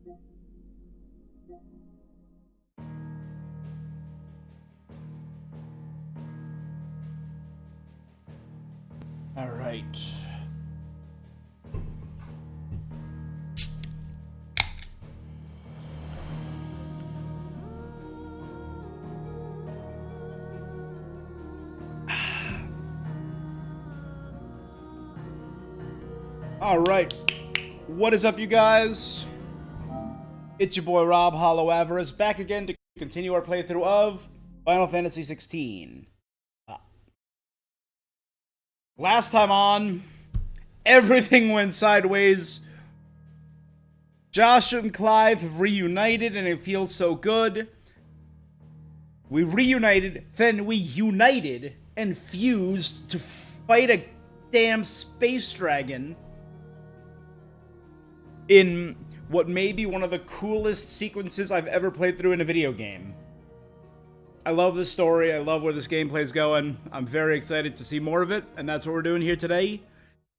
All right. All right. What is up, you guys? It's your boy Rob Hollow Avarice back again to continue our playthrough of Final Fantasy XVI. Last time on, everything went sideways. Josh and Clive have reunited and it feels so good. We reunited, then we united and fused to fight a damn space dragon in what may be one of the coolest sequences I've ever played through in a video game. I love this story. I love where this gameplay is going. I'm very excited to see more of it, and that's what we're doing here today.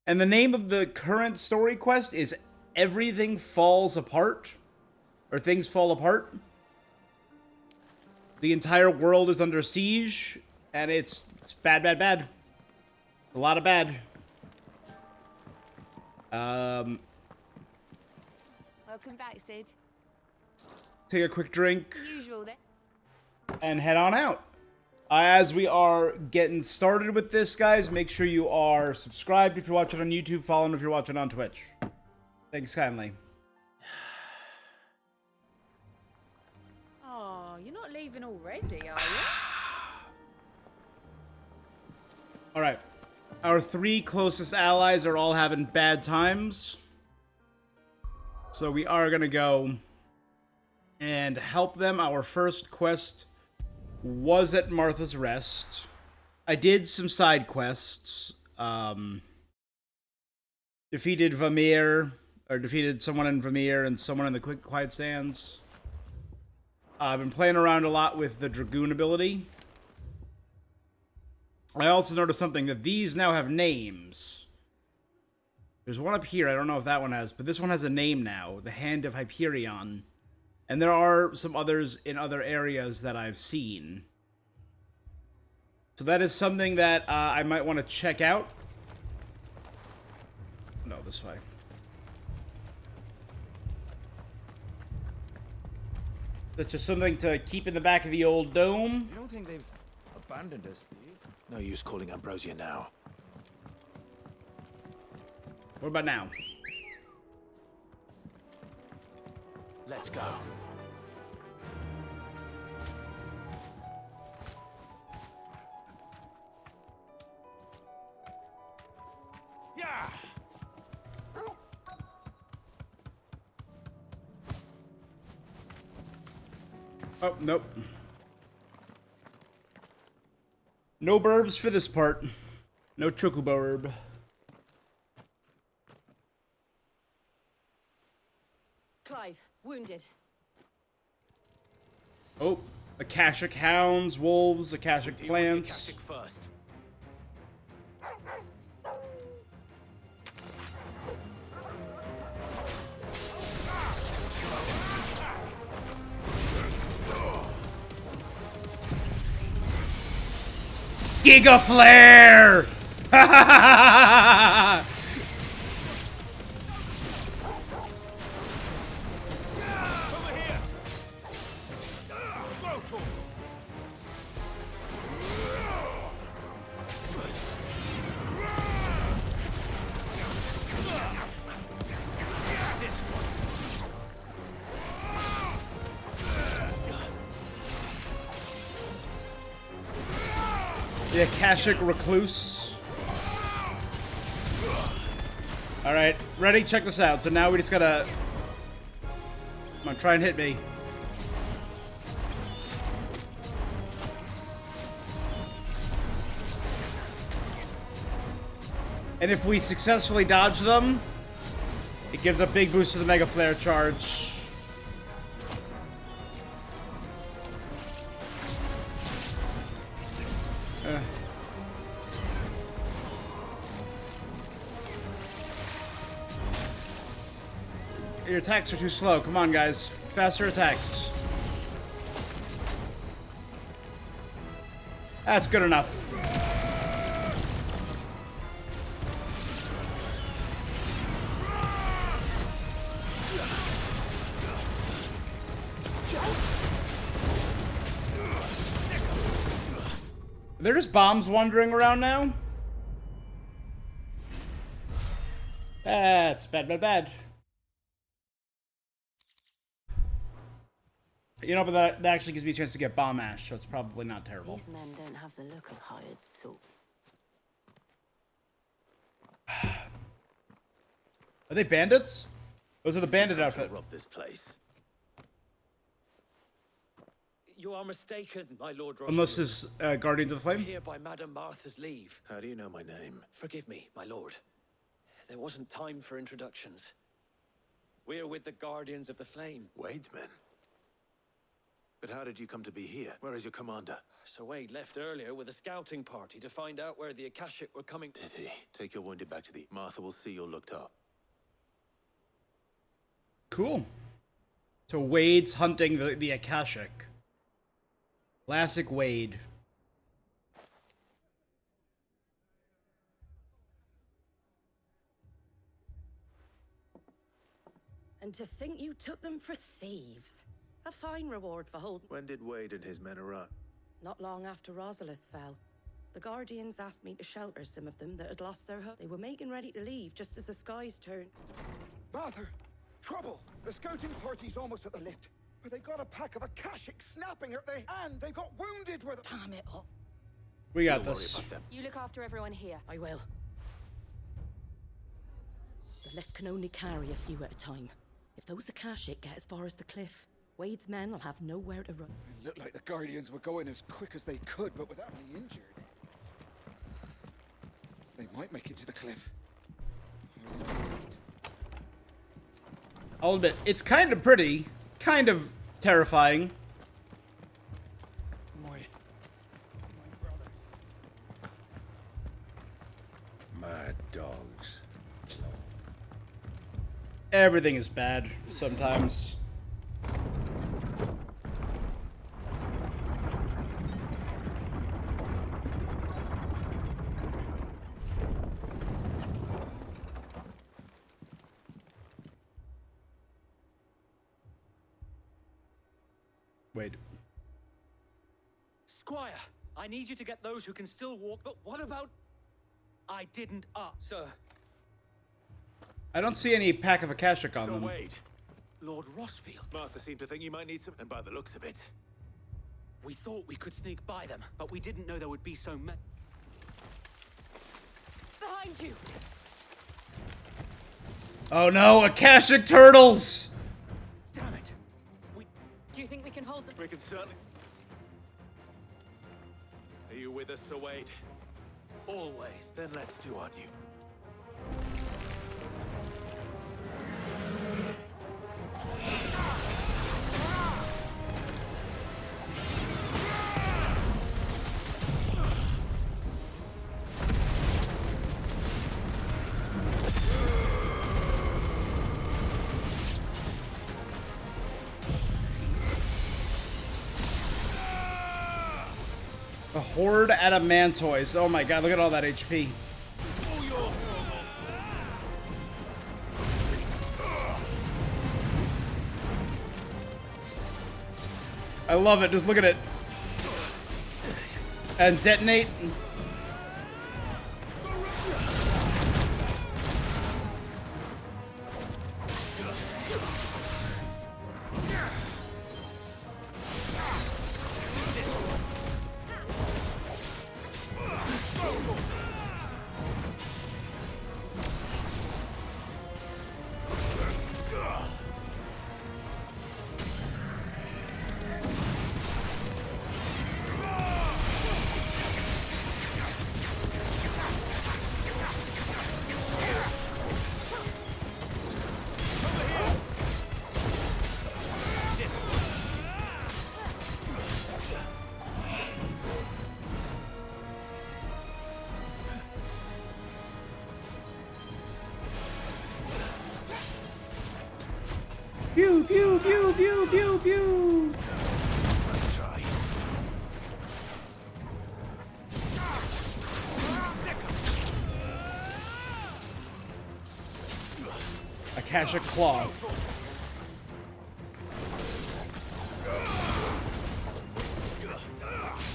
And the name of the current story quest is Everything Falls Apart, or Things Fall Apart. The entire world is under siege, and it's bad, bad, bad. A lot of bad. Welcome back, Sid. Take a quick drink Usual then. and head on out. As we are getting started with this, guys, make sure you are subscribed if you're watching on YouTube, following if you're watching on Twitch. Thanks kindly. Oh, you're not leaving already, are you? Alright. Our three closest allies are all having bad times. So we are going to go and help them. Our first quest was at Martha's Rest. I did some side quests. Defeated Vamir, or defeated someone in Vamir and someone in the Quiet Sands. I've been playing around a lot with the Dragoon ability. I also noticed something, that these now have names. There's one up here, I don't know if that one has, but this one has a name now, the Hand of Hyperion. And there are some others in other areas that I've seen. So that is something that I might want to check out. No, this way. That's just something to keep in the back of the old dome. You don't think they've abandoned us, do you? No use calling Ambrosia now. What about now? Let's go. Yeah. Oh, nope. No burbs for this part. No chocobo herb. Clive, wounded. Oh, Akashic hounds, wolves, Akashic plants. Akashic first. Giga Flare! Over here. Rotor. This one. The Akashic Recluse. Alright, ready? Check this out. So now we just gotta... Come on, try and hit me. And if we successfully dodge them, it gives a big boost to the Mega Flare charge. Your attacks are too slow. Come on, guys. Faster attacks. That's good enough. Are there just bombs wandering around now? That's bad, bad, bad. You know, but that actually gives me a chance to get bomb ash, so it's probably not terrible. These men don't have the look of hired soup. Are they bandits? Those are the bandit Come to outfit. rob this place. You are mistaken, my Lord Rothfield. Unless this Guardians of the We're Flame? here by Madame Martha's leave. How do you know my name? Forgive me, my lord. There wasn't time for introductions. We're with the Guardians of the Flame. Wade's men. But how did you come to be here? Where is your commander? Sir Wade left earlier with a scouting party to find out where the Akashic were coming. Did he? Take your wounded back to the... Martha will see you're looked up. Cool. So Wade's hunting the Akashic. Classic Wade. And to think you took them for thieves. A fine reward for holding. When did Wade and his men arrive? Not long after Rosalith fell. The Guardians asked me to shelter some of them that had lost their hut. They were making ready to leave just as the skies turned. Martha! Trouble! The scouting party's almost at the lift. But they got a pack of Akashic snapping at they and they got wounded with it. Damn it up. We got Don't worry this. about them. You look after everyone here. I will. The lift can only carry a few at a time. If those Akashic get as far as the cliff, Wade's men will have nowhere to run. It looked like the Guardians were going as quick as they could, but without any injured. They might make it to the cliff. Or they might not. I'll admit, it's kind of pretty, kind of terrifying. My brothers. Mad dogs. Everything is bad sometimes. Wait. Squire, I need you to get those who can still walk, but what about... I didn't Sir, I don't see any pack of Akashic on So them. Wade, Lord Rossfield. Martha seemed to think you might need some, and by the looks of it, We thought we could sneak by them, but we didn't know there would be so many. Behind you! Oh no, Akashic turtles! Damn it! Do you think we can hold them? we can certainly... Are you with us, Sir Wade? Always. Then let's do our due. A horde adamantoise. Oh my god, look at all that HP. I love it, just look at it. And detonate. Pew, pew, pew, pew, pew, pew. Let's try. Akashic Claw.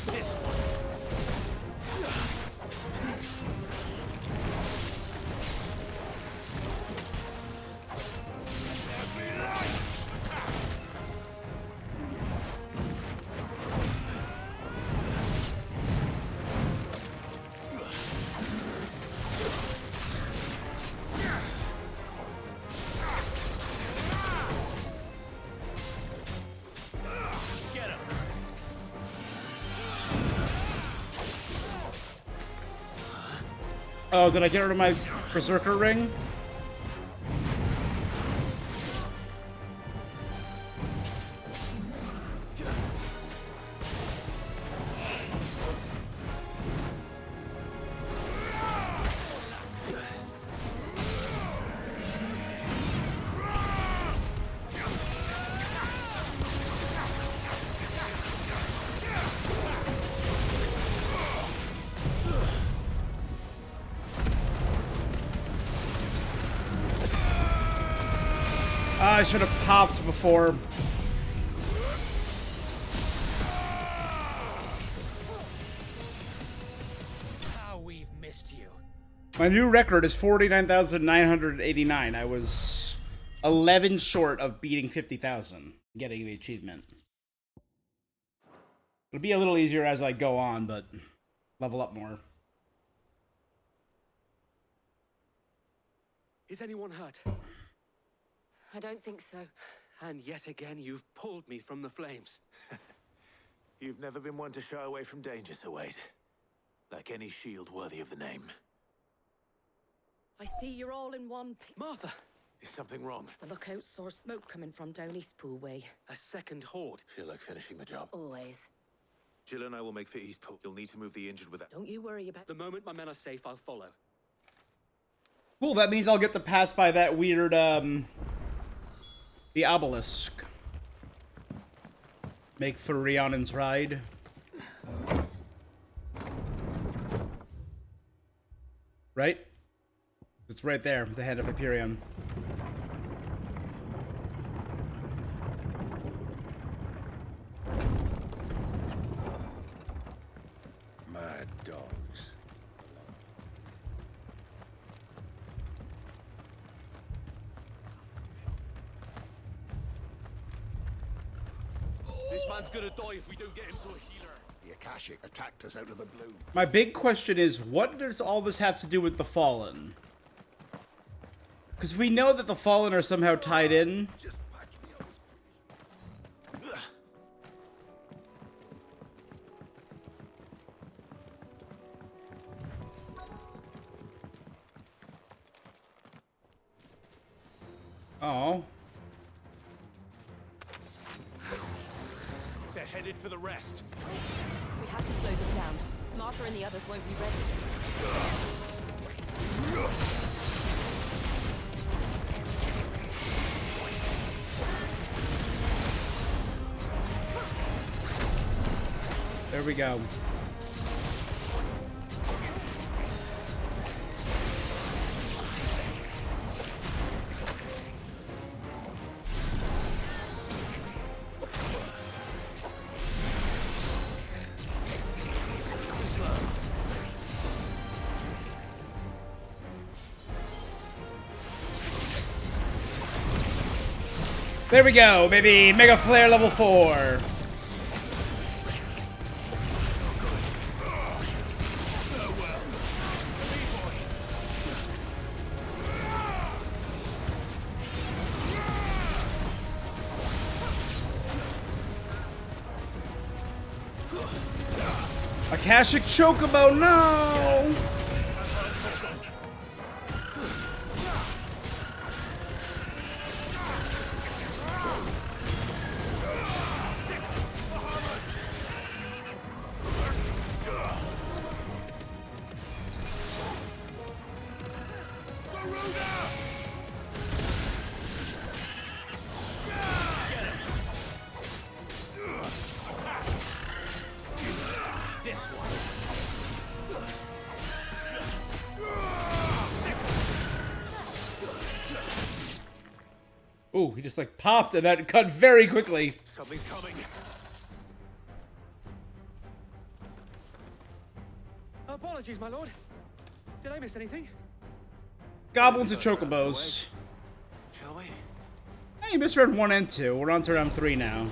This one. Get him. Oh, did I get rid of my Berserker ring? I should have popped before. How we've missed you. My new record is 49,989. I was 11 short of beating 50,000, getting the achievement. It'll be a little easier as I go on, but level up more. Is anyone hurt? I don't think so. And yet again, you've pulled me from the flames. You've never been one to shy away from danger, Sir Wade. Like any shield worthy of the name. I see you're all in one Martha, Is something wrong? The lookout saw smoke coming from down Eastpool way. a second horde. Feel like finishing the job. Always. Jill and I will make for Eastpool. You'll need to move the injured without... Don't you worry about... The moment my men are safe, I'll follow. Cool, that means I'll get to pass by that weird, the obelisk. Make for Rhiannon's Ride. Right? It's right there, the head of Hyperion. Mad dogs. This man's gonna die if we don't get him to a healer. The Akashic attacked us out of the blue. My big question is, what does all this have to do with the Fallen? Because we know that the Fallen are somehow tied in. Just patch me up as quick as... Oh. They're headed for the rest. We have to slow them down. Martha and the others won't be ready. There we go. There we go, baby. Mega Flare level 4. Akashic Chocobo, no! Oh, he just like popped and that cut very quickly. Something's coming. Apologies, my lord. Did I miss anything? Goblins and chocobos. Shall we? Hey, you missed round 1 and 2. We're on to round 3 now.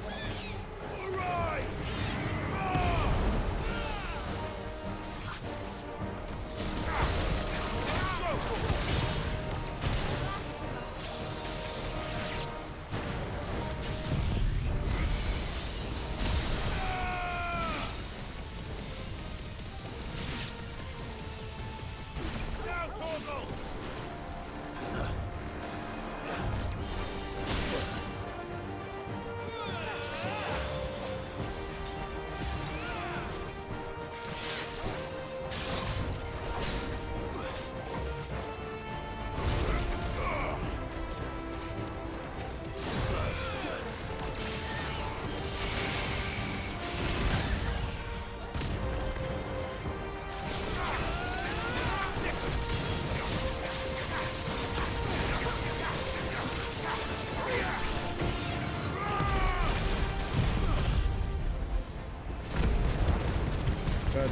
Good.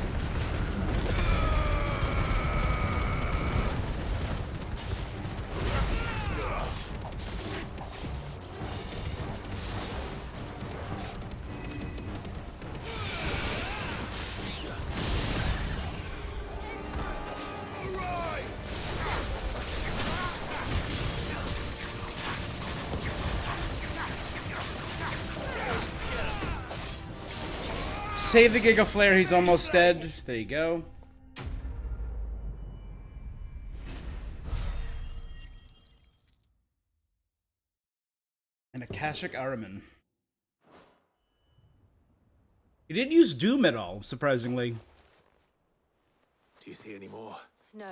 Save the Giga Flare, he's almost dead. There you go. And Akashic Araman. He didn't use Doom at all, surprisingly. Do you see any more? No.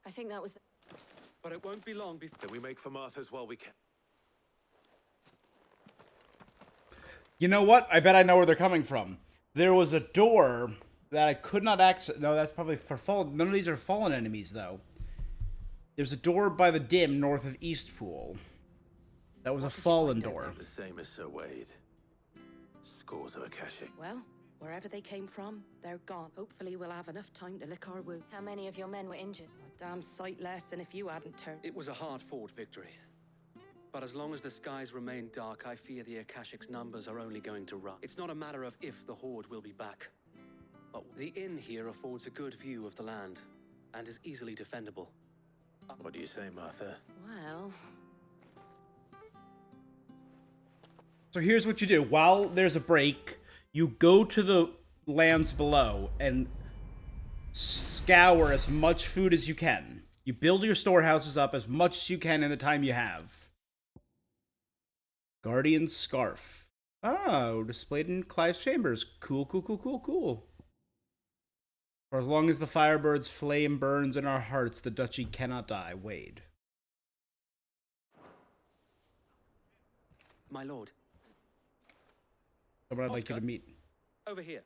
I think that was the... But it won't be long before... Then we make for Martha's while we can. You know what? I bet I know where they're coming from. There was a door that I could not access. No, that's probably for fallen. None of these are fallen enemies, though. There's a door by the dim north of Eastpool. That was a fallen door. The same as Sir Wade. Scores of Akashic. Well, wherever they came from, they're gone. Hopefully we'll have enough time to lick our wound. How many of your men were injured? A damn sight less than if you hadn't turned. It was a hard-fought victory. But as long as the skies remain dark, I fear the Akashic's numbers are only going to rise. It's not a matter of if the Horde will be back. But the inn here affords a good view of the land, and is easily defendable. What do you say, Martha? Well... So here's what you do. While there's a break, you go to the lands below and scour as much food as you can. You build your storehouses up as much as you can in the time you have. Guardian's Scarf. Oh, displayed in Clive's chambers. Cool, cool, cool, cool, cool. For as long as the Firebird's flame burns in our hearts, the duchy cannot die. Wade. My lord. Someone I'd like you Oscar. to meet. Over here.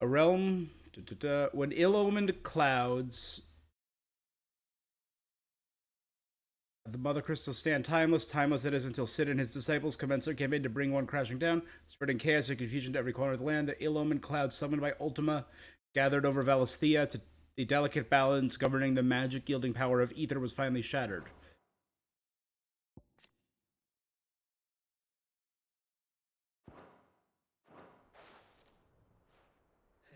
A realm... When ill-omened clouds... The Mother Crystals stand timeless. Timeless it is until Sid and his disciples commence their campaign to bring one crashing down, spreading chaos and confusion to every corner of the land. The ill-omened clouds summoned by Ultima gathered over Valisthea to the delicate balance governing the magic-yielding power of ether was finally shattered.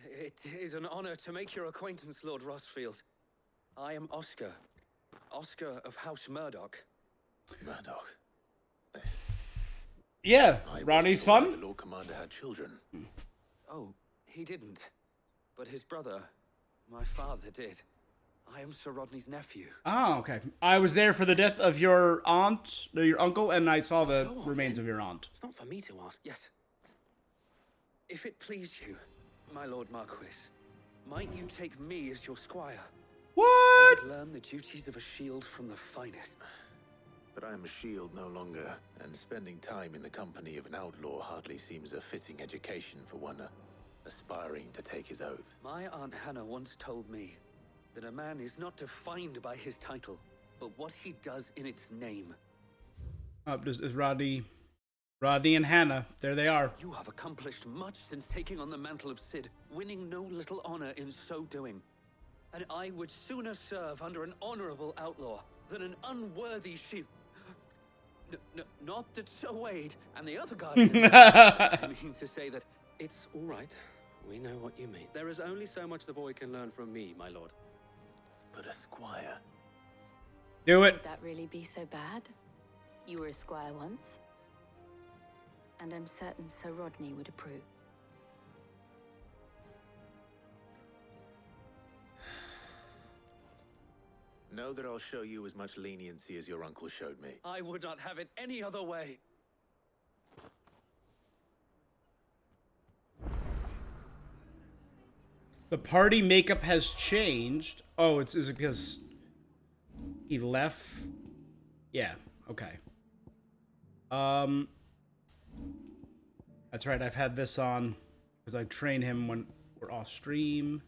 It is an honor to make your acquaintance, Lord Rossfield. I am Oscar. Oscar of House Murdoch. Murdoch. Yeah, I Ronnie's wasn't aware son? The Lord Commander had children. Oh, he didn't. But his brother, my father, did. I am Sir Rodney's nephew. Oh, okay. I was there for the death of your aunt, or your uncle, and I saw the Go on, remains then. of your aunt. It's not for me to ask. Yes. If it please you, my Lord Marquis, might you take me as your squire? What? And learn the duties of a shield from the finest. But I am a shield no longer, and spending time in the company of an outlaw hardly seems a fitting education for one aspiring to take his oath. My Aunt Hannah once told me that a man is not defined by his title, but what he does in its name. Is Rodney and Hannah. There they are. You have accomplished much since taking on the mantle of Cid, winning no little honor in so doing. And I would sooner serve under an honorable outlaw than an unworthy shield. Not that Sir Wade and the other guardians. I mean to say that it's all right. We know what you mean. There is only so much the boy can learn from me, my lord. But a squire. Do it. Would that really be so bad? You were a squire once. And I'm certain Sir Rodney would approve. Know that I'll show you as much leniency as your uncle showed me. I would not have it any other way. The party makeup has changed. Oh, is it because he left? Yeah, okay. That's right, I've had this on because I train him when we're off stream.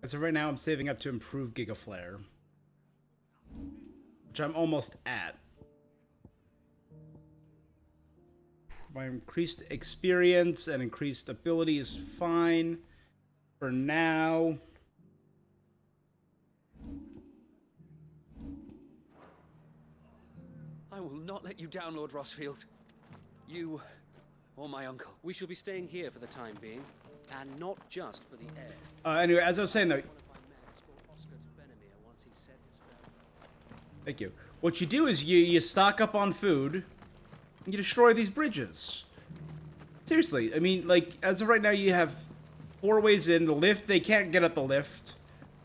As of right now, I'm saving up to improve Gigaflare, which I'm almost at. My increased experience and increased ability is fine for now. I will not let you down, Lord Rossfield. You or my uncle. We shall be staying here for the time being, and not just for the air. Anyway, as I was saying though, One of my men escort Oscar to Benimir once he's said his farewell. thank you. What you do is you stock up on food, and you destroy these bridges. Seriously, I mean, like, as of right now, you have 4 ways in. The lift, they can't get up the lift.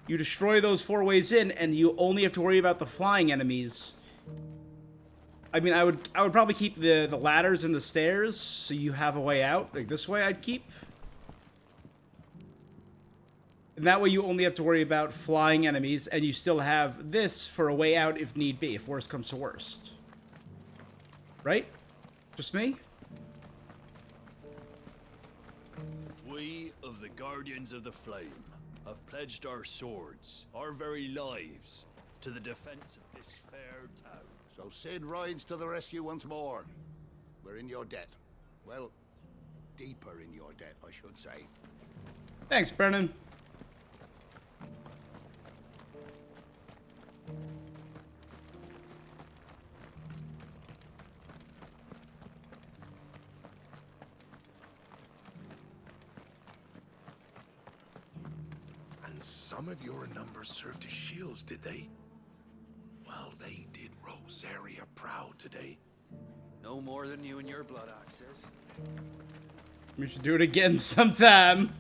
You destroy those 4 ways in, and you only have to worry about the flying enemies. I mean, I would probably keep the ladders and the stairs, so you have a way out. Like, this way I'd keep. And that way you only have to worry about flying enemies, and you still have this for a way out if need be, if worst comes to worst. Right? Just me? We of the Guardians of the Flame have pledged our swords, our very lives, to the defense of this fair town. So Cid rides to the rescue once more. We're in your debt. Well, deeper in your debt, I should say. Thanks, Brennan. And some of your numbers served as shields, did they? Well, they did Rosaria proud today. No more than you and your blood axes. We should do it again sometime.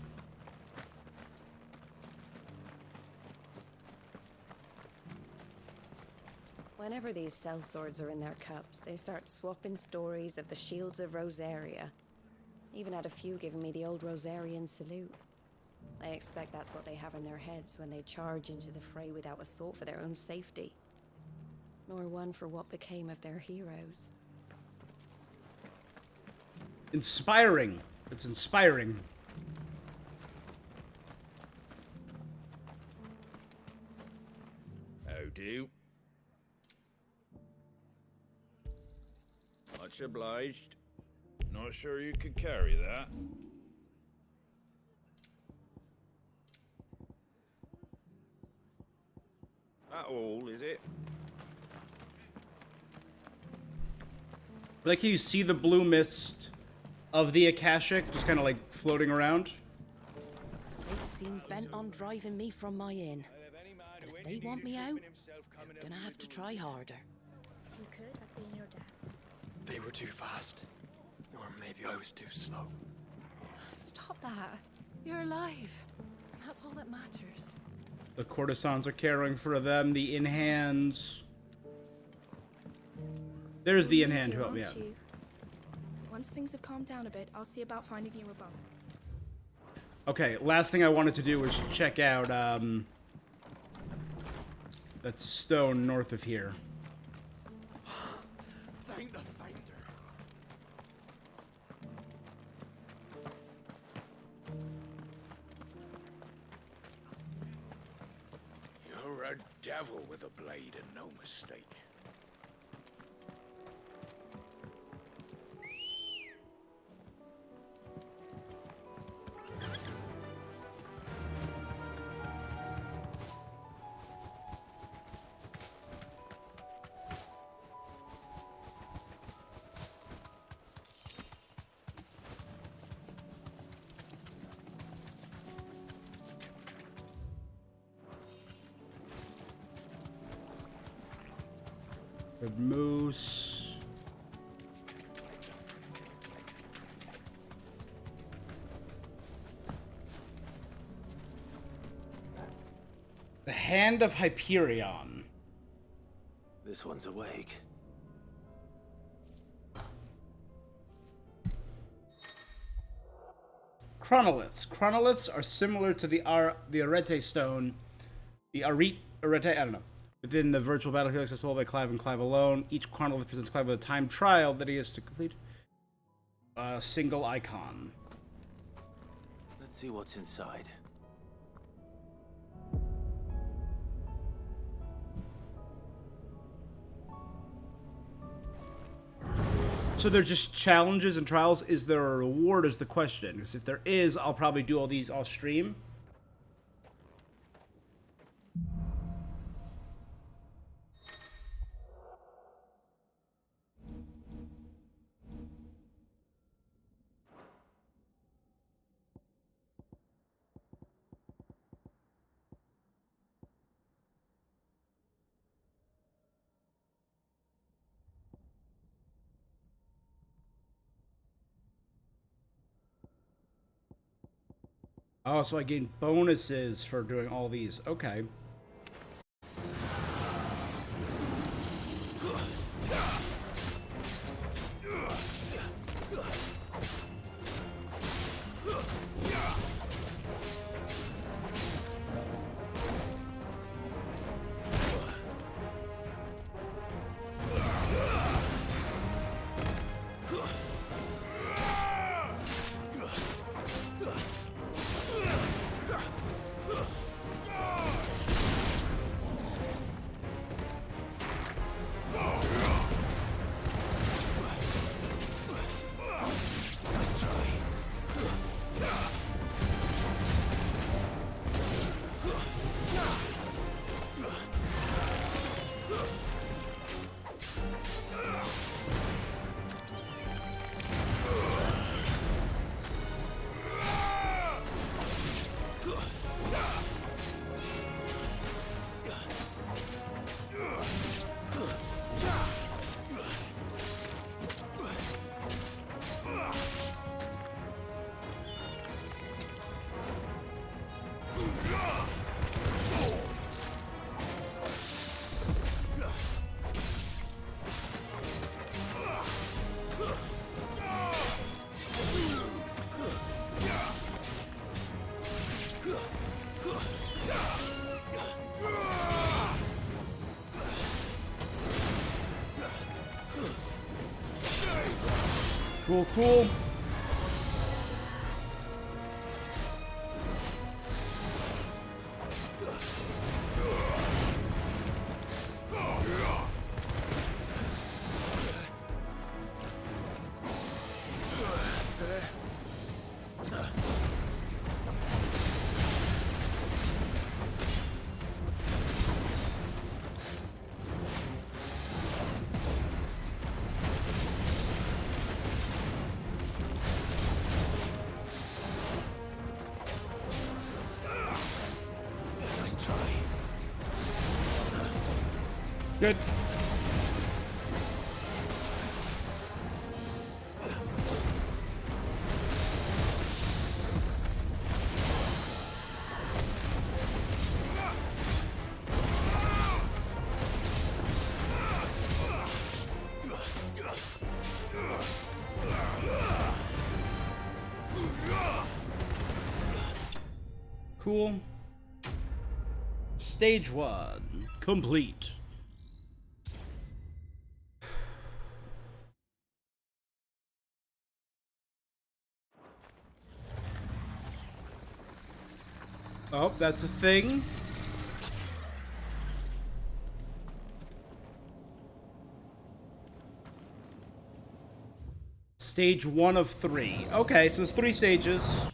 Whenever these sellswords are in their cups, they start swapping stories of the shields of Rosaria. Even had a few giving me the old Rosarian salute. I expect that's what they have in their heads when they charge into the fray without a thought for their own safety. Nor one for what became of their heroes. Inspiring. It's inspiring. How do? Much obliged. Not sure you could carry that. That all, is it? Like how you see the blue mist of the Akashic just kind of like floating around. Fate seemed bent on driving me from my inn. But if they want me out, they're gonna have to try harder. If you could, I'd be in your debt. They were too fast. Or maybe I was too slow. Stop that. You're alive. And that's all that matters. The courtesans are caring for them. The in-hands. There's the in-hand who helped me out. Aren't you? Once things have calmed down a bit, I'll see about finding you a bunk. Okay, last thing I wanted to do was check out, that stone north of here. Thank the Finder. You're a devil with a blade and no mistake. Good moose. The Hand of Hyperion. This one's awake. Chronoliths. Chronoliths are similar to the Arete stone. The Arete, I don't know. Within the virtual battlefield accessible by Clive and Clive alone, each chronolith presents Clive with a time trial that he has to complete. A single icon. Let's see what's inside. So they're just challenges and trials. Is there a reward is the question. Because if there is, I'll probably do all these off stream. Oh, so I gain bonuses for doing all these. Okay. Cool, cool. Good. Cool. Stage 1 complete. Oh, that's a thing. Stage 1 of 3. Okay, so there's 3 stages.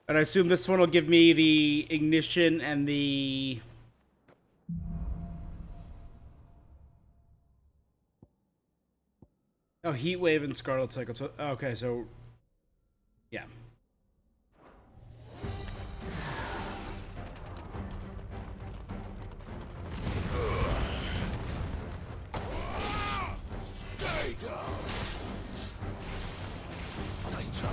And I assume this one will give me the ignition and the... Oh, Heat Wave and Scarlet Cycle. So, okay, so... Yeah. Stay down. Nice try.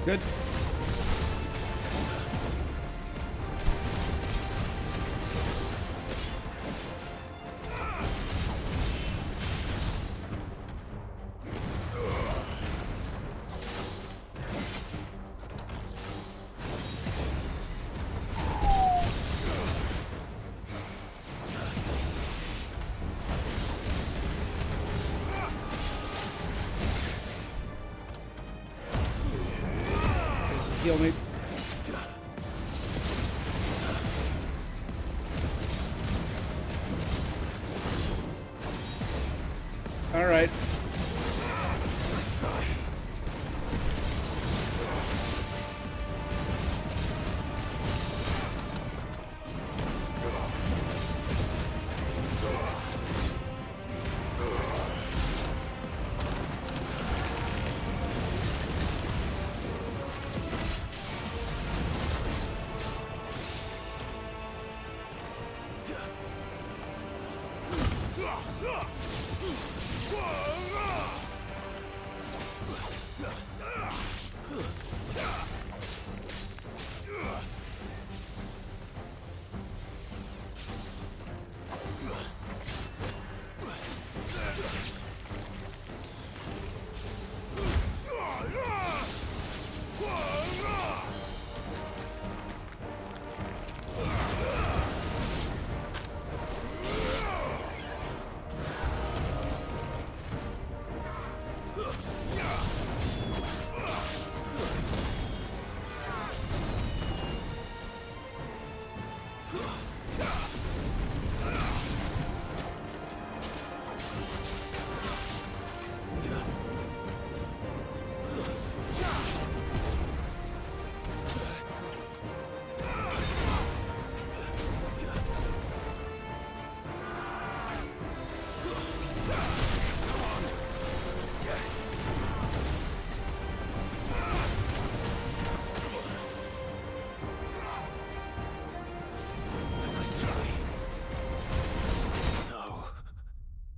Good. Heal me. All right.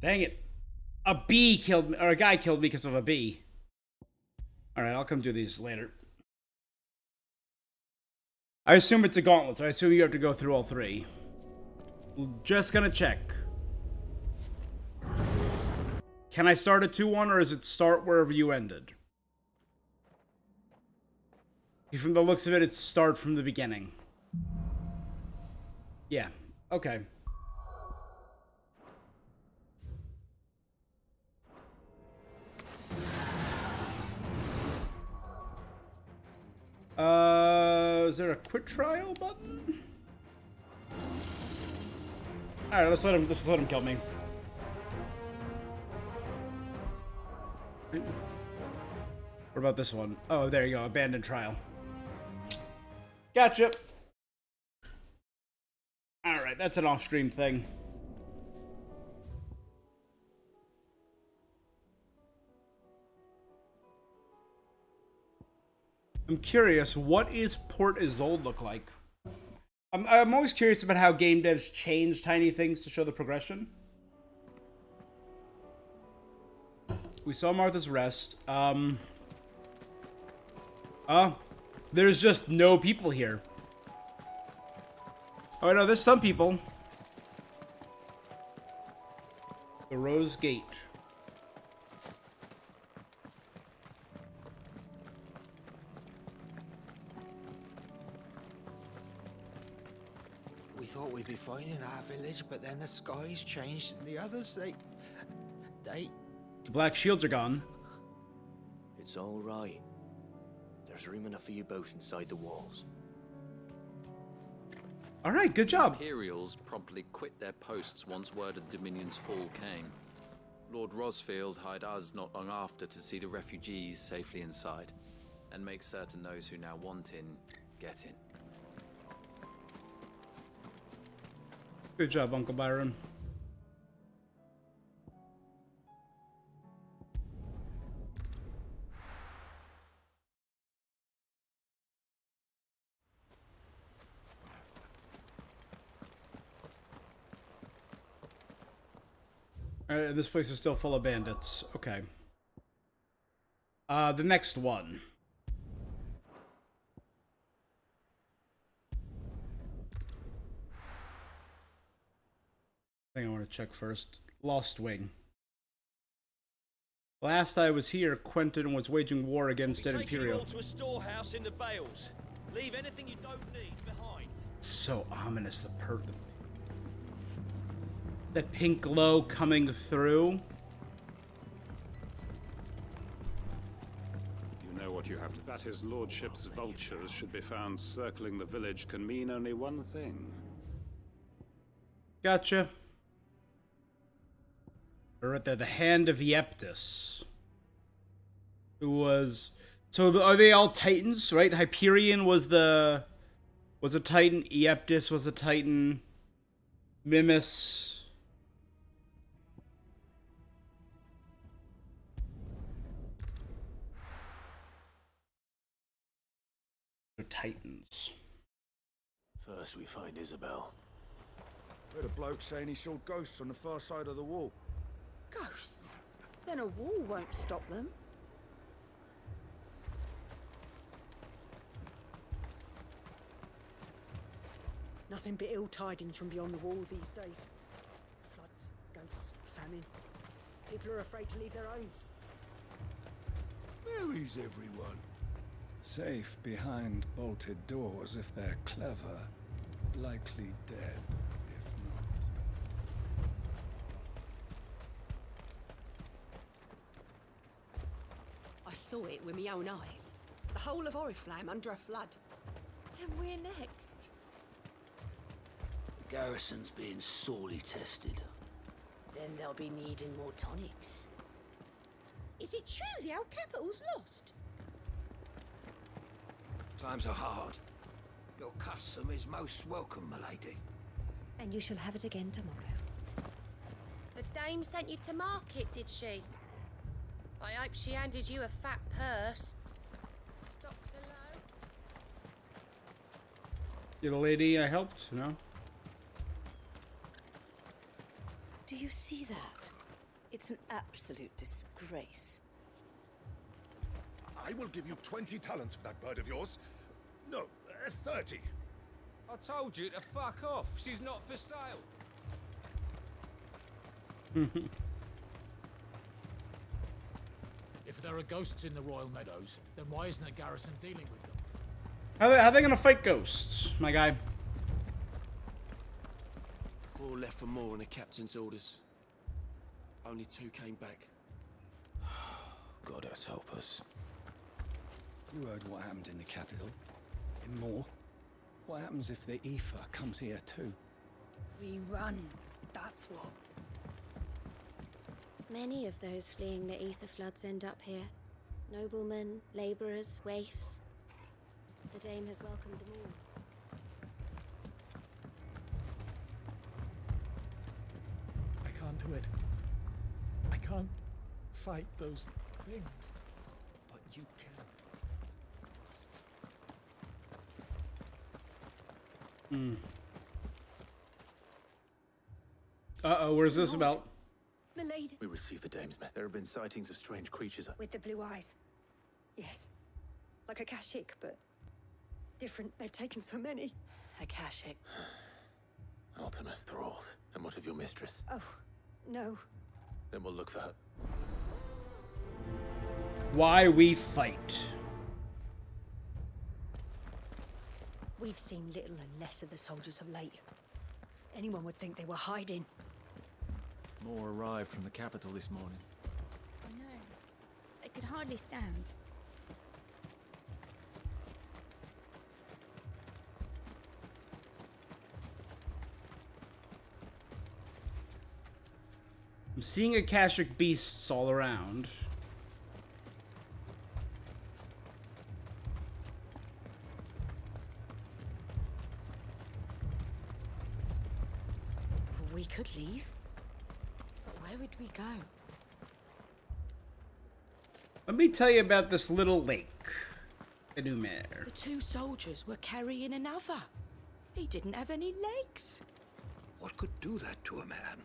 Dang it. A bee killed me, or a guy killed me because of a bee. Alright, I'll come do these later. I assume it's a gauntlet, so I assume you have to go through all 3. Just gonna check. Can I start a 2-1, or is it start wherever you ended? From the looks of it, it's start from the beginning. Yeah, okay. Is there a quit trial button? All right, let's let him kill me. What about this one? Oh, there you go. Abandoned trial. Gotcha. All right, that's an off-stream thing. I'm curious, what is Port Isolde look like? I'm always curious about how game devs change tiny things to show the progression. We saw Martha's Rest. There's just no people here. Oh no, there's some people. The Rose Gate. We thought we'd be fine in our village, but then the skies changed and the others, they... The Black Shields are gone. It's all right. There's room enough for you both inside the walls. All right, good job. Imperials promptly quit their posts once word of the Dominion's fall came. Lord Rosfield hired us not long after to see the refugees safely inside, and make certain those who now want in, get in. Good job, Uncle Byron. This place is still full of bandits. Okay. The next one. I think I want to check first. Lost Wing. Last I was here, Quentin was waging war against an Imperial. To a storehouse in the Bales. Leave anything you don't need behind. So ominous, that pink glow coming through. You know what you have to... That his lordship's vultures should be found circling the village can mean only one thing. Gotcha. They're right there, the Hand of Yeptis. Who was... So are they all Titans, right? Hyperion was a Titan, Yeptis was a Titan, Mimus... Titans. First we find Isabel. Heard a bloke saying he saw ghosts on the far side of the wall. Ghosts? Then a wall won't stop them. Nothing but ill tidings from beyond the wall these days. Floods, ghosts, famine. People are afraid to leave their homes. Where is everyone? Safe behind bolted doors if they're clever. Likely dead, if not. I saw it with my own eyes. The whole of Oriflamme under a flood. Then we're next. The garrison's being sorely tested. Then they'll be needing more tonics. Is it true the old capital's lost? Times are hard. Your custom is most welcome, milady. And you shall have it again tomorrow. The dame sent you to market, did she? I hope she handed you a fat purse. Stocks are low. You the lady I helped, no? Do you see that? It's an absolute disgrace. I will give you 20 talents for that bird of yours. No, 30. I told you to fuck off. She's not for sale. If there are ghosts in the Royal Meadows, then why isn't the garrison dealing with them? How are they gonna fight ghosts, my guy? 4 left for more on the captain's orders. Only 2 came back. God help us. You heard what happened in the capital. In Moor. What happens if the Aoife comes here too? We run. That's what. Many of those fleeing the ether floods end up here. Noblemen, laborers, waifs. The Dame has welcomed them all. I can't do it. I can't fight those things. But you can. Uh-oh, where's this about? Milady. We received the Dame's men. There have been sightings of strange creatures. With the blue eyes. Yes. Like a Kashik, but different. They've taken so many. Akashic. Ultimus thralls. And what of your mistress? Oh, no. Then we'll look for her. Why we fight. We've seen little and less of the soldiers of late. Anyone would think they were hiding. More arrived from the capital this morning. I know. I could hardly stand. I'm seeing Akashic beasts all around. We could leave. But where would we go? Let me tell you about this little lake. Enumer. The two soldiers were carrying another. He didn't have any legs. What could do that to a man?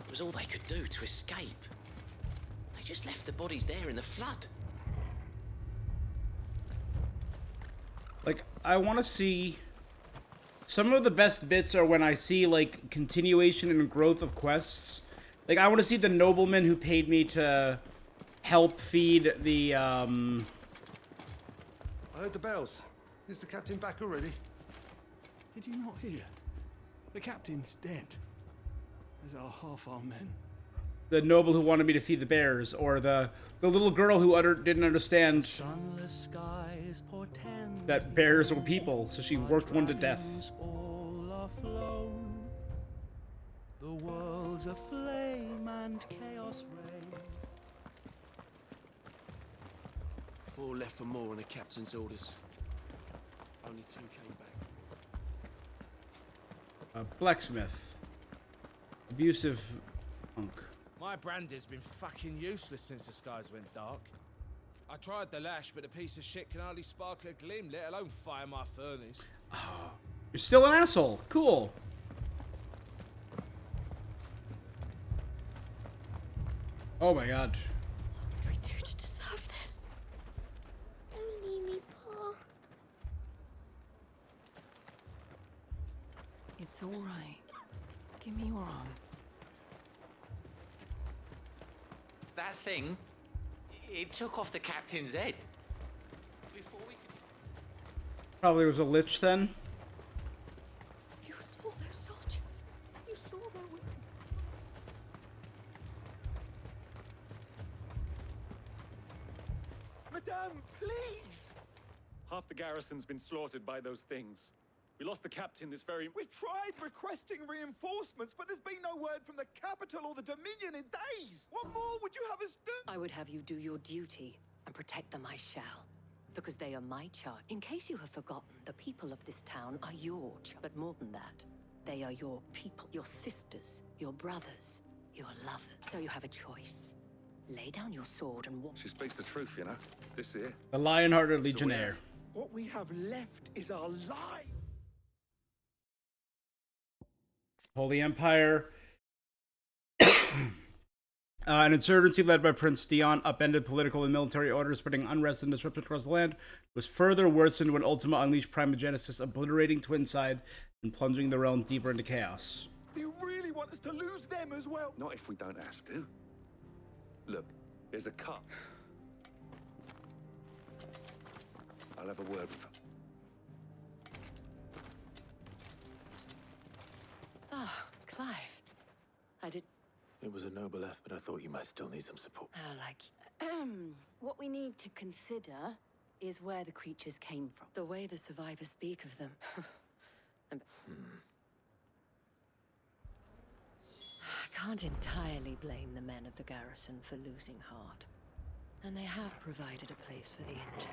It was all they could do to escape. They just left the bodies there in the flood. Like, I want to see... Some of the best bits are when I see, like, continuation and growth of quests. Like, I want to see the nobleman who paid me to help feed the, I heard the bells. Is the captain back already? Did you not hear? The captain's dead. As are half our men. the noble who wanted me to feed the bears, or the little girl who didn't understand that bears were people, so she worked one to death. The world's aflame and chaos reigns. 4 left for more on the captain's orders. Only 2 came back. Blacksmith. Abusive monk. My brandy's been fucking useless since the skies went dark. I tried the lash, but a piece of shit can hardly spark a gleam, let alone fire my furnace. You're still an asshole. Cool. Oh my god. What do we do to deserve this? Don't leave me, Paul. It's all right. Give me your arm. That thing, it took off the captain's head. Before we could... Probably was a lich then. You saw those soldiers. You saw their wounds. Madame, please! Half the garrison's been slaughtered by those things. We lost the captain this very... We've tried requesting reinforcements, but there's been no word from the capital or the Dominion in days. What more would you have us do? I would have you do your duty and protect them. I shall. Because they are my charge. In case you have forgotten, the people of this town are your charge. But more than that, they are your people, your sisters, your brothers, your lovers. So you have a choice. Lay down your sword and walk. She speaks the truth, you know. This here. The lion-hearted legionnaire. What we have left is our lives. Holy Empire. An insurgency led by Prince Dion upended political and military orders, spreading unrest and disruption across the land. It was further worsened when Ultima unleashed Primogenesis, obliterating Twinside and plunging the realm deeper into chaos. Do you really want us to lose them as well? Not if we don't have to. Look, there's a cup. I'll have a word with her. Ah, Clive. I did... It was a noble effort. I thought you might still need some support. What we need to consider is where the creatures came from. The way the survivors speak of them. I can't entirely blame the men of the garrison for losing heart. And they have provided a place for the injured.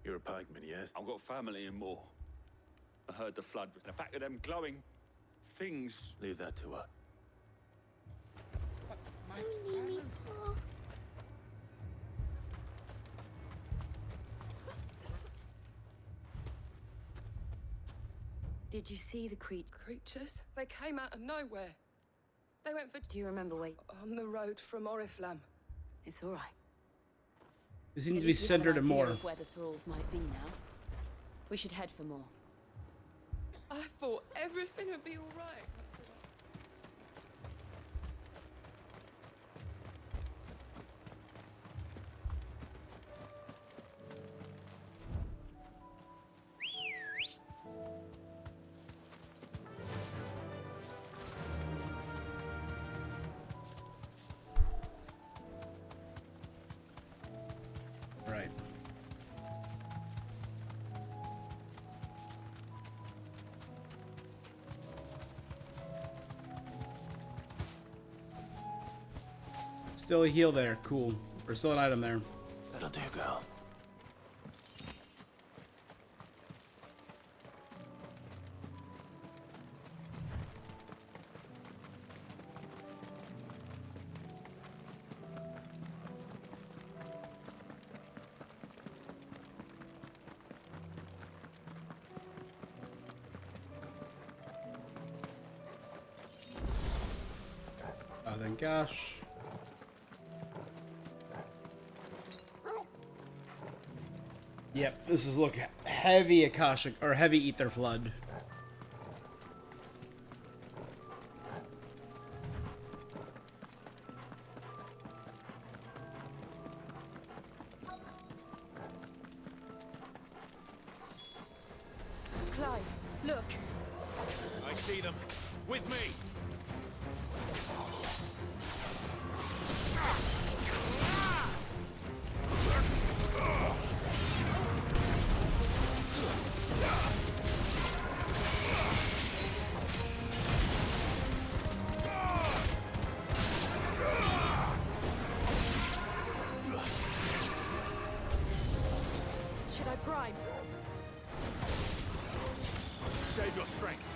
You're a pikeman, yes? I've got family in Moor. I heard the flood with the back of them glowing things. Leave that to us. Did you see the creatures? They came out of nowhere. They went for... Do you remember where... On the road from Oriflamme. It's all right. This needs to be centered in more. Where the thralls might be now. We should head for more. I thought everything would be all right. Right. Still a heal there. Cool. Or still an item there. That'll do, girl. Oh, then gosh. Yep, this is look heavy Akashic or heavy Ether Flood. Clive, look. I see them. With me. Should I prime? Save your strength.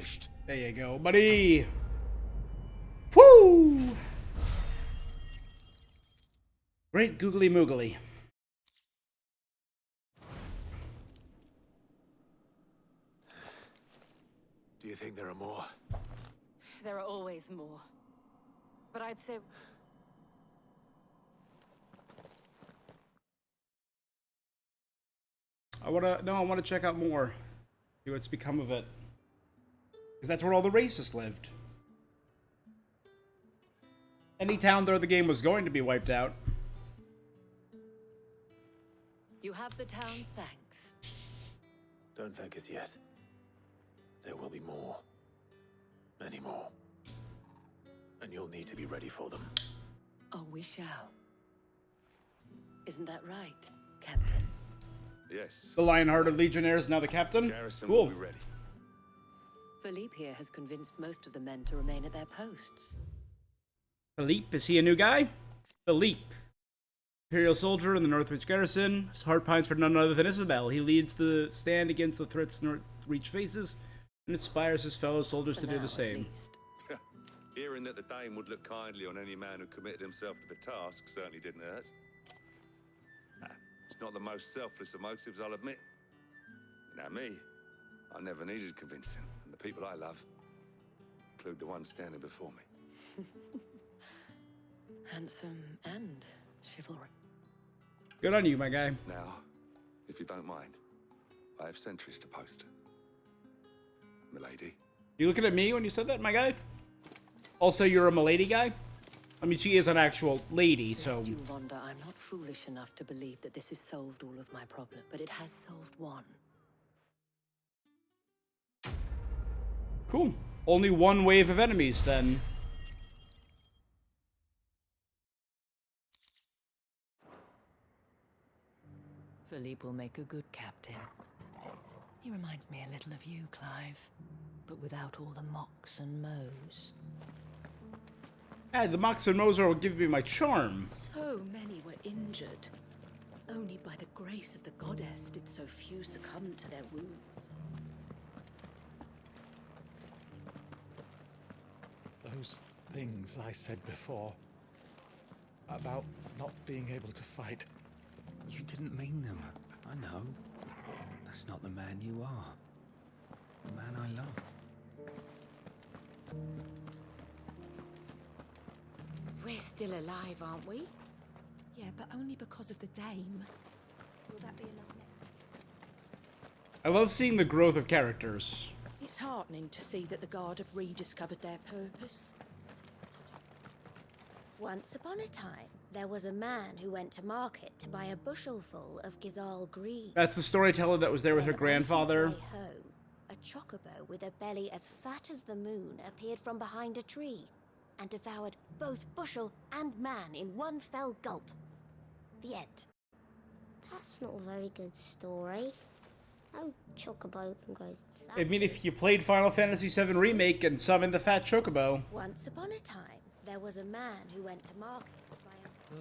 finished. There you go, buddy. Woo! Great googly moogly. Do you think there are more? There are always more. But I'd say... I wanna check out more. See what's become of it. Because that's where all the racists lived. Any town though the game was going to be wiped out. You have the town's thanks. Don't thank us yet. There will be more. Many more. And you'll need to be ready for them. Oh, we shall. Isn't that right, Captain? Yes. The Lion-Hearted Legionnaire is now the captain? Garrison Cool. will be ready. Philippe here has convinced most of the men to remain at their posts. Philippe, is he a new guy? Philippe. Imperial soldier in the Northwich garrison. His heart pines for none other than Isabel. He leads the stand against the threats Northreach faces and inspires his fellow soldiers to do the same. Hearing that the Dane would look kindly on any man who committed himself to the task certainly didn't hurt. It's not the most selfless of motives, I'll admit. Now me, I never needed convincing, and the people I love include the ones standing before me. Handsome and chivalrous. Good on you, my guy. Now, if you don't mind, I have sentries to post. Milady. You looking at me when you said that, my guy? Also, you're a milady guy? I mean, she is an actual lady, so... Lest you wonder, I'm not foolish enough to believe that this has solved all of my problems, but it has solved one. Cool. Only one wave of enemies, then. Philippe will make a good captain. He reminds me a little of you, Clive, but without all the mocks and mows. Hey, the mocks and mows will give me my charm. So many were injured. Only by the grace of the goddess did so few succumb to their wounds. Those things I said before about not being able to fight. You didn't mean them. I know. That's not the man you are. The man I love. We're still alive, aren't we? Yeah, but only because of the Dame. Will that be enough next? I love seeing the growth of characters. It's heartening to see that the Guard have rediscovered their purpose. Once upon a time, there was a man who went to market to buy a bushelful of Gizal green. That's the storyteller that was there with her Then grandfather. On his way home, a chocobo with a belly as fat as the moon appeared from behind a tree and devoured both bushel and man in one fell gulp. The end. That's not a very good story. No chocobo can grow that. I mean, if you played Final Fantasy VII Remake and summoned the fat chocobo. Once upon a time, there was a man who went to market to buy a... The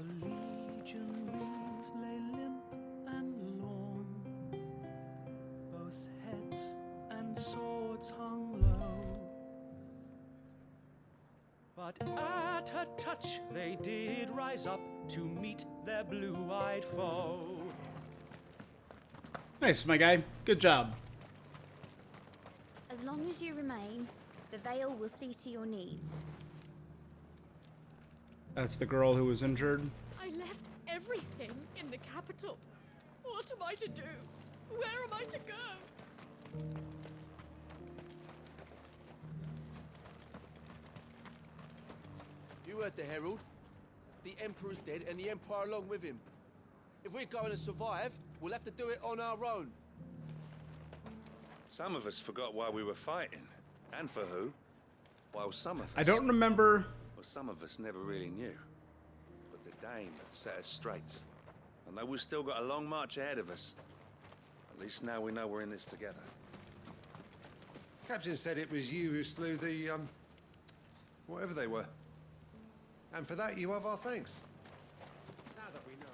legionaries lay limp and lorn. Both heads and swords hung low. But at her touch they did rise up to meet their blue-eyed foe. Nice, my guy. Good job. As long as you remain, the Veil will see to your needs. That's the girl who was injured. I left everything in the capital. What am I to do? Where am I to go? You heard the Herald. The Emperor's dead and the Empire along with him. If we're going to survive, we'll have to do it on our own. Some of us forgot why we were fighting, and for who. While some of us... I don't remember... Well, some of us never really knew. But the Dame set us straight. And though we've still got a long march ahead of us, at least now we know we're in this together. Captain said it was you who slew the, whatever they were. And for that, you have our thanks. Now that we know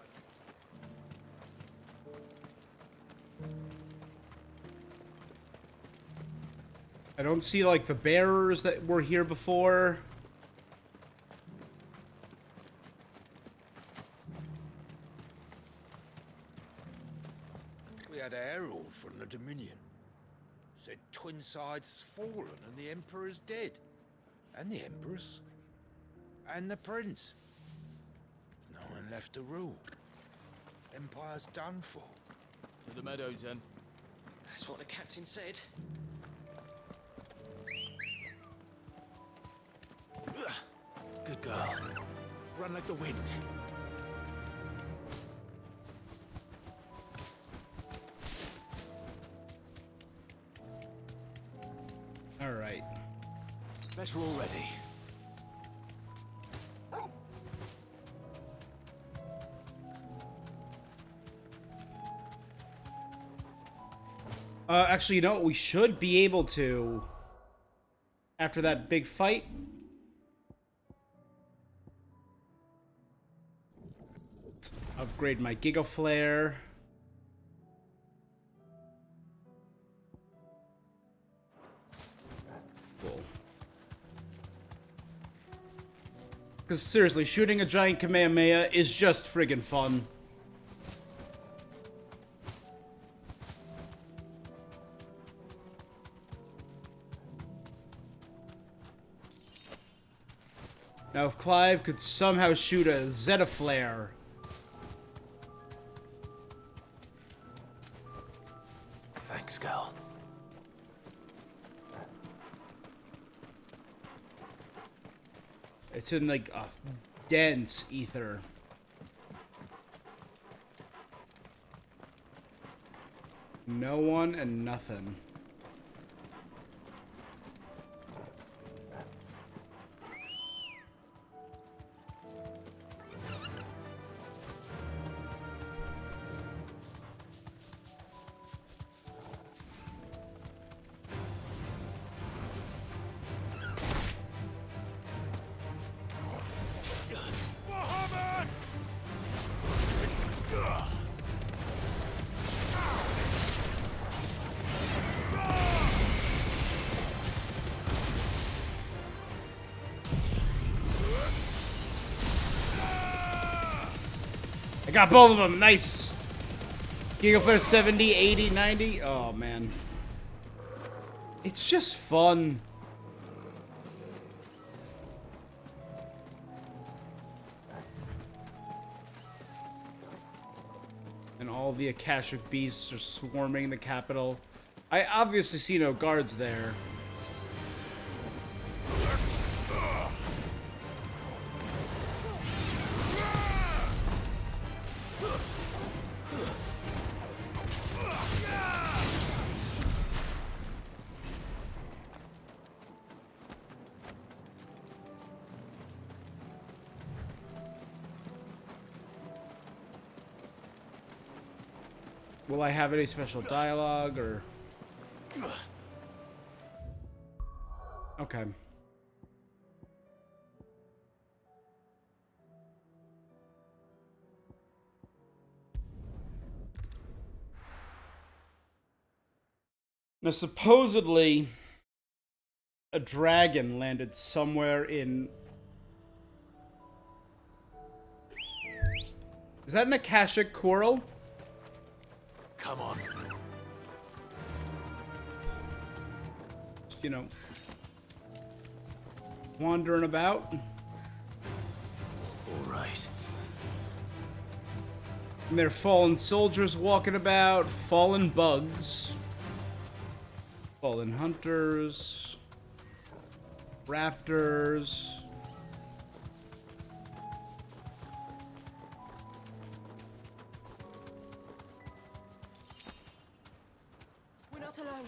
it. I don't see, like, the bearers that were here before. We had a herald from the Dominion. Said Twinside's fallen and the Emperor's dead. And the Empress. And the Prince. No one left to rule. Empire's done for. To the meadows, then. That's what the captain said. Good girl. Run like the wind. All right. Better already. Actually, you know what? We should be able to, after that big fight. Let's upgrade my Giga Flare. Cool. Because seriously, shooting a giant Kamehameha is just friggin' fun. Now, if Clive could somehow shoot a Zeta Flare. Thanks, girl. It's in, like, a dense ether. No one and nothing. I got both of them. Nice. Giga Flare 70, 80, 90. Oh, man. It's just fun. And all the Akashic beasts are swarming the capital. I obviously see no guards there. Will I have any special dialogue or... Okay. Now, supposedly, a dragon landed somewhere in... Is that an Akashic Coral? Come on. You know, wandering about. All right. And there are fallen soldiers walking about, fallen bugs, fallen hunters, raptors. We're not alone.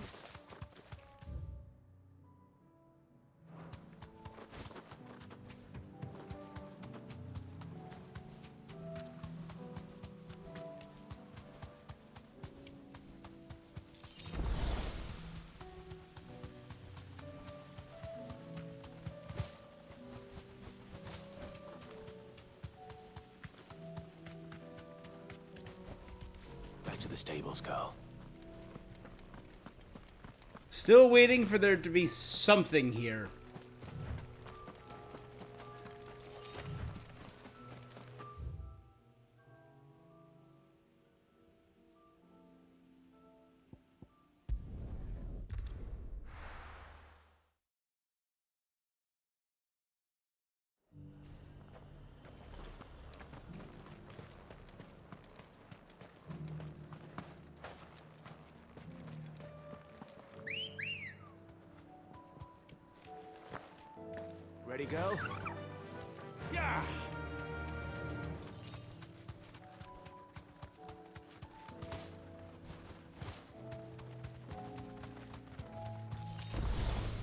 Back to the stables, girl. Still waiting for there to be something here. Ready, go? Yeah!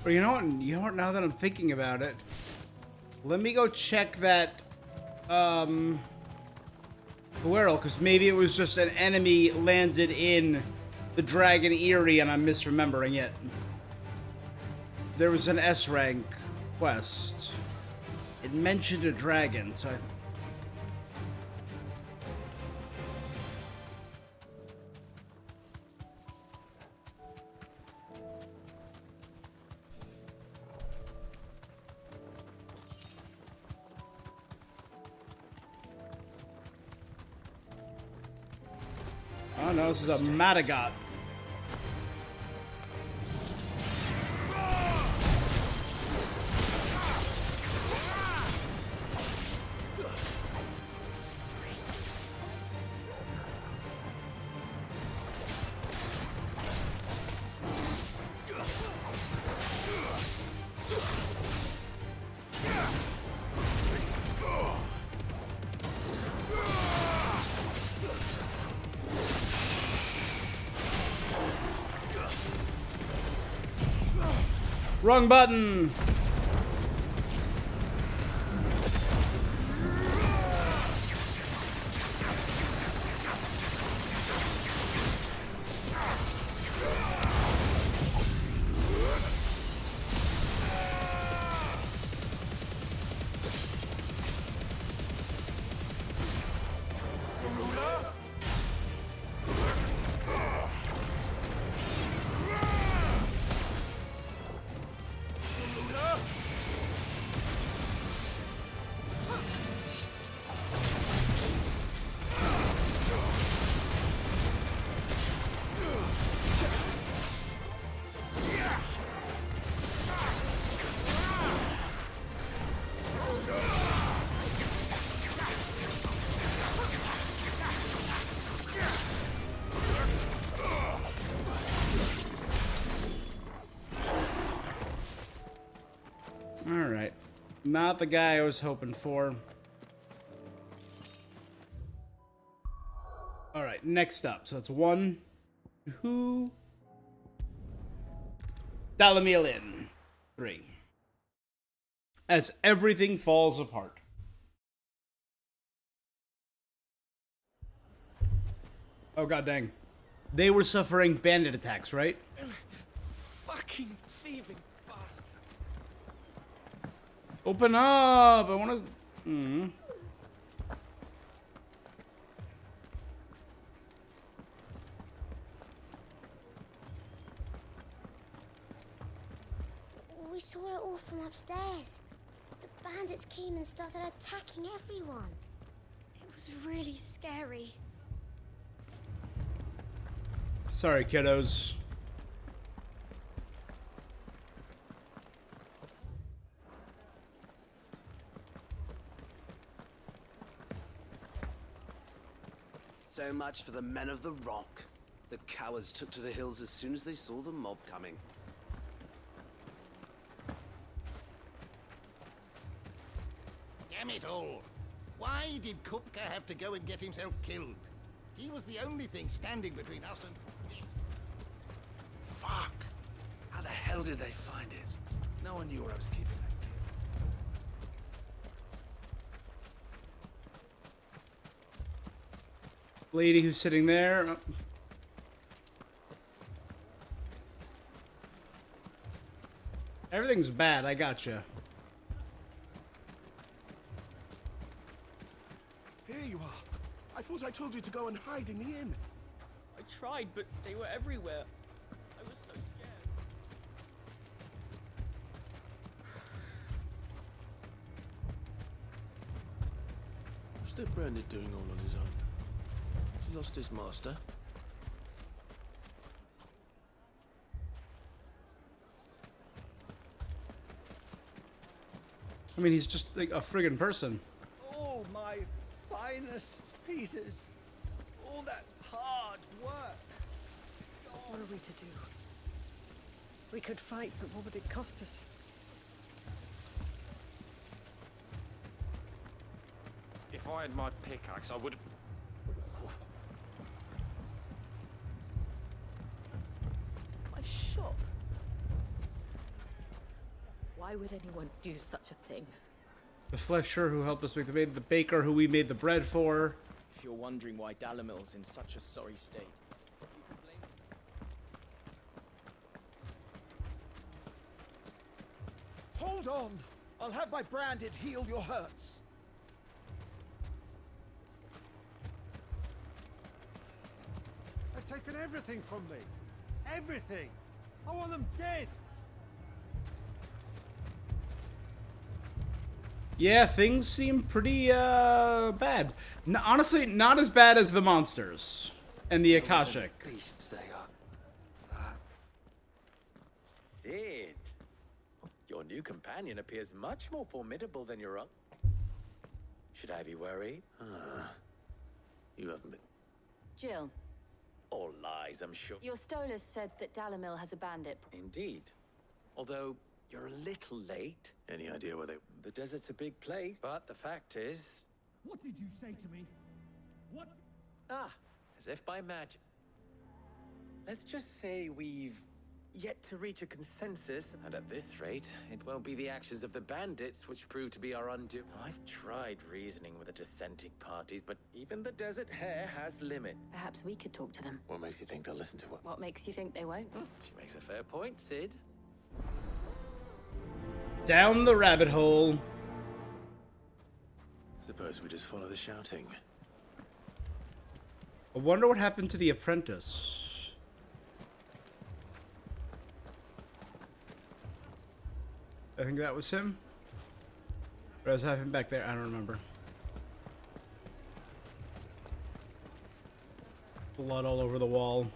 Or you know what? You know what? Now that I'm thinking about it, let me go check that Puero, because maybe it was just an enemy landed in the Dragon Eyrie and I'm misremembering it. There was an S rank quest. It mentioned a dragon, so oh no, this is a Matagot. Wrong button! Alright. Not the guy I was hoping for. Alright, next up. So that's 1, 2... Dalamilin. 3. As everything falls apart. Oh god dang. They were suffering bandit attacks, right? Fucking thieving bastards. Open up! I wanna... We saw it all from upstairs. The bandits came and started attacking everyone. It was really scary. Sorry, kiddos. So much for the men of the Rock. The cowards took to the hills as soon as they saw the mob coming. Damn it all! Why did Kupka have to go and get himself killed? He was the only thing standing between us and this. Fuck! How the hell did they find it? No one knew where I was keeping that kid. Lady who's sitting there. Everything's bad, I gotcha. Here you are. I thought I told you to go and hide in the inn. I tried, but they were everywhere. I was so scared. What's that Branded doing all on his own? He lost his master. I mean, he's just like a friggin' person. All my finest pieces. All that hard work. What are we to do? We could fight, but what would it cost us? If I had my pickaxe, I would have... My shop? Why would anyone do such a thing? The flesher who helped us make the baker who we made the bread for. If you're wondering why Dalimil's in such a sorry state, hold on! I'll have my Branded heal your hurts. They've taken everything from me. Everything. I want them dead. Yeah, things seem pretty bad. Honestly, not as bad as the monsters and the Akashic. Beasts they are. Sid, your new companion appears much more formidable than your own. Should I be worried? You haven't been. Jill, All lies, I'm sure. your Stolas said that Dalimil has a bandit. Indeed. Although, you're a little late. Any idea where they... The desert's a big place, but the fact is... What did you say to me? What? Ah, as if by magic. Let's just say we've yet to reach a consensus, and at this rate, it won't be the actions of the bandits which prove to be our undoing. I've tried reasoning with the dissenting parties, but even the Desert Hare has limits. Perhaps we could talk to them. What makes you think they'll listen to what? What makes you think they won't? She makes a fair point, Sid. Down the rabbit hole. Suppose we just follow the shouting. I wonder what happened to the apprentice. I think that was him. What was happening back there? I don't remember. Blood all over the wall.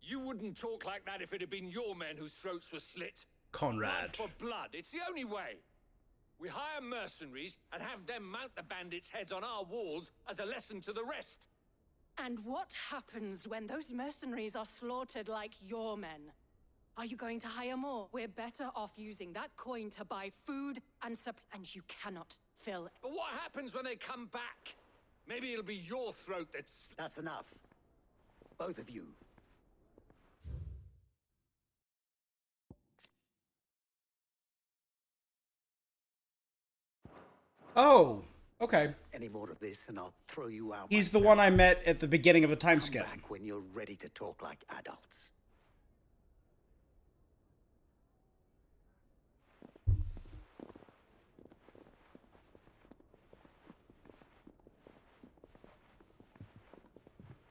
You wouldn't talk like that if it had been your men whose throats were slit. Conrad. Blood for blood. It's the only way. We hire mercenaries and have them mount the bandits' heads on our walls as a lesson to the rest. And what happens when those mercenaries are slaughtered like your men? Are you going to hire more? We're better off using that coin to buy food and and you cannot fill. But what happens when they come back? Maybe it'll be your throat that's... That's enough. Both of you. Oh, okay. Any more of this and I'll throw you out. He's the one I met at the beginning of the time skip. Back when you're ready to talk like adults.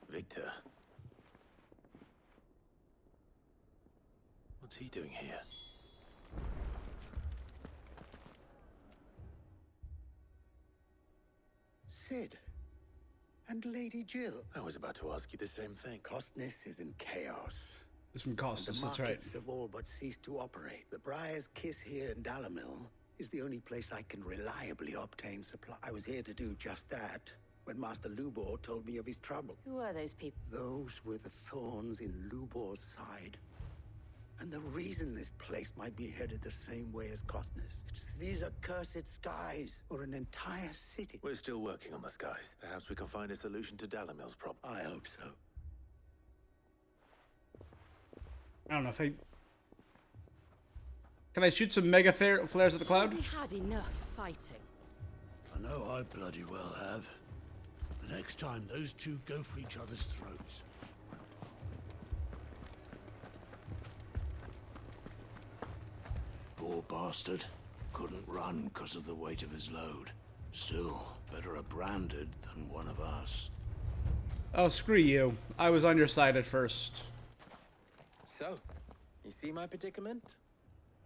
Victor. What's he doing here? Sid. And Lady Jill. I was about to ask you the same thing. Costness is in chaos. It's from Costas, The that's right. markets have all but ceased to operate. The Briar's Kiss here in Dalimil is the only place I can reliably obtain supply. I was here to do just that when Master Lubor told me of his trouble. Who are those people? Those were the thorns in Lubor's side. And the reason this place might be headed the same way as Costness. It's these accursed skies, or an entire city. We're still working on the skies. Perhaps we can find a solution to Dalimil's problem. I hope so. I don't know if I... Can I shoot some mega flares at the cloud? We had enough fighting. I know I bloody well have. The next time those two go for each other's throats. Poor bastard. Couldn't run because of the weight of his load. Still, better a Branded than one of us. Oh, screw you. I was on your side at first. So, You see my predicament?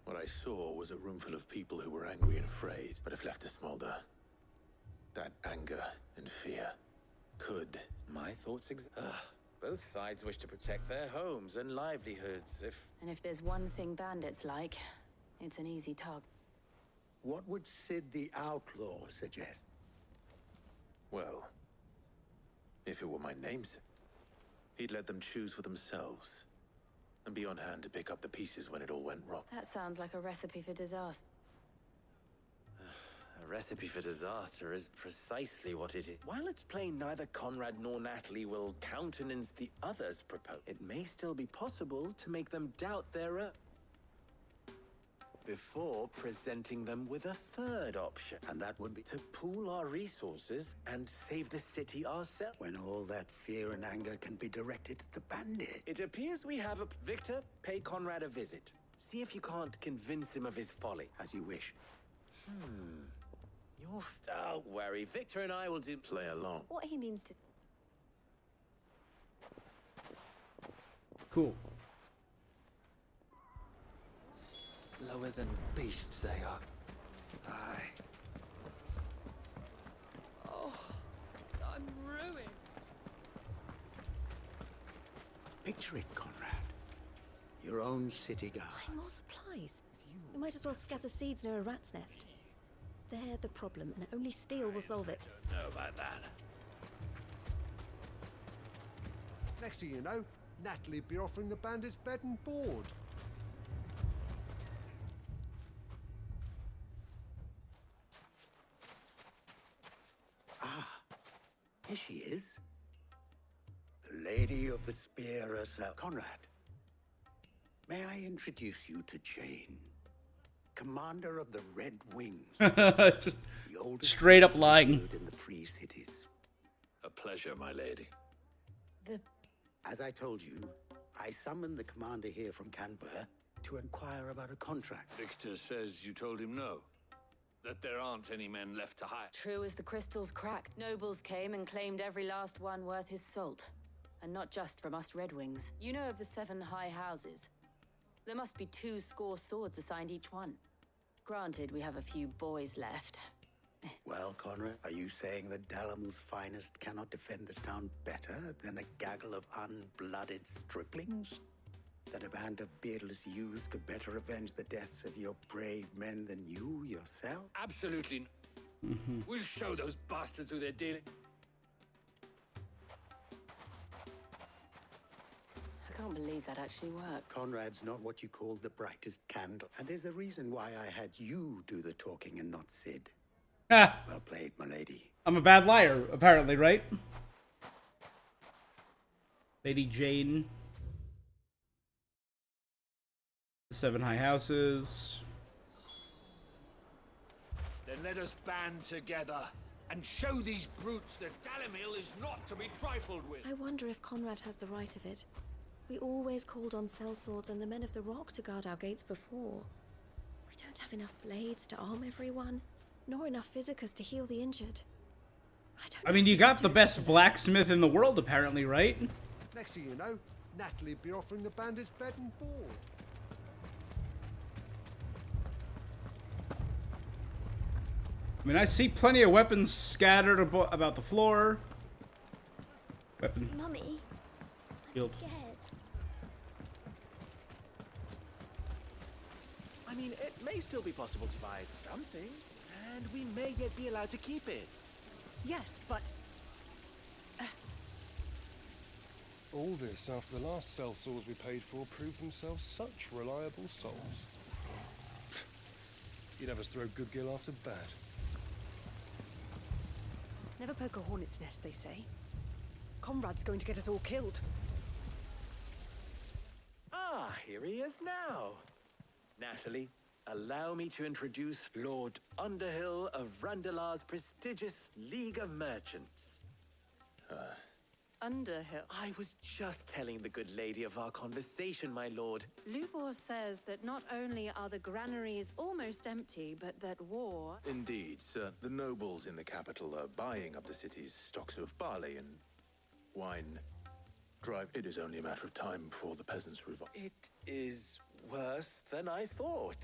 What I saw was a room full of people who were angry and afraid, but if left to smolder, that anger and fear could... My thoughts both sides wish to protect their homes and livelihoods, And if there's one thing bandits like, it's an easy target. What would Sid the Outlaw suggest? Well, if it were my namesake, he'd let them choose for themselves and be on hand to pick up the pieces when it all went wrong. That sounds like a recipe for disaster. A recipe for disaster is precisely what it is. While it's plain neither Conrad nor Natalie will countenance the other's proposal, it may still be possible to make them doubt their before presenting them with a third option. And that would be to pool our resources and save the city ourselves. When all that fear and anger can be directed at the bandit. It appears we have a... Victor, pay Conrad a visit. See if you can't convince him of his folly. As you wish. Don't worry, Victor and I will do... Play along. What he means to... Cool. Lower than beasts they are. Aye. Oh, I'm ruined. Picture it, Conrad. Your own city guard. More supplies. We might as well scatter seeds near a rat's nest. They're the problem, and only steel will solve it. Don't know about that. Next thing you know, Natalie'd be offering the bandits bed and board. Here she is. The Lady of the Spear herself. Conrad, may I introduce you to Jane, commander of the Red Wings. Just straight up lying. In the Free Cities. A pleasure, my lady. As I told you, I summoned the commander here from Canberra to inquire about a contract. Victor says you told him no. That there aren't any men left to hide. True as the crystals cracked. Nobles came and claimed every last one worth his salt. And not just from us Red Wings. You know of the 7 high houses. There must be 2 swords assigned each one. Granted, we have a few boys left. Well, Conrad, are you saying that Dalamul's finest cannot defend this town better than a gaggle of unblooded striplings? That a band of beardless youths could better avenge the deaths of your brave men than you yourself? Absolutely. We'll show those bastards who they're dealing. I can't believe that actually worked. Conrad's not what you called the brightest candle. And there's a reason why I had you do the talking and not Sid. Well played, my lady. I'm a bad liar, apparently, right? Lady Jane. The 7 high houses. Then let us band together and show these brutes that Dalamil is not to be trifled with. I wonder if Conrad has the right of it. We always called on sellswords and the men of the rock to guard our gates before. We don't have enough blades to arm everyone, nor enough physicers to heal the injured. I mean, you got the best blacksmith in the world, apparently, right? Next thing you know, Natalie'd be offering the bandits bed and board. I mean, I see plenty of weapons scattered about the floor. Weapon. Mummy, Shield. I'm scared. I mean, it may still be possible to buy something, and we may yet be allowed to keep it. Yes, but... All this after the last sellswords we paid for proved themselves such reliable souls. You'd have us throw good gil after bad. Never poke a hornet's nest, they say. Conrad's going to get us all killed. Ah, here he is now. Natalie, allow me to introduce Lord Underhill of Randalar's prestigious League of Merchants. Underhill. I was just telling the good lady of our conversation, my lord. Lubor says that not only are the granaries almost empty, but that war... Indeed, sir. The nobles in the capital are buying up the city's stocks of barley and wine. It is only a matter of time before the peasants revolt. It is worse than I thought.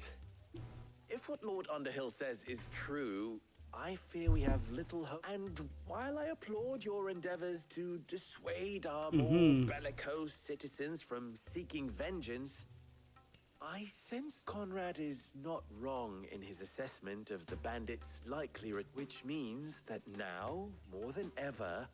If what Lord Underhill says is true, I fear we have little hope. And while I applaud your endeavors to dissuade our more bellicose citizens from seeking vengeance, I sense Conrad is not wrong in his assessment of the bandits' likelihood, which means that now, more than ever,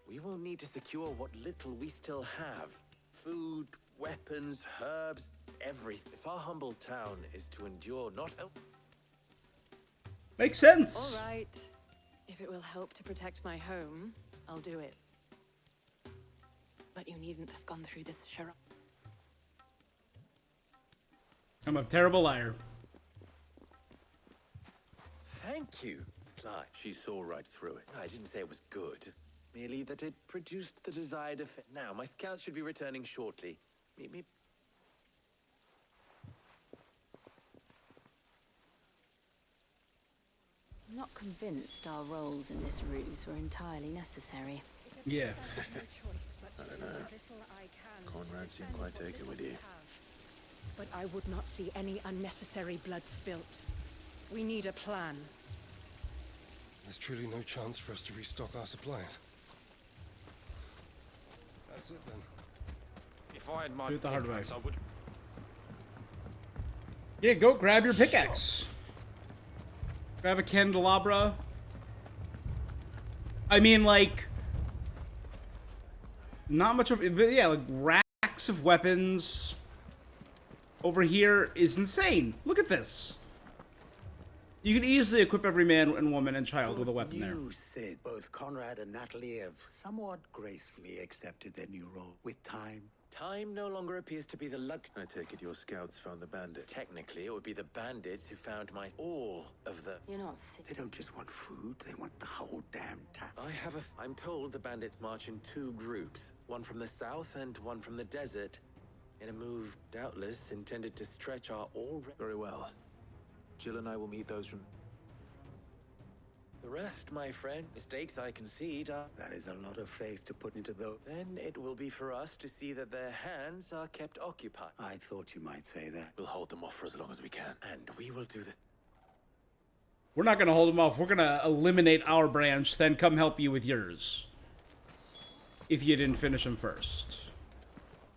we will need to secure what little we still have. Food, weapons, herbs, everything. If our humble town is to endure not... Makes sense. All right. If it will help to protect my home, I'll do it. But you needn't have gone through this, Sheriff. I'm a terrible liar. Thank you. Clark, she saw right through it. I didn't say it was good. Merely that it produced the desired effect. Now, my scouts should be returning shortly. Meet me... I'm not convinced our roles in this ruse were entirely necessary. Yeah. I don't know. Conrad seemed quite taken with you. But I would not see any unnecessary blood spilt. We need a plan. There's truly no chance for us to restock our supplies. That's it then. If I had my Do it the hard way. pickaxe, I would... Yeah, go grab your pickaxe. Grab a candelabra. I mean, like... Not much of... But yeah, like, racks of weapons... Over here is insane. Look at this. You can easily equip every man and woman and child with a weapon there. You said both Conrad and Natalie have somewhat gracefully accepted their new role. With time, Time no longer appears to be the luck. I take it your scouts found the bandit. Technically, it would be the bandits who found all of the... You're not sick. they don't just want food, they want the whole damn town. I'm told the bandits march in 2 groups. One from the south and one from the desert. In a move, doubtless, intended to stretch our already... Very well. Jill and I will meet those from... The rest, my friend, mistakes I concede are... That is a lot of faith to put into those. Then it will be for us to see that their hands are kept occupied. I thought you might say that. We'll hold them off for as long as we can. And we will do the... We're not going to hold them off. We're going to eliminate our branch, then come help you with yours. If you didn't finish them first.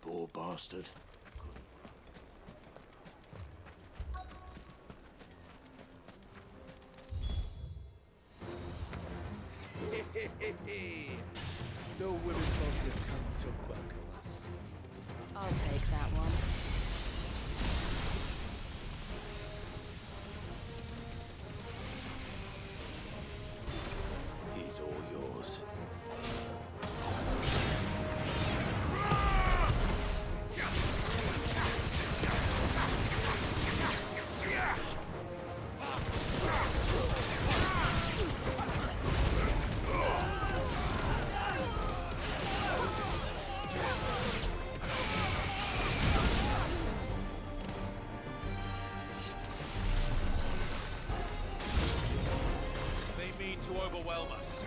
Poor bastard. No women folk have come to welcome us. I'll take that one. He's all yours. They mean to overwhelm us.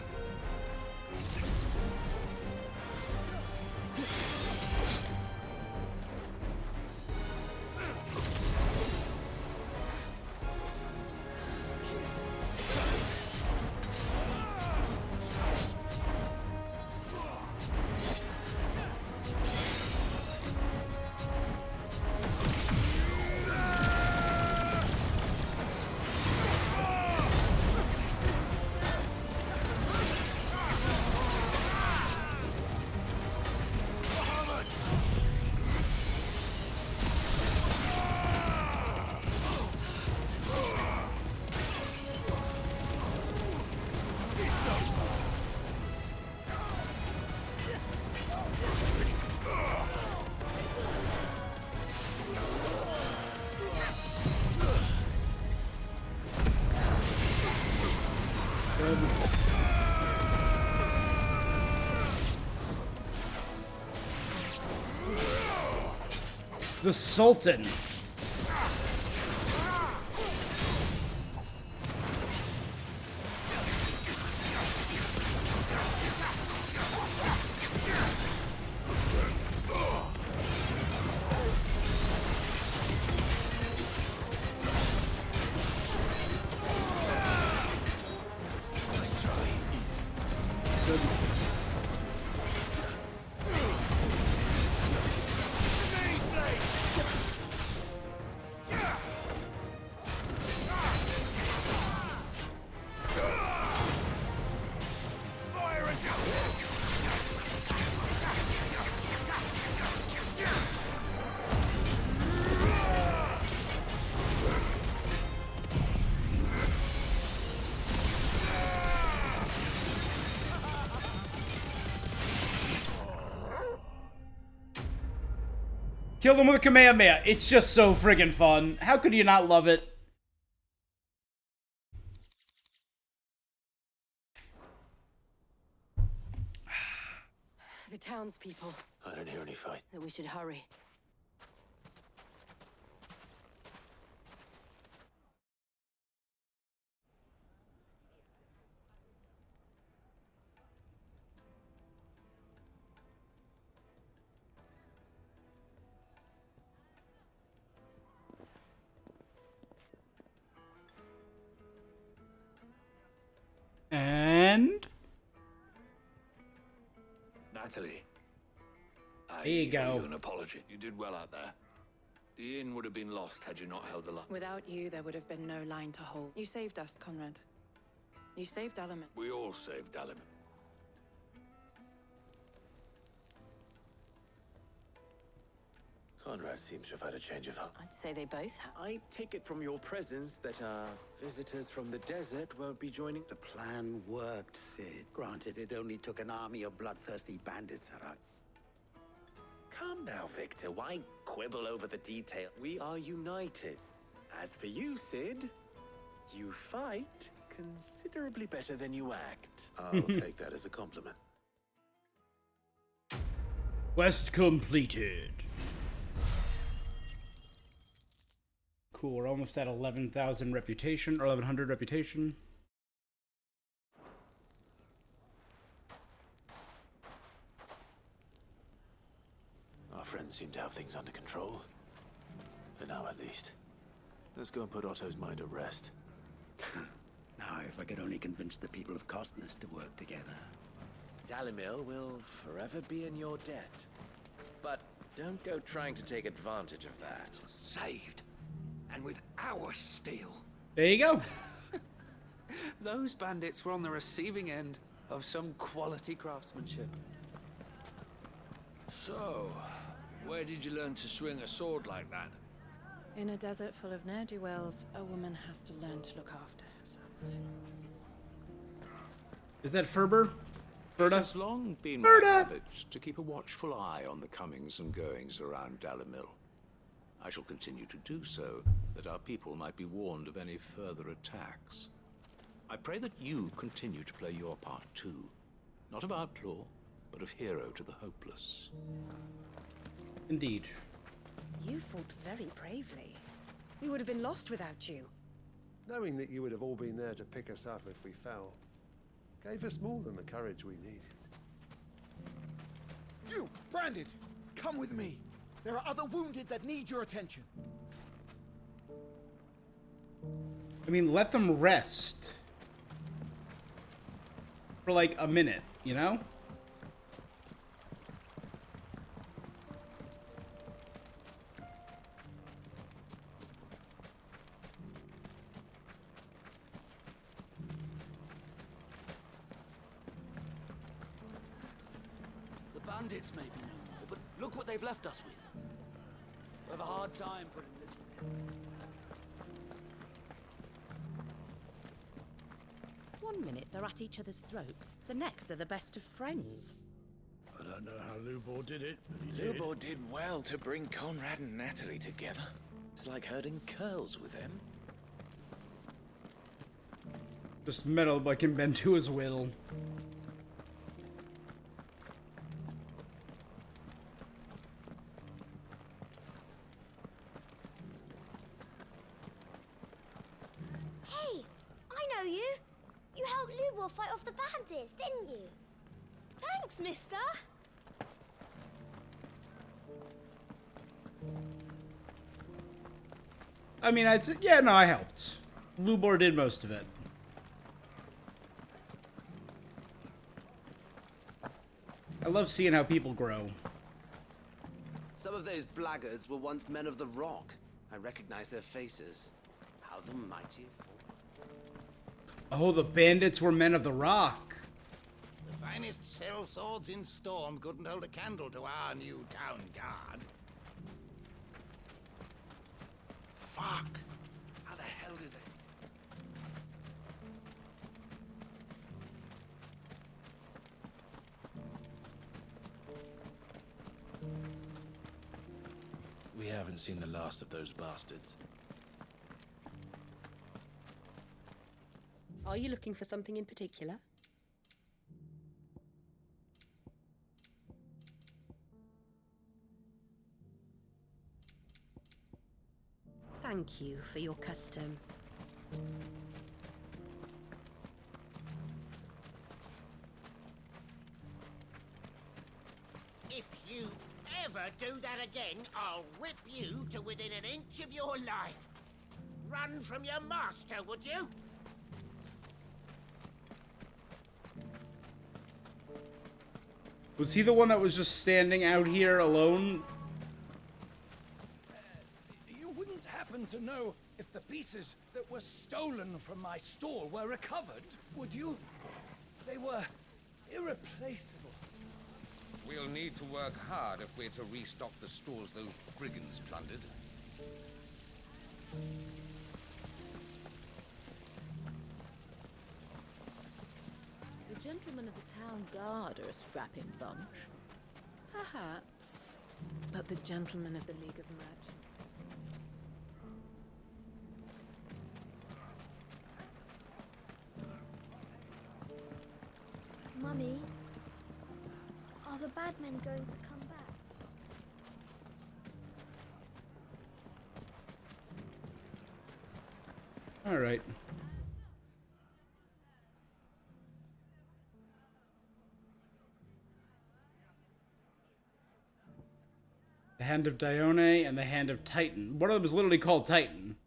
The Sultan. Kill them with a Kamehameha. It's just so friggin' fun. How could you not love it? The townspeople. I don't hear any fight. That we should hurry. And Natalie, I there you go. owe you an apology. You did well out there. The inn would have been lost had you not held the line. Without you, there would have been no line to hold. You saved us, Conrad. You saved Alaman. We all saved Alaman. Conrad seems to have had a change of heart. I'd say they both have. I take it from your presence that our visitors from the desert won't be joining. The plan worked, Sid. Granted, it only took an army of bloodthirsty bandits, Harak. Calm now, Victor. Why quibble over the detail? We are united. As for you, Sid, you fight considerably better than you act. I'll take that as a compliment. Quest completed. Cool, we're almost at 11,000 reputation, or 1,100 reputation. Our friends seem to have things under control. For now, at least. Let's go and put Otto's mind at rest. Now, if I could only convince the people of Costness to work together. Dalimil will forever be in your debt. But don't go trying to take advantage of that. Saved. And with our steel. There you go. Those bandits were on the receiving end of some quality craftsmanship. So, where did you learn to swing a sword like that? In a desert full of ne'er-do-wells, a woman has to learn to look after herself. Is that Ferber? It has long been my habit to keep a watchful eye on the comings and goings around Dalimil. I shall continue to do so, that our people might be warned of any further attacks. I pray that you continue to play your part too, not of outlaw, but of hero to the hopeless. Indeed. You fought very bravely. We would have been lost without you. Knowing that you would have all been there to pick us up if we fell, gave us more than the courage we needed. You, Branded, come with me. There are other wounded that need your attention. I mean, let them rest. For like a minute, you know? The bandits may be no more, but look what they've left us with. We'll have a hard time putting this One minute they're at each other's throats, the next they're the best of friends. I don't know how Lubor did it, but he did. Lubor did well to bring Conrad and Natalie together. It's like herding curls with them. Just metal but can bend to his will. Hey, I know you. You helped Lubor fight off the bandits, didn't you? Thanks, mister. I mean, I'd say, yeah, no, I helped. Lubor did most of it. I love seeing how people grow. Some of those blackguards were once men of the Rock. I recognize their faces. How the mighty have fallen. Oh, the bandits were men of the Rock. The finest sellswords in Storm couldn't hold a candle to our new town guard. Fuck! How the hell did they... We haven't seen the last of those bastards. Are you looking for something in particular? Thank you for your custom. If you ever do that again, I'll whip you to within an inch of your life. Run from your master, would you? Was he the one that was just standing out here alone? You wouldn't happen to know if the pieces that were stolen from my store were recovered, would you? They were irreplaceable. We'll need to work hard if we're to restock the stores those brigands plundered. The gentlemen of the town guard are a strapping bunch. Perhaps. But the gentlemen of the League of Merchants. Mummy, are the bad men going to come back? All right. The Hand of Dione and the Hand of Titan. One of them is literally called Titan.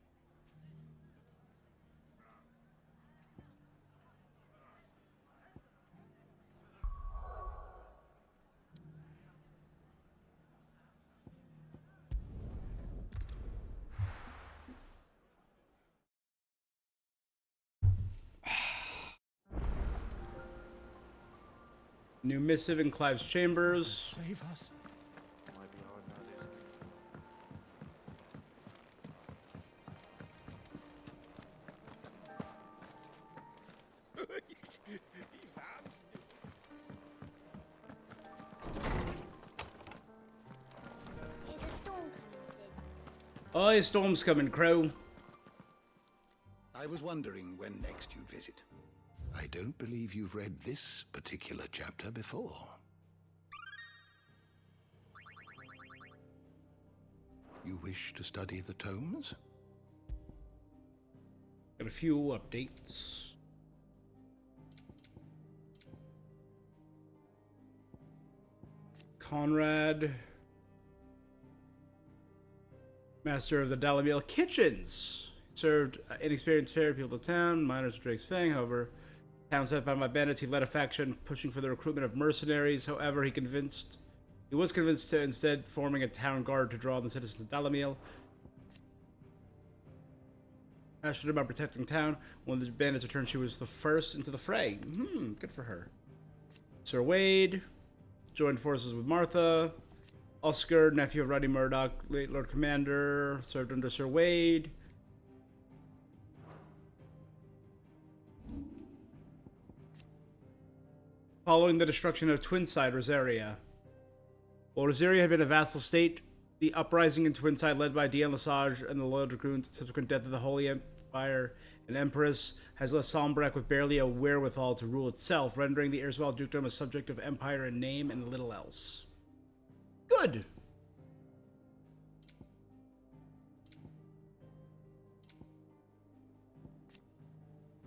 New missive in Clive's chambers. Save us. Is a storm coming, Sid? Oh, a storm's coming, Crow. I was wondering when next you'd visit. I don't believe you've read this particular chapter before. You wish to study the tomes? Got a few updates. Conrad, master of the Dalamil Kitchens, served inexperienced fair people of the town, miners of Drake's Fang. However, town set by my bandits, he led a faction pushing for the recruitment of mercenaries. However, he was convinced to instead forming a town guard to draw on the citizens of Dalamil. Passionate about protecting town. When the bandits returned, she was the first into the fray. Good for her. Sir Wade joined forces with Martha. Oscar, nephew of Rodney Murdoch, late Lord Commander, served under Sir Wade. Following the destruction of Twinside, Rosaria. While Rosaria had been a vassal state, the uprising in Twinside led by Diane Lesage and the Loyal Dragoons, subsequent death of the Holy Empire and Empress, has left Sombrac with barely a wherewithal to rule itself, rendering the erstwhile dukedom a subject of empire in name and little else. Good!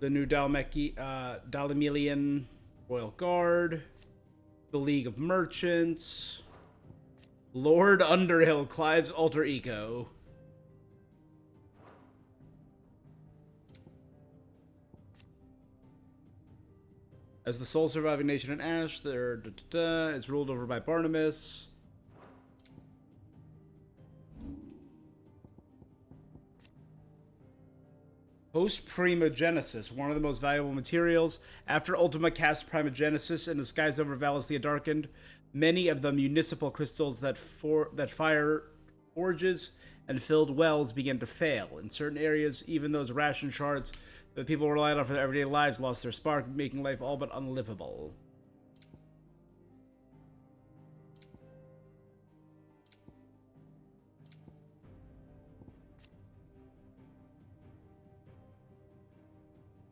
The new Dalamilian Royal Guard, the League of Merchants, Lord Underhill, Clive's alter ego. As the sole surviving nation in Ash, it's ruled over by Barnabas. Post Primogenesis, one of the most valuable materials. After Ultima cast Primogenesis and the skies over Valisthea darkened, many of the municipal crystals that fire forges and filled wells began to fail. In certain areas, even those ration shards that people relied on for their everyday lives lost their spark, making life all but unlivable.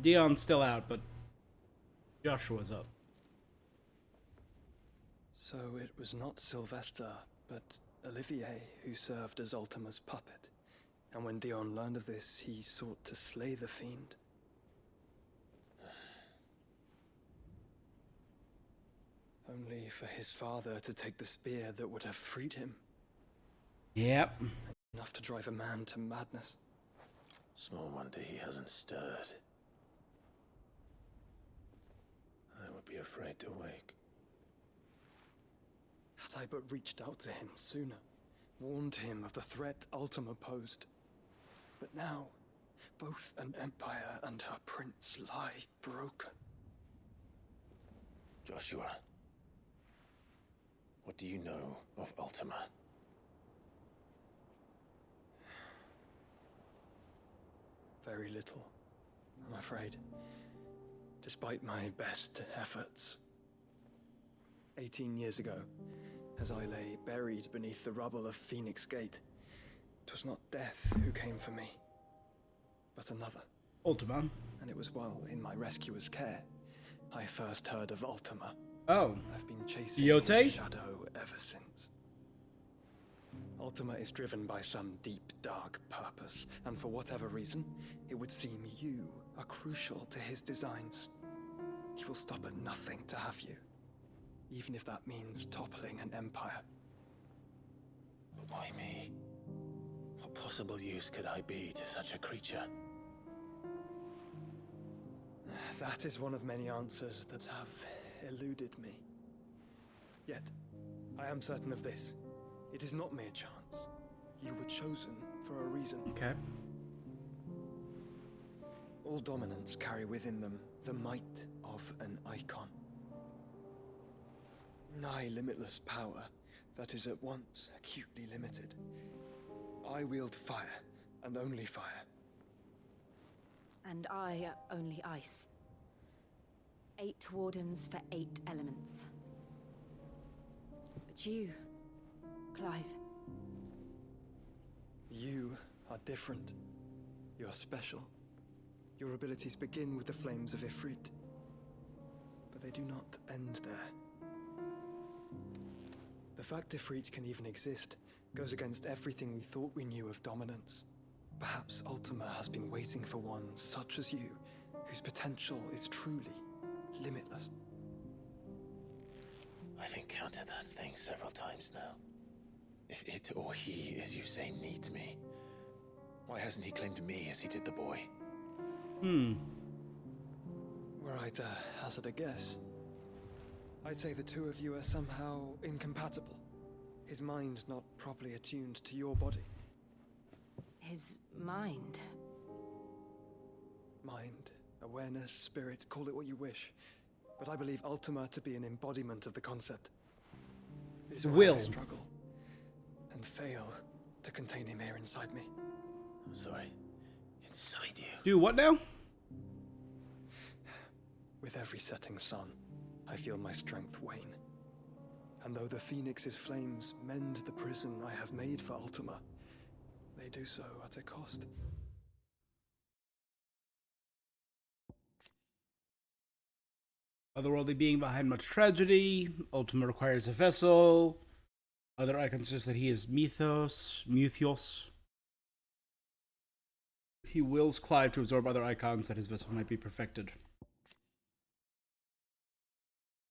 Dion's still out, but Joshua's up. So it was not Sylvester, but Olivier who served as Ultima's puppet. And when Dion learned of this, he sought to slay the fiend. Only for his father to take the spear that would have freed him. Yep. Enough to drive a man to madness. Small wonder he hasn't stirred. I would be afraid to wake. Had I but reached out to him sooner, warned him of the threat Ultima posed. But now, both an empire and her prince lie broken. Joshua, what do you know of Ultima? Very little, I'm afraid. Despite my best efforts. 18 years ago, as I lay buried beneath the rubble of Phoenix Gate, it was not death who came for me, but another. Ultima. And it was while in my rescuer's care, I first heard of Ultima. Oh. I've been chasing Yote? his shadow ever since. Ultima is driven by some deep, dark purpose, and for whatever reason, it would seem you are crucial to his designs. He will stop at nothing to have you, even if that means toppling an empire. But why me? What possible use could I be to such a creature? That is one of many answers that have eluded me. Yet, I am certain of this. It is not mere chance. You were chosen for a reason. Okay. All dominants carry within them the might of an icon. Nigh limitless power that is at once acutely limited. I wield fire, and only fire. And I only ice. 8 wardens for 8 elements. But you, Clive. You are different. You're special. Your abilities begin with the flames of Ifrit. But they do not end there. The fact Ifrit can even exist goes against everything we thought we knew of dominance. Perhaps Ultima has been waiting for one such as you, whose potential is truly limitless. I've encountered that thing several times now. If it or he, as you say, needs me, why hasn't he claimed me as he did the boy? Were I to hazard a guess, I'd say the two of you are somehow incompatible. His mind not properly attuned to your body. His mind. Mind, awareness, spirit, call it what you wish. But I believe Ultima to be an embodiment of the concept. Is why I struggle and fail to contain him here inside me. I'm sorry. Inside you. Do what now? With every setting sun, I feel my strength wane. And though the Phoenix's flames mend the prison I have made for Ultima, they do so at a cost. Otherworldly being behind much tragedy. Ultima requires a vessel. Other icons suggest that he is Mythos. He wills Clive to absorb other icons that his vessel might be perfected.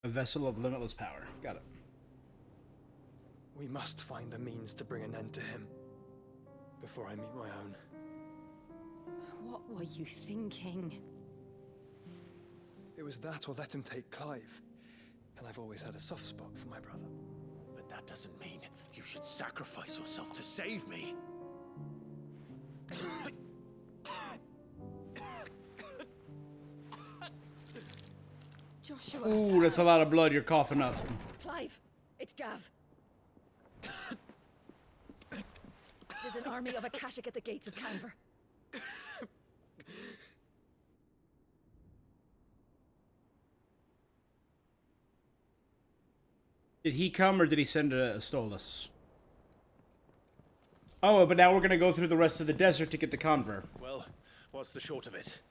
A vessel of limitless power. Got it. We must find a means to bring an end to him before I meet my own. What were you thinking? It was that or let him take Clive. And I've always had a soft spot for my brother. But that doesn't mean you should sacrifice yourself to save me. Joshua. Ooh, that's a lot of blood you're coughing up. Clive, it's Gav. There's an army of Akashic at the gates of Canver. Did he come or did he send a Stolas? Oh, but now we're gonna go through the rest of the desert to get to Conver. Well, what's the short of it?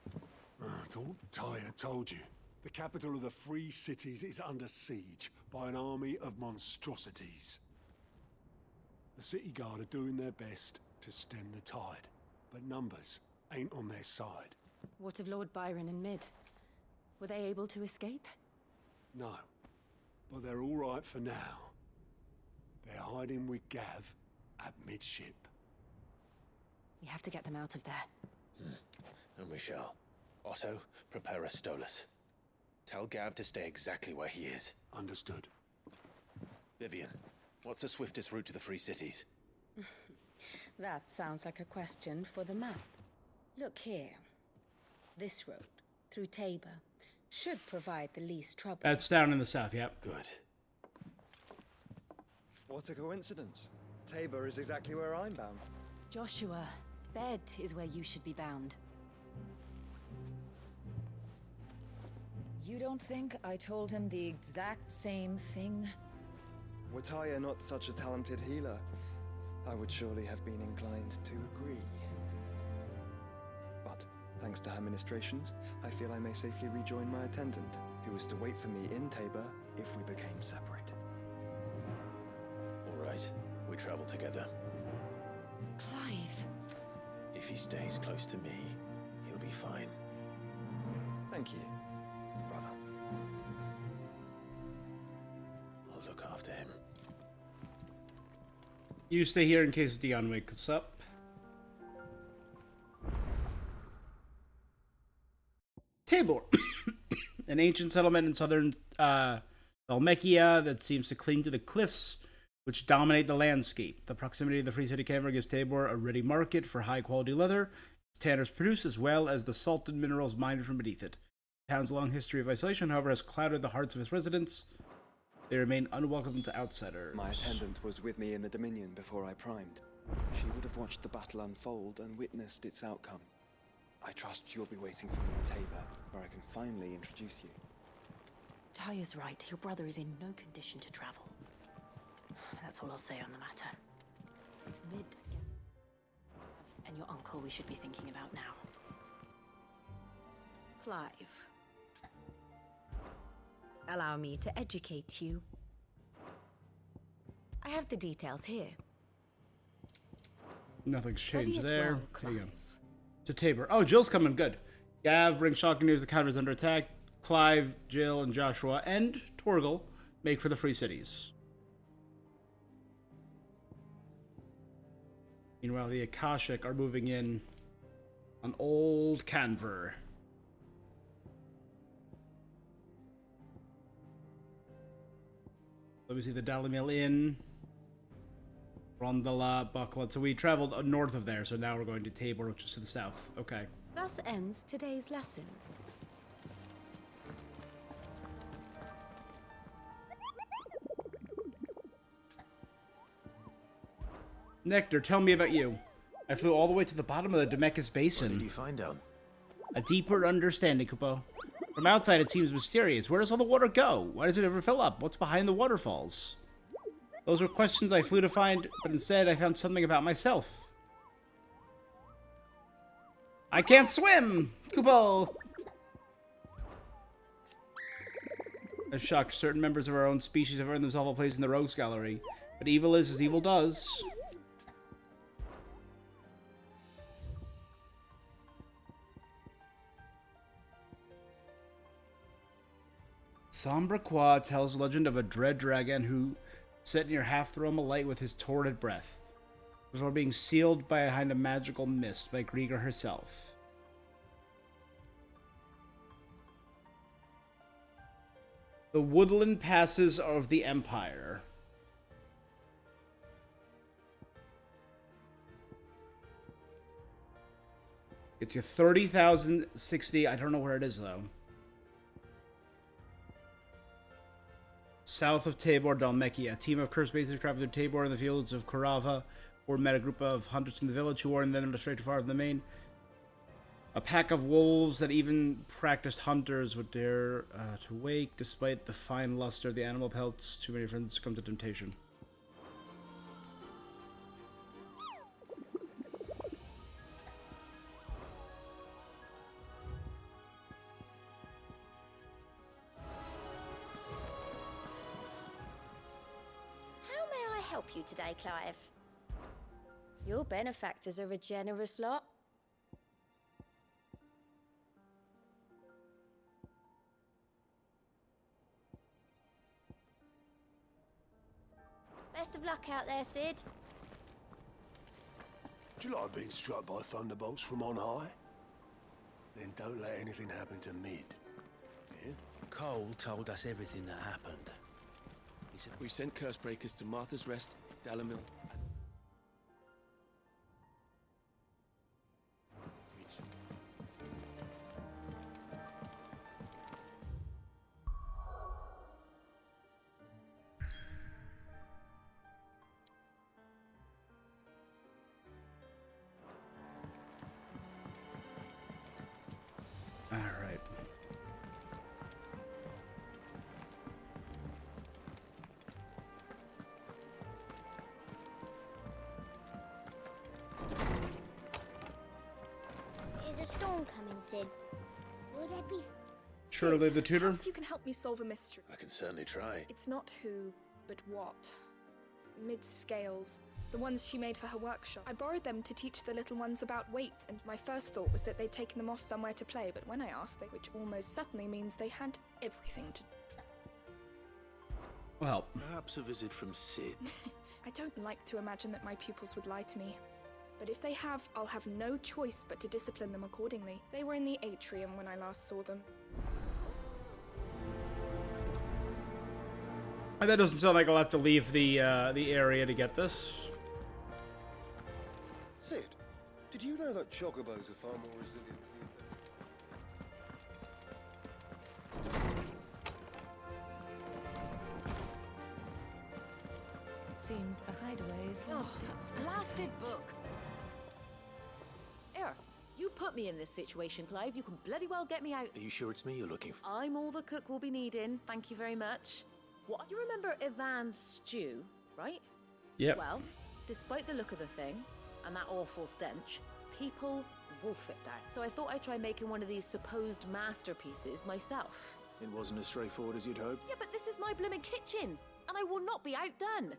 I thought Tyre told you. The capital of the Free Cities is under siege by an army of monstrosities. The city guard are doing their best to stem the tide, but numbers ain't on their side. What of Lord Byron and Mid? Were they able to escape? No, but they're all right for now. They're hiding with Gav at midship. We have to get them out of there. And we shall. Otto, prepare a Stolas. Tell Gav to stay exactly where he is. Understood. Vivian, what's the swiftest route to the Free Cities? That sounds like a question for the map. Look here. This road, through Tabor, should provide the least trouble. That's down in the south, yep. Good. What a coincidence. Tabor is exactly where I'm bound. Joshua, Bed is where you should be bound. You don't think I told him the exact same thing? Were Tyre not such a talented healer, I would surely have been inclined to agree. But, thanks to her ministrations, I feel I may safely rejoin my attendant, who was to wait for me in Tabor if we became separated. All right, we travel together. Clive. If he stays close to me, he'll be fine. Thank you, brother. I'll look after him. You stay here in case Dion wakes up. Tabor. An ancient settlement in southern Dhalmekia that seems to cling to the cliffs which dominate the landscape. The proximity of the Free City Cavern gives Tabor a ready market for high-quality leather. Its tanners produce, as well as the salted minerals mined from beneath it. The town's long history of isolation, however, has clouded the hearts of its residents. They remain unwelcome to outsiders. My attendant was with me in the Dominion before I primed. She would have watched the battle unfold and witnessed its outcome. I trust you'll be waiting for me in Tabor, where I can finally introduce you. Tyre's right. Your brother is in no condition to travel. That's all I'll say on the matter. It's Mid. And your uncle we should be thinking about now. Clive. Allow me to educate you. I have the details here. Nothing's Study changed it there. well, There you go. To Tabor. Oh, Jill's coming. Good. Gav brings shocking news. The cavalry's under attack. Clive, Jill, and Joshua, and Torgal make for the Free Cities. Meanwhile, the Akashic are moving in on Old Canver. Let me see the Dalimil Inn. Rondala, Buckland. So we traveled north of there, so now we're going to Tabor, which is to the south. Okay. Thus ends today's lesson. Nectar, tell me about you. I flew all the way to the bottom of the Demekis Basin. What did you find out? A deeper understanding, Kupo. From outside, it seems mysterious. Where does all the water go? Why does it ever fill up? What's behind the waterfalls? Those were questions I flew to find, but instead I found something about myself. I can't swim! Kupo! I'm shocked. Certain members of our own species have earned themselves a place in the Rogues Gallery. But evil is as evil does. Sombra Qua tells legend of a dread dragon who set near Halfthrone alight with his torrid breath, before being sealed behind a magical mist by Grieger herself. The woodland passes of the Empire. It's a 30,060. I don't know where it is, though. South of Tabor, Dhalmekia. A team of cursed bastards traveled through Tabor in the fields of Korava, or met a group of hunters in the village who warned them to stray too far from the main. A pack of wolves that even practiced hunters would dare to wake, despite the fine luster of the animal pelts. Too many friends succumb to temptation. help you today, Clive? Your benefactors are a generous lot. Best of luck out there, Sid. Do you like being struck by thunderbolts from on high? Then don't let anything happen to Mid. Yeah? Cole told us everything that happened. He said We sent Cursebreakers to Martha's Rest, Dalamil, and Northreach. All right. Is a storm coming, Sid? Will there be... Shirley the tutor. Perhaps you can help me solve a mystery. I can certainly try. It's not who, but what. Mid-scales. The ones she made for her workshop. I borrowed them to teach the little ones about weight, and my first thought was that they'd taken them off somewhere to play, but when I asked, which almost certainly means they had everything to... Well, perhaps a visit from Sid. I don't like to imagine that my pupils would lie to me. But if they have, I'll have no choice but to discipline them accordingly. They were in the atrium when I last saw them. That doesn't sound like I'll have to leave the area to get this. Sid, did you know that chocobos are far more resilient to the It seems the hideaway is lost. Blasted book. Here, you put me in this situation, Clive. You can bloody well get me out. Are you sure it's me you're looking for? I'm all the cook will be needing. Thank you very much. What? You remember Ivan's stew, right? Yep. Well, despite the look of the thing and that awful stench, people wolf it down. So I thought I'd try making one of these supposed masterpieces myself. It wasn't as straightforward as you'd hoped. Yeah, but this is my blooming kitchen, and I will not be outdone.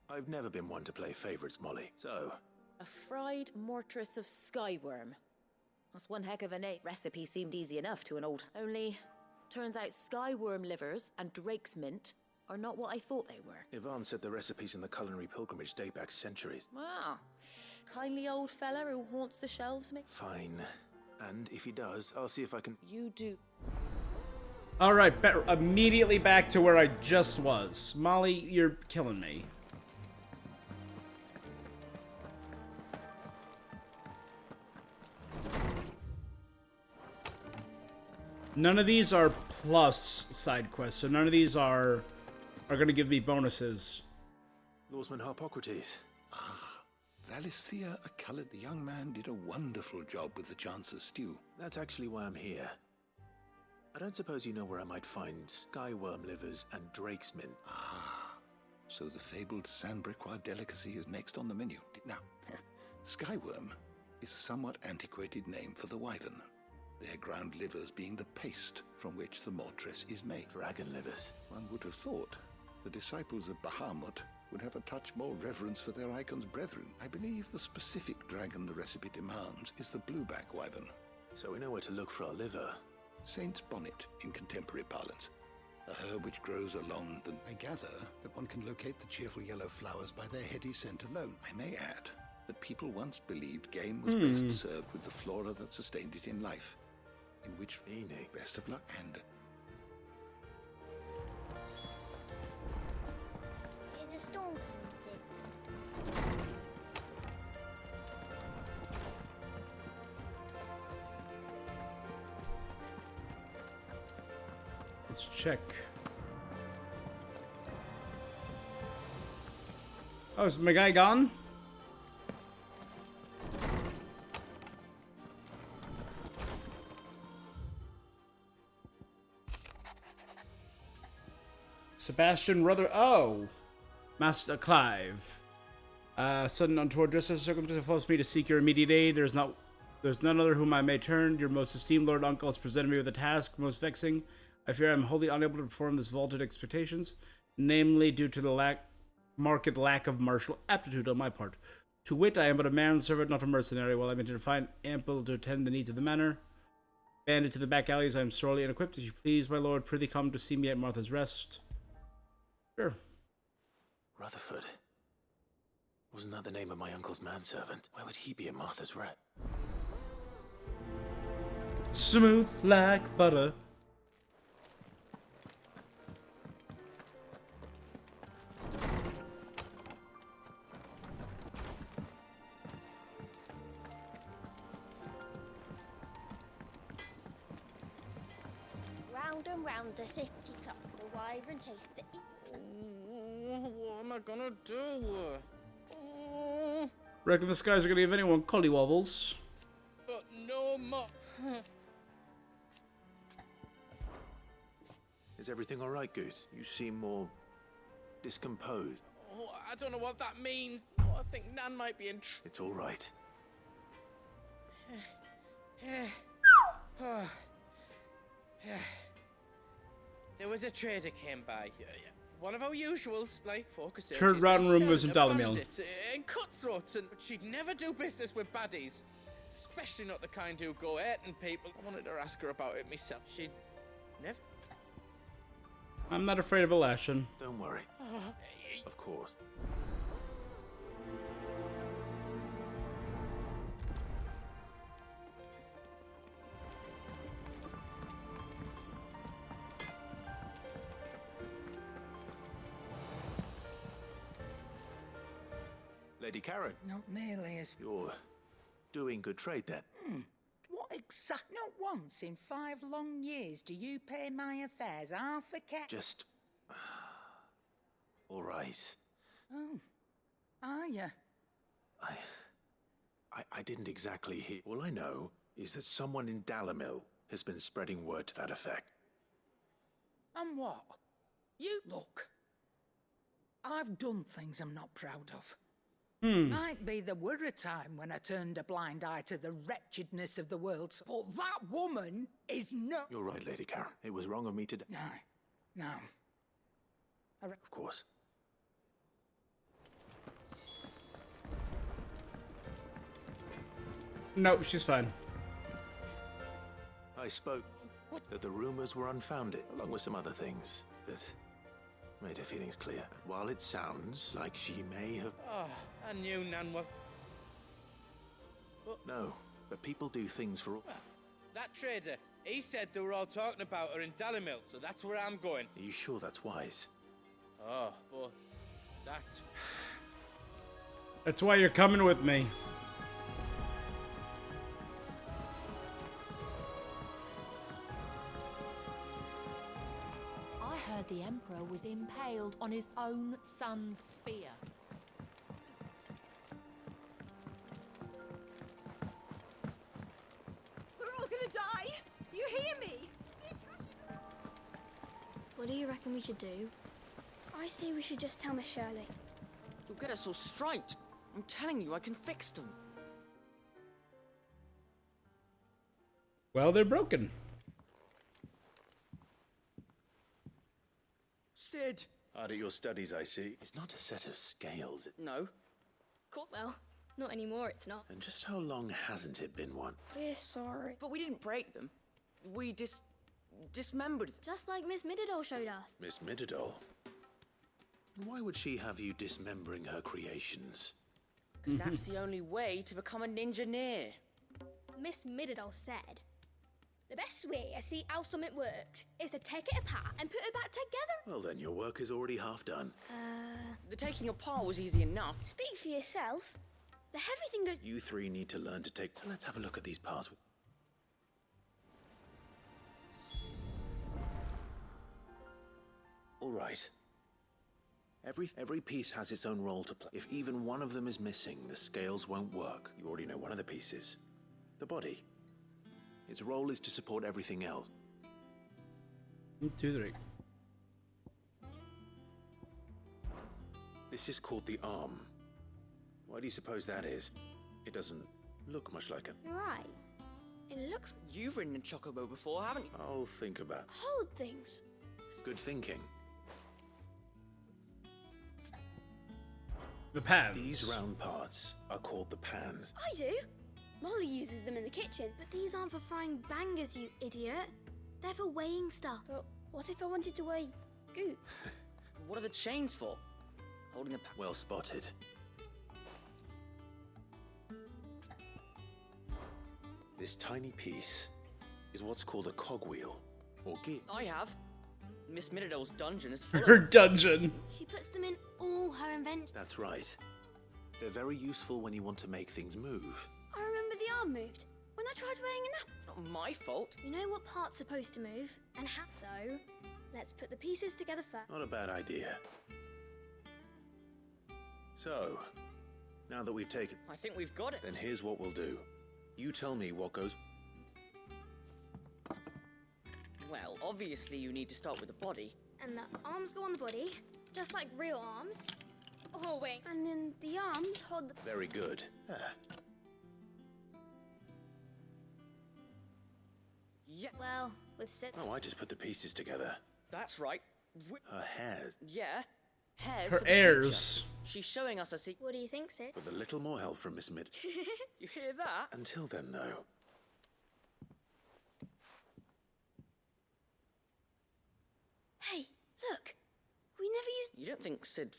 I've never been one to play favorites, Molly. So, A fried mortress of skyworm. That's one heck of a name. Recipe seemed easy enough to an old... Only, turns out skyworm livers and drake's mint are not what I thought they were. Ivan said the recipes in the culinary pilgrimage date back centuries. Wow. Kindly old fella who haunts the shelves, mate. Fine. And if he does, I'll see if I can... You do. All right, immediately back to where I just was. Molly, you're killing me. None of these are plus side quests, so none of these are going to give me bonuses. Lawsman Harpocrates. Valicia Accullet, the young man, did a wonderful job with the Chance's stew. That's actually why I'm here. I don't suppose you know where I might find skyworm livers and drake's mint. So the fabled Sandbricois delicacy is next on the menu. Now, skyworm is a somewhat antiquated name for the wyvern. Their ground livers being the paste from which the mortress is made. Dragon livers. One would have thought the disciples of Bahamut would have a touch more reverence for their icon's brethren. I believe the specific dragon the recipe demands is the blueback wyvern. So we know where to look for our liver. Saint's bonnet in contemporary parlance. A herb which grows along the... I gather that one can locate the cheerful yellow flowers by their heady scent alone. I may add that people once believed game was best served with the flora that sustained it in life. In which, best of luck, and... Is a storm coming, Sid? Let's check. Oh, is my guy gone? Sebastian Ruther. Oh, Master Clive. Sudden untoward justice circumstance forced me to seek your immediate aid. There's none other whom I may turn. Your most esteemed Lord Uncle has presented me with a task most vexing. I fear I am wholly unable to perform this vaulted expectations. namely due to the marked lack of martial aptitude on my part. To wit, I am but a manservant, not a mercenary. While I maintain to find ample to attend the needs of the manor, banded to the back alleys, I am sorely unequipped. As you please, my lord, prithee come to see me at Martha's Rest. Sure. Rutherford. Wasn't that the name of my uncle's manservant? Why would he be at Martha's Rest? Smooth like butter. Round and round the city clock, the wyvern chased the What am I gonna do? Reckon the skies are gonna give anyone collywobbles. But no more. Is everything all right, Goose? You seem more discomposed. Oh, I don't know what that means. Oh, I think Nan might be in It's all right. There was a trader came by. One of our usuals, like focus. Heard round rumours in Dalamil. And cutthroats, and she'd never do business with baddies. Especially not the kind who go hurting people. I wanted to ask her about it myself. She'd never. I'm not afraid of a lashing. Don't worry. Of course. Lady Karen. Not nearly as... You're doing good trade then. What exact? Not once in 5 long years do you pay my affairs half a cat. Just... all right. Oh. Are ya? I didn't exactly hear. All I know is that someone in Dalamil has been spreading word to that effect. And what? You look. I've done things I'm not proud of. Might be there were a time when I turned a blind eye to the wretchedness of the world, but that woman is not... You're right, Lady Karen. It was wrong of me to... No. Of course. No, she's fine. I spoke that the rumors were unfounded, along with some other things that made her feelings clear. While it sounds like she may have... Oh, I knew Nan was... No, but people do things for all... Well, that trader, he said they were all talking about her in Dalamil, so that's where I'm going. Are you sure that's wise? Oh, but that's... That's why you're coming with me. I heard the Emperor was impaled on his own son's spear. We're all gonna die! You hear me? What do you reckon we should do? I say we should just tell Miss Shirley. You'll get us all straight. I'm telling you, I can fix them. Well, they're broken. Sid! Hard at your studies, I see. It's not a set of scales. No. Well, not anymore, it's not. And just how long hasn't it been one? We're sorry. But we didn't break them. We dismembered them. Just like Miss Middledore showed us. Miss Middledore? Why would she have you dismembering her creations? Because that's the only way to become a ninja-neer. Miss Middledore said, the best way to see how something worked is to take it apart and put it back together. Well, then your work is already half done. The taking apart was easy enough. Speak for yourself. The heavy thing goes... You three need to learn to take... So let's have a look at these parts. All right. Every piece has its own role to play. If even one of them is missing, the scales won't work. You already know one of the pieces. The body. Its role is to support everything else. 1, 2, 3. This is called the arm. Why do you suppose that is? It doesn't look much like it. You're right. It looks... You've ridden a chocobo before, haven't you? I'll think about. Hold things. Good thinking. The pans. These round parts are called the pans. I do. Molly uses them in the kitchen. But these aren't for frying bangers, you idiot. They're for weighing stuff. But what if I wanted to weigh goop? What are the chains for? Holding the Well spotted. This tiny piece is what's called a cogwheel, or gear. I have. Miss Middledale's dungeon is full Her of dungeon. She puts them in all her inventions. That's right. They're very useful when you want to make things move. I remember the arm moved when I tried weighing an apple. Not my fault. You know what part's supposed to move and how. So, let's put the pieces together first. Not a bad idea. So, now that we've taken... I think we've got it. Then here's what we'll do. You tell me what goes... Well, obviously you need to start with the body. And the arms go on the body, just like real arms. Oh, wait. And then the arms hold the... Very good. Yeah. Well, with sit... Oh, I just put the pieces together. That's right. Her hairs. Yeah. Hairs Her for the heirs. future. She's showing us a secret. What do you think, Sid? With a little more help from Miss Mid. You hear that? Until then, though. Hey, look. We never used... You don't think Sid...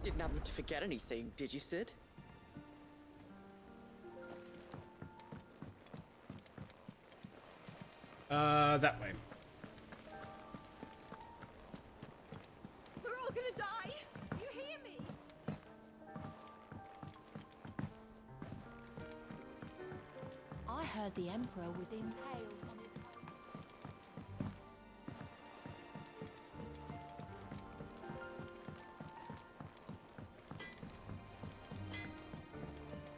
Didn't happen to forget anything, did you, Sid? That way. We're all gonna die. You hear me? I heard the Emperor was impaled on his own.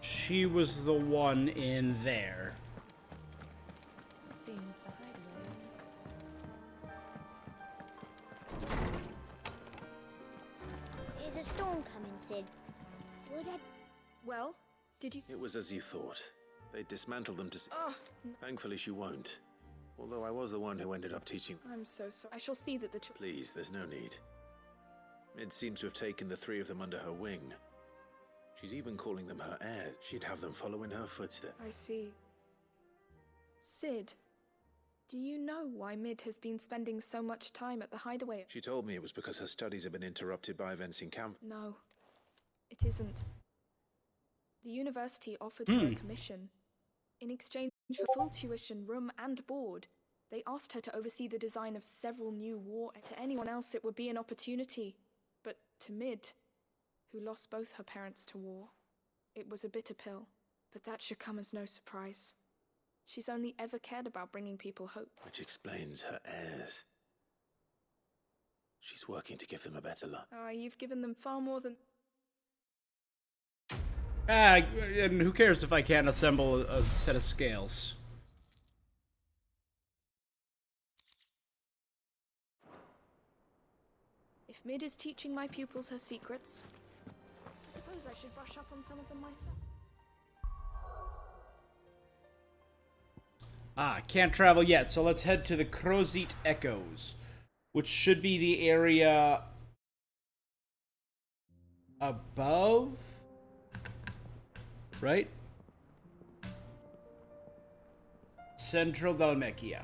She was the one in there. Seems the hideaway is... Is a storm coming, Sid? Will there... Well, did you... It was as you thought. They dismantled them to... Oh, Thankfully, she won't. Although I was the one who ended up teaching... I'm so sorry. I shall see that the... Please, there's no need. Mid seems to have taken the three of them under her wing. She's even calling them her heirs. She'd have them follow in her footsteps. I see. Sid, do you know why Mid has been spending so much time at the hideaway? She told me it was because her studies have been interrupted by events in camp. No, it isn't. The university offered her a commission. In exchange for full tuition, room and board, they asked her to oversee the design of several new war... To anyone else it would be an opportunity, but to Mid, who lost both her parents to war, it was a bitter pill. But that should come as no surprise. She's only ever cared about bringing people hope. Which explains her heirs. She's working to give them a better life. Ah, you've given them far more than... And who cares if I can't assemble a set of scales? If Mid is teaching my pupils her secrets, I suppose I should brush up on some of them myself. Can't travel yet, so let's head to the Crozet Echoes, which should be the area above, right? Central Dhalmekia.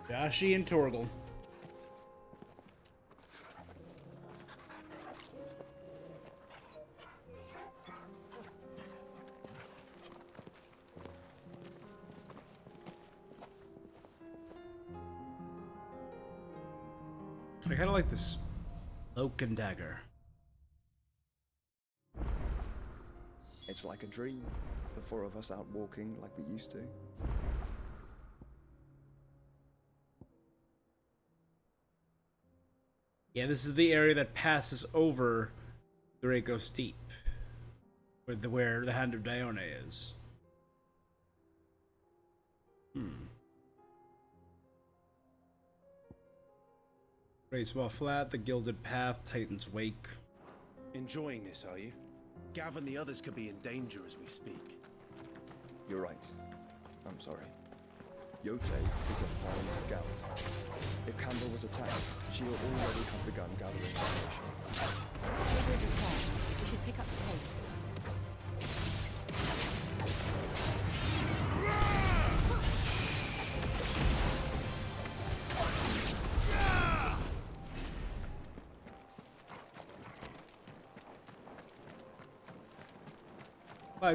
Dashi and Torgal. I kind of like this cloak and dagger. It's like a dream. The four of us out walking like we used to. Yeah, this is the area that passes over the Reiko Steep, where the Hand of Dione is. Race while flat, the Gilded Path, Titan's Wake. Enjoying this, are you? Gav and the others could be in danger as we speak. You're right. I'm sorry. Yote is a fine scout. If Campbell was attacked, she'll already have begun gathering information. Tabor isn't far. We should pick up the pace.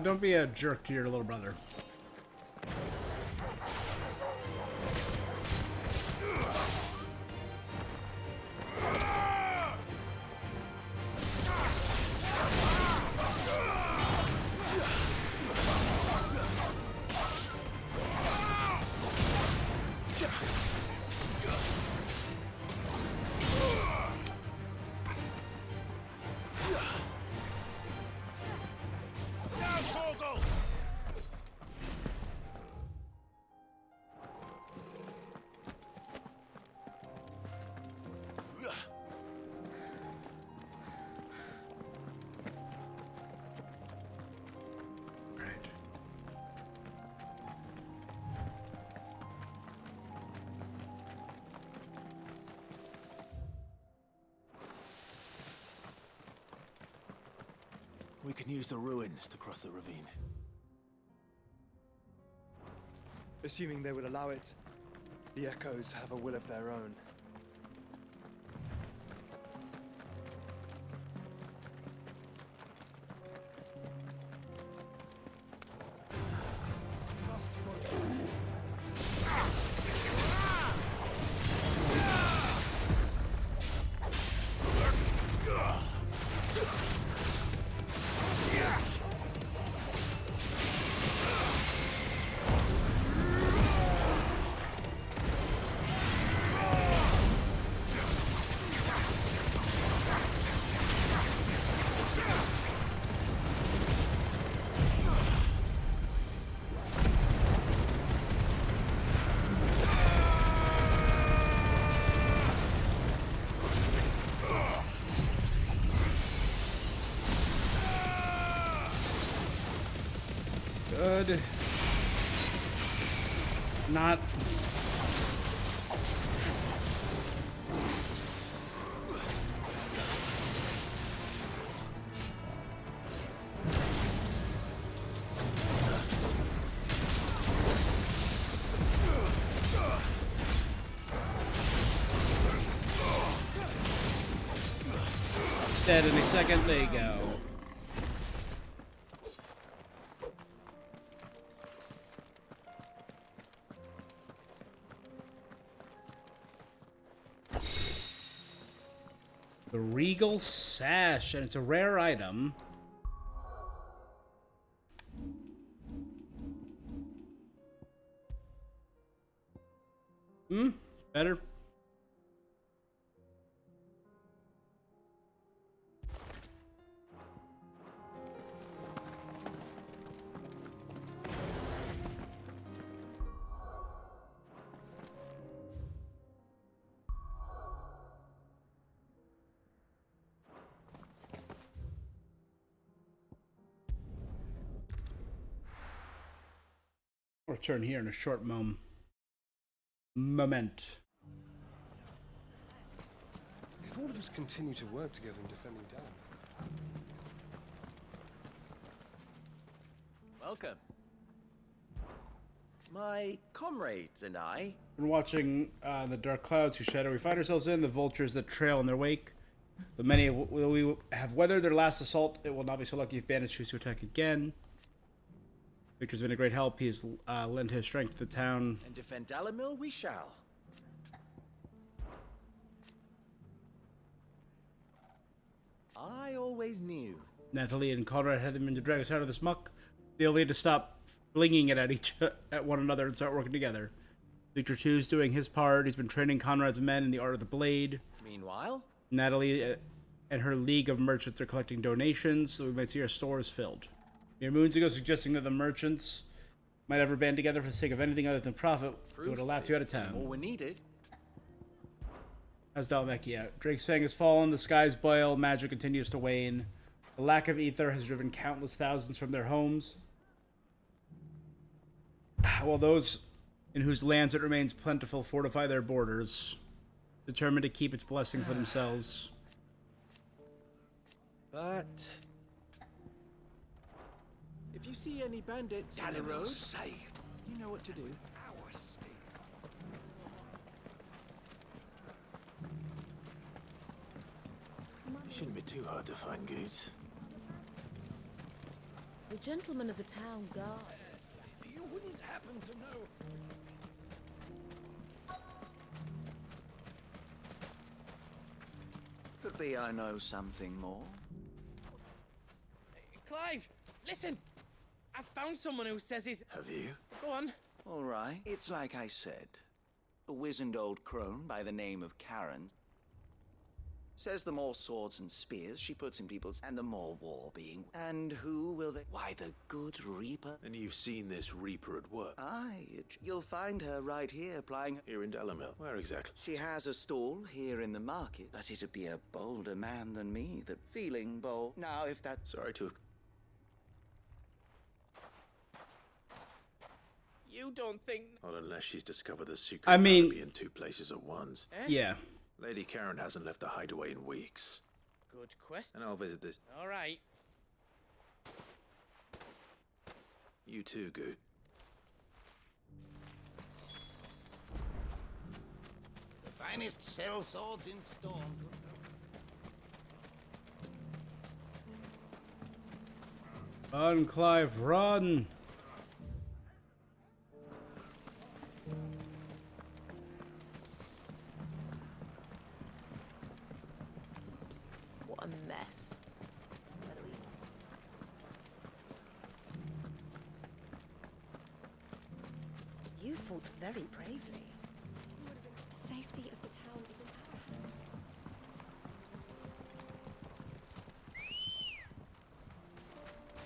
Don't be a jerk to your little brother. We can use the ruins to cross the ravine. Assuming they will allow it, the Echoes have a will of their own. Good. Not. Dead in a second. There you go. The Regal Sash, and it's a rare item. Better. I'll return here in a short moment. If all of us continue to work together in defending Dalamir. Welcome. My comrades and I. We're watching the dark clouds whose shadow we find ourselves in, the vultures that trail in their wake. The many we have weathered their last assault. It will not be so lucky if bandits choose to attack again. Victor's been a great help. He's lent his strength to the town. And defend Dalamil we shall. I always knew. Natalie and Conrad had them in to drag us out of this muck. They only had to stop flinging it at one another and start working together. Victor too is doing his part. He's been training Conrad's men in the art of the blade. Meanwhile, Natalie and her league of merchants are collecting donations, so we might see our stores filled. Mere moons ago, suggesting that the merchants Might ever band together for the sake of anything other than profit, it would have laughed you out of The more town. we needed. How's Dhalmekia? Drake's Fang has fallen, the skies boil, magic continues to wane. The lack of ether has driven countless thousands from their homes, while those in whose lands it remains plentiful fortify their borders, determined to keep its blessing for themselves. But if you see any bandits on the road, saved. you know what to do. Our steal. It shouldn't be too hard to find goods. The gentleman of the town guard. You wouldn't happen to know. Could be I know something more. Clive, listen! I found someone who says he's... Have you? Go on. All right. It's like I said. A wizened old crone by the name of Karen says the more swords and spears she puts in people's, and the more war being. And who will they? Why, the good Reaper. And you've seen this Reaper at work? Aye, you'll find her right here plying. Here in Dalamil. Where exactly? She has a stall here in the market, but it'd be a bolder man than me that feeling bold. Now, if that. Sorry to. You don't think... Not unless she's discovered the secret. I mean- of be in two places at once. Yeah. Lady Karen hasn't left the hideaway in weeks. Good question. And I'll visit this. All right. You too, Good. The finest cell swords in Storm. Run, Clive, run! What a mess. You fought very bravely. The safety of the town is in our hands.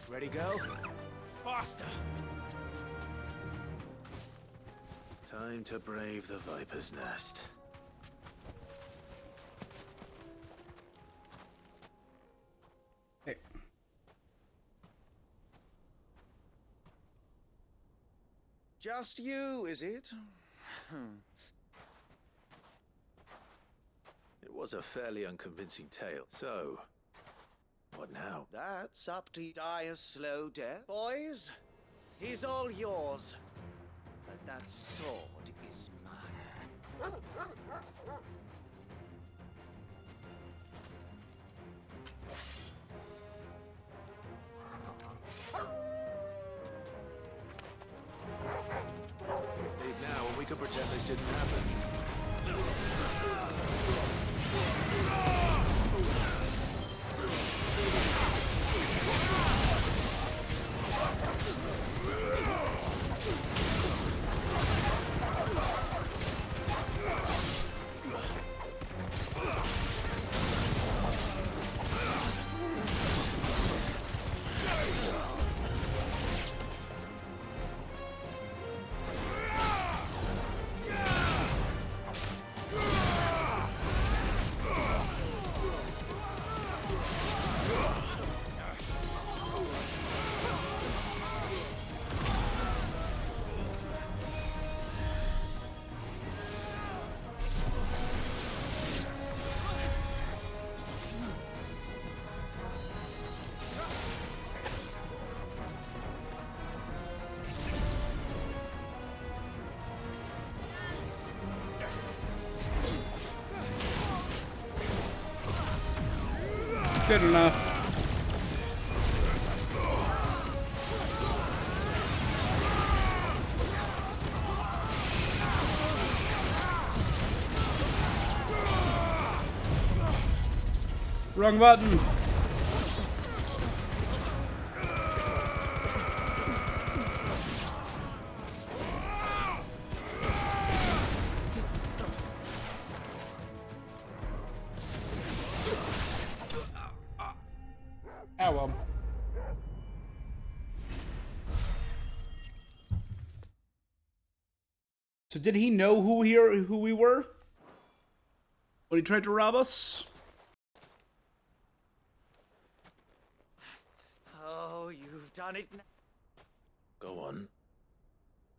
Ready, go? Faster! Time to brave the Viper's Nest. Hey. Just you, is it? It was a fairly unconvincing tale. So, what now? That's up to you. Die a slow death. Boys, he's all yours. But that sword is mine. Leave now and we can pretend this didn't happen. Good enough. Wrong button. Oh well. So did he know who we were when he tried to rob us? Oh, you've done it. Go on.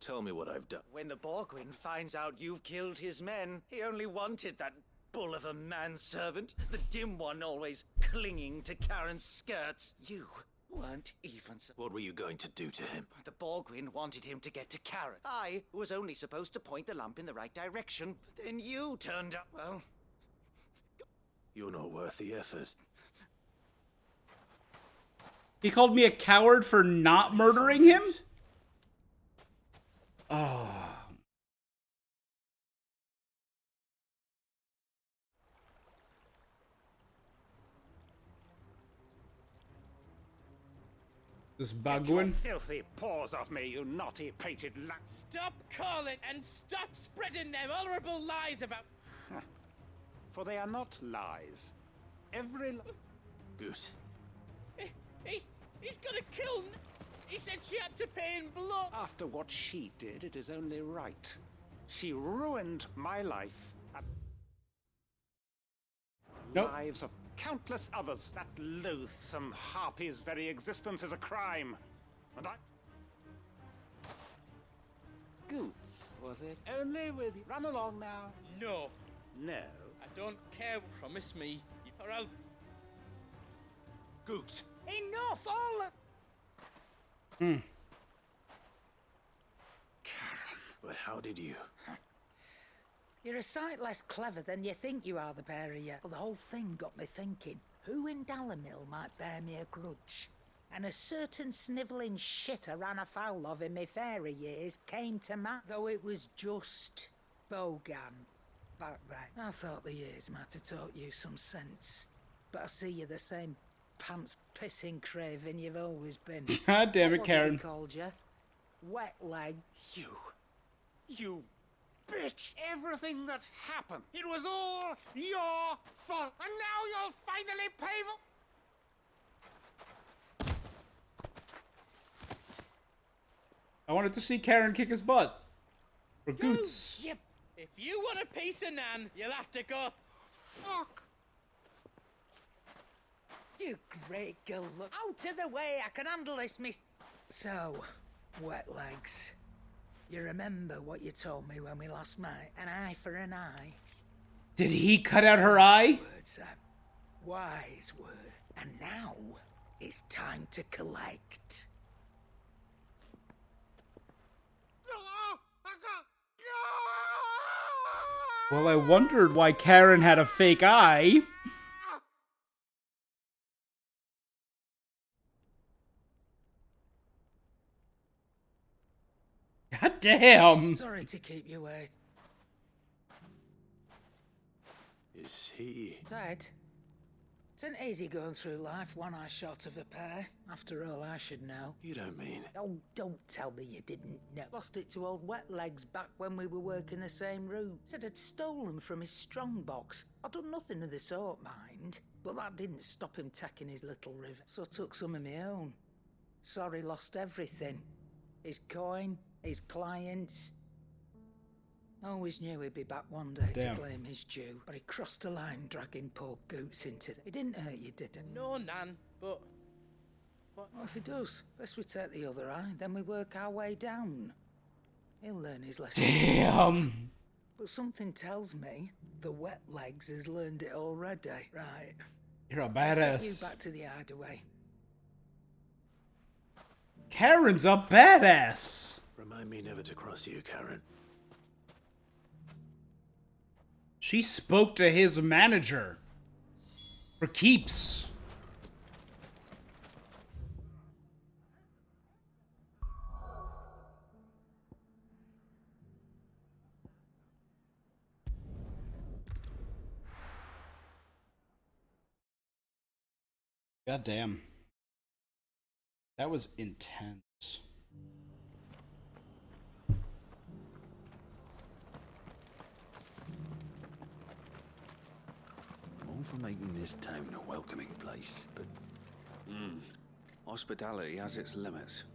Tell me what I've done. When the Borgwyn finds out you've killed his men, he only wanted that bull of a manservant, the dim one always clinging to Karen's skirts. You weren't even so. What were you going to do to him? The Borgwyn wanted him to get to Karen. I was only supposed to point the lamp in the right direction. But then you turned up. Well, You're not worth the effort. He called me a coward for not murdering him? Oh. This Bagwin. Filthy paws off me, you naughty pated la— Stop calling and stop spreading them horrible lies about. For they are not lies. Every Goose. He's gonna kill. He said she had to pay in blood. After what she did, it is only right. She ruined my life. Nope. Lives of countless others. That loathsome harpy's very existence is a crime. And I... Goots, was it? Only with you. Run along now. No. No. I don't care. Promise me, or I'll. Goots. Enough, all. Hmm. Karen. But how did you? You're a sight less clever than you think you are, the pair of you. Well, the whole thing got me thinking, who in Dalamil might bear me a grudge? And a certain snivelling shit I ran afoul of in my fairy years came to mind, though it was just Bogan back then. I thought the years might have taught you some sense, but I see you're the same pants-pissing craven you've always been. God damn it, What was Karen. we called you? Wet leg. You bitch! Everything that happened, it was all your fault, and now you'll finally pay for— I wanted to see Karen kick his butt. Or Goots. Yep. If you want a piece of Nan, you'll have to go. Fuck. You great girl, look out of the way, I can handle this, miss. So, wet legs. You remember what you told me when we last met? An eye for an eye. Did he cut out her eye? Words, wise word. And now, it's time to collect. Well, I wondered why Karen had a fake eye. God damn. Sorry to keep you waiting. Is he? Dad, it's an easy going through life, one eye short of a pair. After all, I should know. You don't mean? Oh, don't tell me you didn't know. Lost it to old Wet Legs back when we were working the same room. Said I'd stolen from his strongbox. I'd done nothing of the sort, mind. But that didn't stop him taking his little river. So I took some of my own. Sorry, lost everything. His coin, his clients. Always knew he'd be back one day Damn. to claim his due, but he crossed a line dragging poor Goots into it. It didn't hurt you, did it? No, Nan, but... What if he does? Best we take the other eye, then we work our way down. He'll learn his lesson. Damn. But something tells me the Wet Legs has learned it already. Right. You're a Let's get you badass. back to the hideaway. Karen's a badass. Remind me never to cross you, Karen. She spoke to his manager. For keeps. God damn. That was intense. I'm all for making this town a welcoming place, but hospitality has its limits.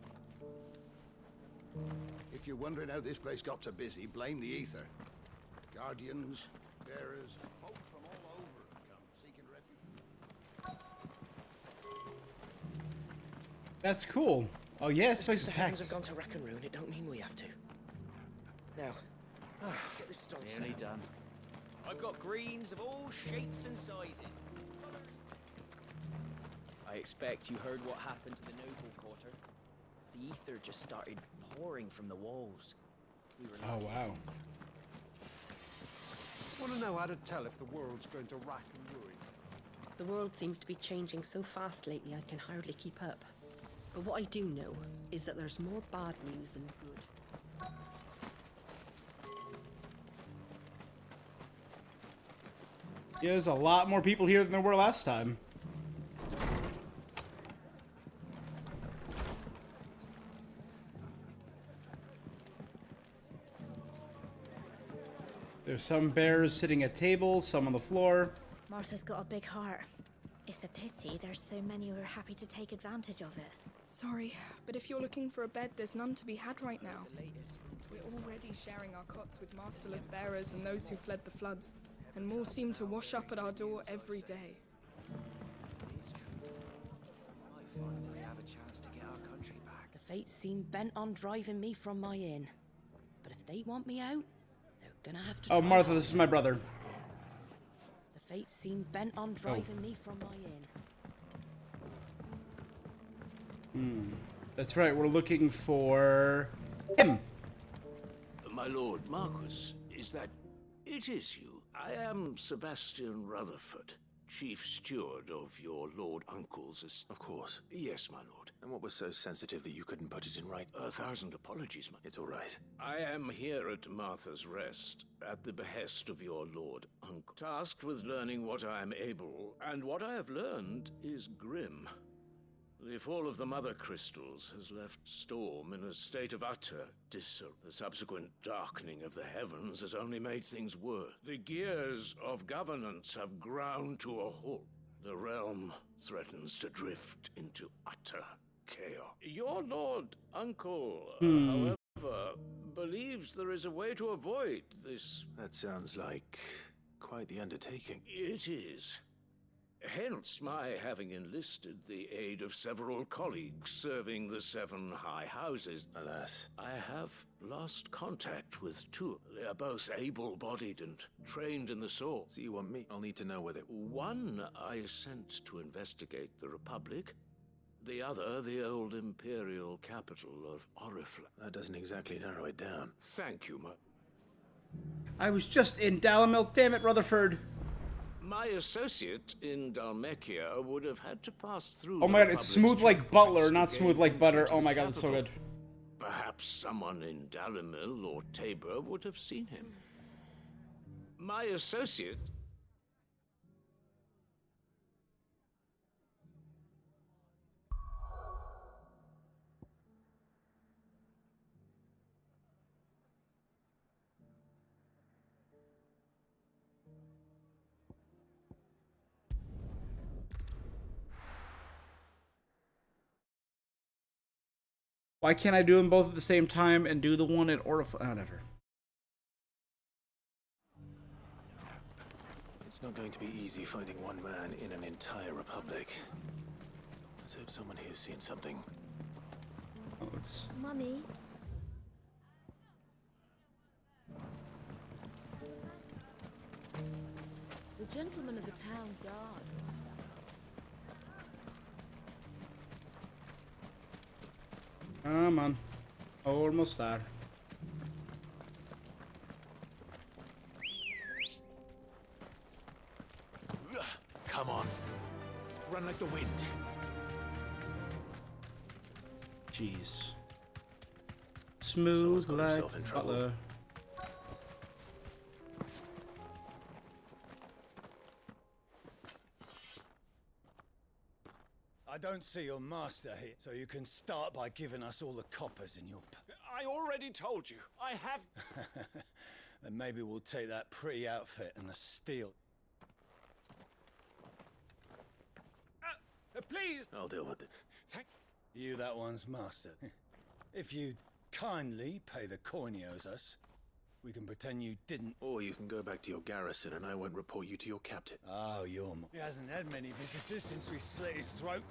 If you're wondering how this place got so busy, blame the ether. Guardians, bearers, folk from all over have come seeking refuge. That's cool. Oh yeah, it's Just supposed 'cause to the hack. Huns have gone to Rackenroon, it don't mean we have to. Now, let's get this storm Nearly done. I've got greens of all shapes and sizes. I expect you heard what happened to the noble quarter. The ether just started pouring from the walls. We were Oh wow. Want to know how to tell if the world's going to rack and ruin? The world seems to be changing so fast lately I can hardly keep up. But what I do know is that there's more bad news than good. Yeah, there's a lot more people here than there were last time. There's some bears sitting at tables, some on the floor. Martha's got a big heart. It's a pity there's so many who are happy to take advantage of it. Sorry, but if you're looking for a bed, there's none to be had right now. We're already sharing our cots with masterless bearers and those who fled the floods, and more seem to wash up at our door every day. It's true. I finally have a chance to get our country back. The fates seem bent on driving me from my inn. But if they want me out, they're gonna have to Oh, try Martha, hard. this is my brother. The fates seem bent on driving me from my inn. That's right, we're looking for him. My lord Marquis, is that... It is you. I am Sebastian Rutherford, chief steward of your lord uncle's estate. Of course. Yes, my lord. And what was so sensitive that you couldn't put it in writing? 1,000 apologies, my... It's all right. I am here at Martha's Rest, at the behest of your lord uncle, tasked with learning what I am able, and what I have learned is grim. The fall of the Mother Crystals has left Storm in a state of utter disarray. The subsequent darkening of the heavens has only made things worse. The gears of governance have ground to a halt. The realm threatens to drift into utter chaos. Your lord uncle, however, believes there is a way to avoid this. That sounds like quite the undertaking. It is. Hence my having enlisted the aid of several colleagues serving the 7 high houses. Alas. I have lost contact with 2. They are both able-bodied and trained in the sword. So you want me? I'll need to know whether... One I sent to investigate the Republic. The other, the old imperial capital of Oriflamme. That doesn't exactly narrow it down. Thank you, I was just in Dalamil, damn it, Rutherford. My associate in Dalmekia would have had to pass through. Oh my god, it's smooth like Butler, not smooth like butter. Oh my god, that's so good. Perhaps someone in Dalamil or Tabor would have seen him. My associate... Why can't I do them both at the same time and do the one at Oriflamme? Whatever. It's not going to be easy finding one man in an entire republic. Let's hope someone here's seen something. Oh, it's... Mummy. The gentleman of the town guard. Come on. Almost there. Come on. Run like the wind. Jeez. Smooth like himself in trouble. Butler. I don't see your master here, so you can start by giving us all the coppers in your... I already told you. I have... Then maybe we'll take that pretty outfit and the steel. Please! I'll deal with it. You that one's master. If you'd kindly pay the coin he owes us, we can pretend you didn't. Or you can go back to your garrison and I won't report you to your captain. Oh, he hasn't had many visitors since we slit his throat.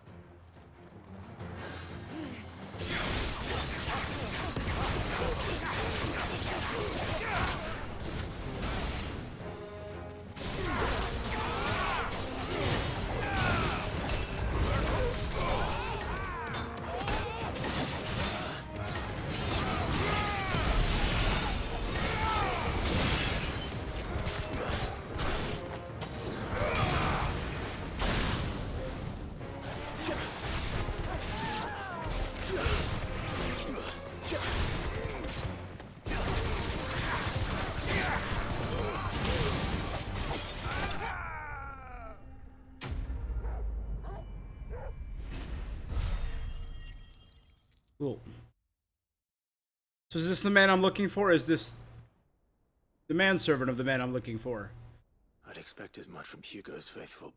Cool. So is this the man I'm looking for? Is this the manservant of the man I'm looking for? I'd expect as much from Hugo's faithful.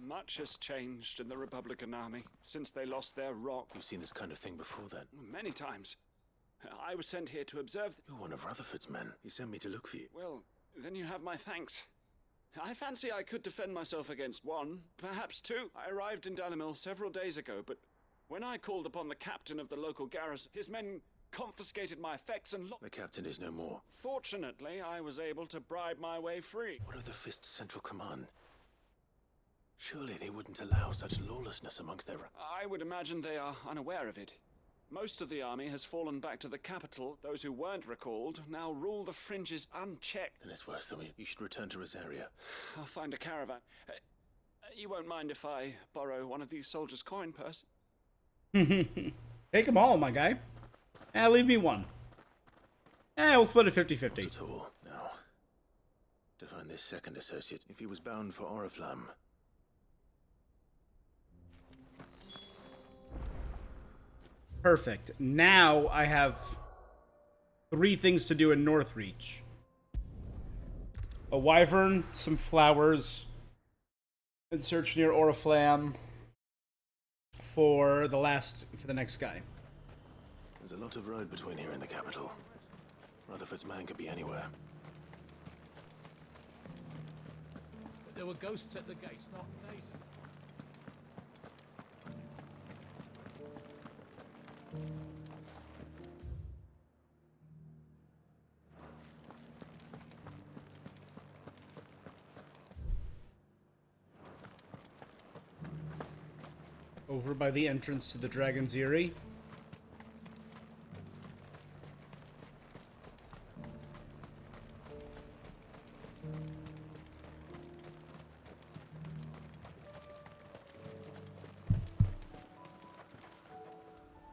Much has changed in the Republican army since they lost their rock. You've seen this kind of thing before then? Many times. I was sent here to observe... You're one of Rutherford's men. He sent me to look for you. Well, then you have my thanks. I fancy I could defend myself against one, perhaps two. I arrived in Dalimil several days ago, but when I called upon the captain of the local garrison, his men confiscated my effects and The captain is no more. Fortunately, I was able to bribe my way free. What of the Fist's Central Command? Surely they wouldn't allow such lawlessness amongst their... I would imagine they are unaware of it. Most of the army has fallen back to the capital. Those who weren't recalled now rule the fringes unchecked. Then it's worse than we... You should return to Rosaria. I'll find a caravan. You won't mind if I borrow one of these soldiers' coin purses? Take them all, my guy. Leave me one. We'll split it 50-50. Not at all. Now, to find this second associate, if he was bound for Oriflamme... Perfect. Now I have 3 things to do in Northreach. A wyvern, some flowers, and search near Oriflamme for the next guy. There's a lot of road between here and the capital. Rutherford's man could be anywhere. But there were ghosts at the gates not days ago. Over by the entrance to the Dragon's Eyrie.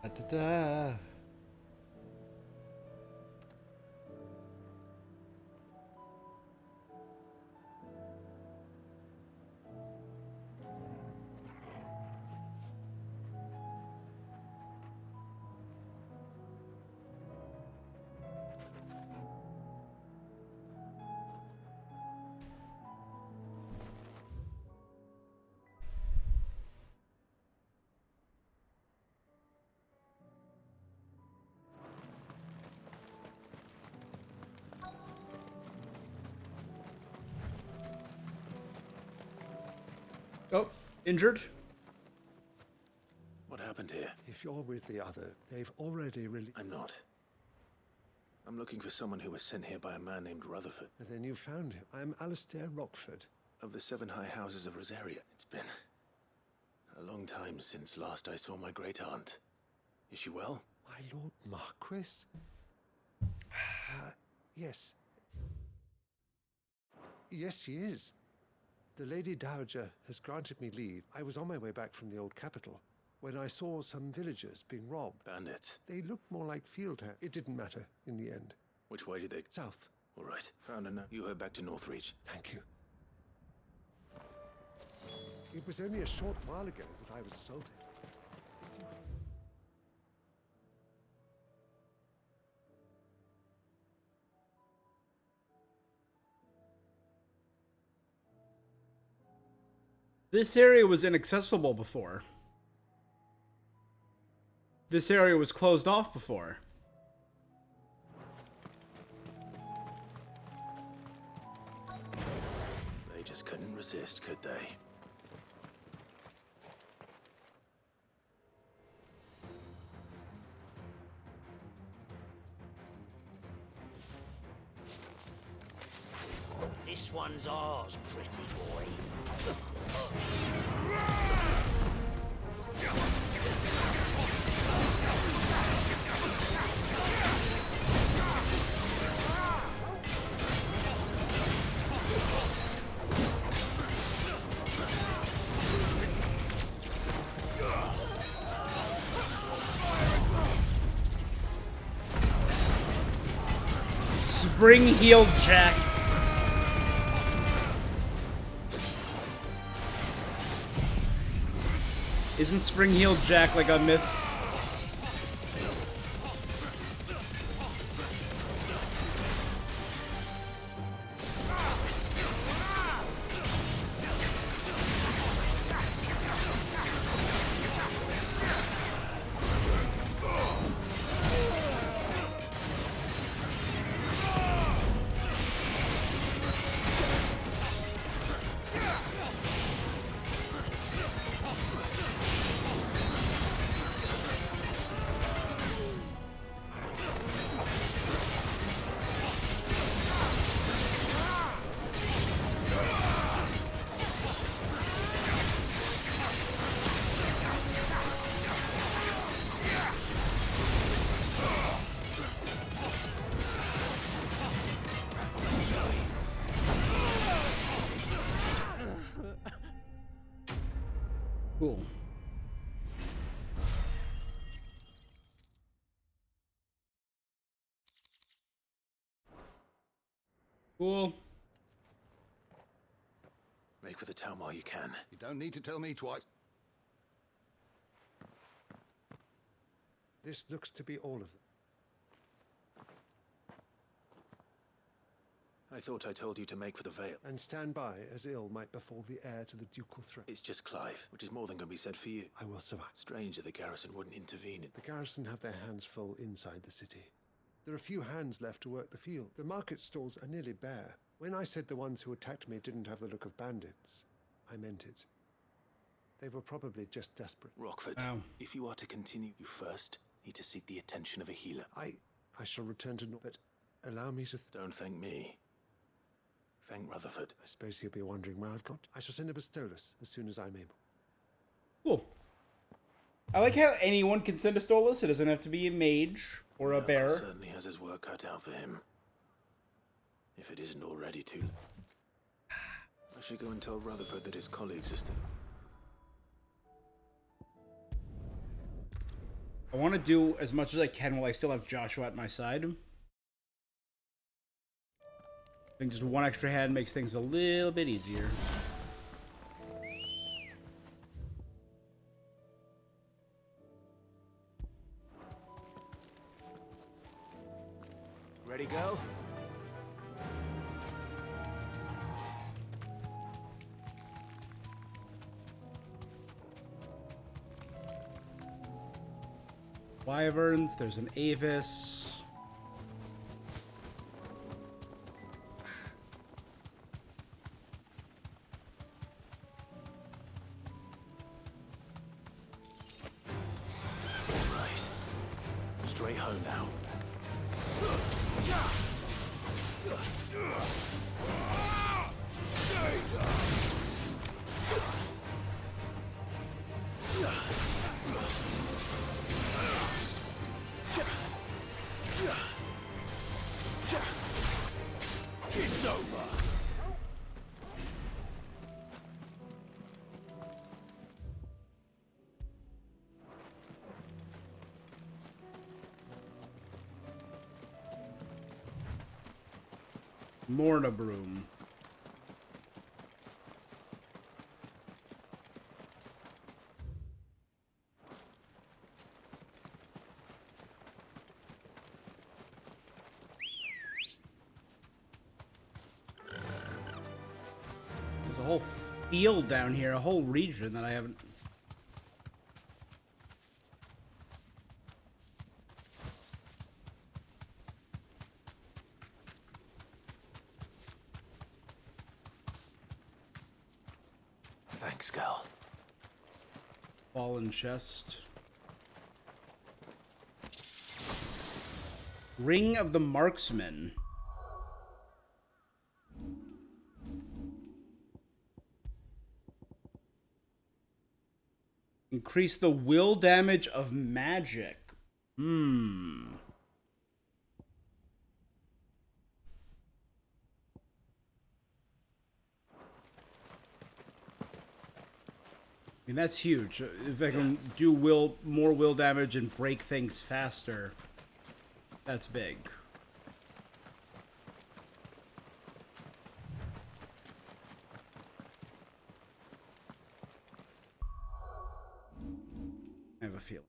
Da-da-da. Oh, injured? What happened here? If you're with the other, they've already really... I'm not. I'm looking for someone who was sent here by a man named Rutherford. And then you found him. I'm Alistair Rockford. Of the 7 high houses of Rosaria. It's been a long time since last I saw my great-aunt. Is she well? My Lord Marquis? Yes. Yes, she is. The Lady Dowager has granted me leave. I was on my way back from the old capital when I saw some villagers being robbed. Bandits? They looked more like field hands. It didn't matter in the end. Which way did they... South. All right. Found a note. You head back to Northreach. Thank you. It was only a short while ago that I was assaulted. This area was inaccessible before. this area was closed off before. They just couldn't resist, could they? This one's ours, pretty boy. Spring healed Jack. Isn't Spring healed Jack like a myth? Cool. Cool. Make for the town while you can. You don't need to tell me twice. This looks to be all of them. I thought I told you to make for the Vale. And stand by, as ill might befall the heir to the ducal throne. It's just Clive, which is more than can be said for you. I will survive. Strange that the garrison wouldn't intervene. The garrison have their hands full inside the city. There are few hands left to work the field. The market stalls are nearly bare. When I said the ones who attacked me didn't have the look of bandits, I meant it. They were probably just desperate. Rockford, if you are to continue, you first need to seek the attention of a healer. I shall return to North, but allow me to... Don't thank me. Thank Rutherford. I suppose he'll be wondering where I've got. I shall send a Bistolus as soon as I'm able. Cool. I like how anyone can send a Stolas. It doesn't have to be a mage or a bear. Certainly has his work cut out for him. If it isn't already too late. I should go and tell Rutherford that his colleagues are still... I want to do as much as I can while I still have Joshua at my side. I think just one extra hand makes things a little bit easier. Ready, go? Wyverns, there's an Avis. Right. Straight home now. It's over. Morna Broom. There's a whole field down here, a whole region that I haven't... big skull. Fallen chest. Ring of the Marksman. Increase the will damage of magic. I mean, that's huge. If I can do more will damage and break things faster, that's big. I have a feeling.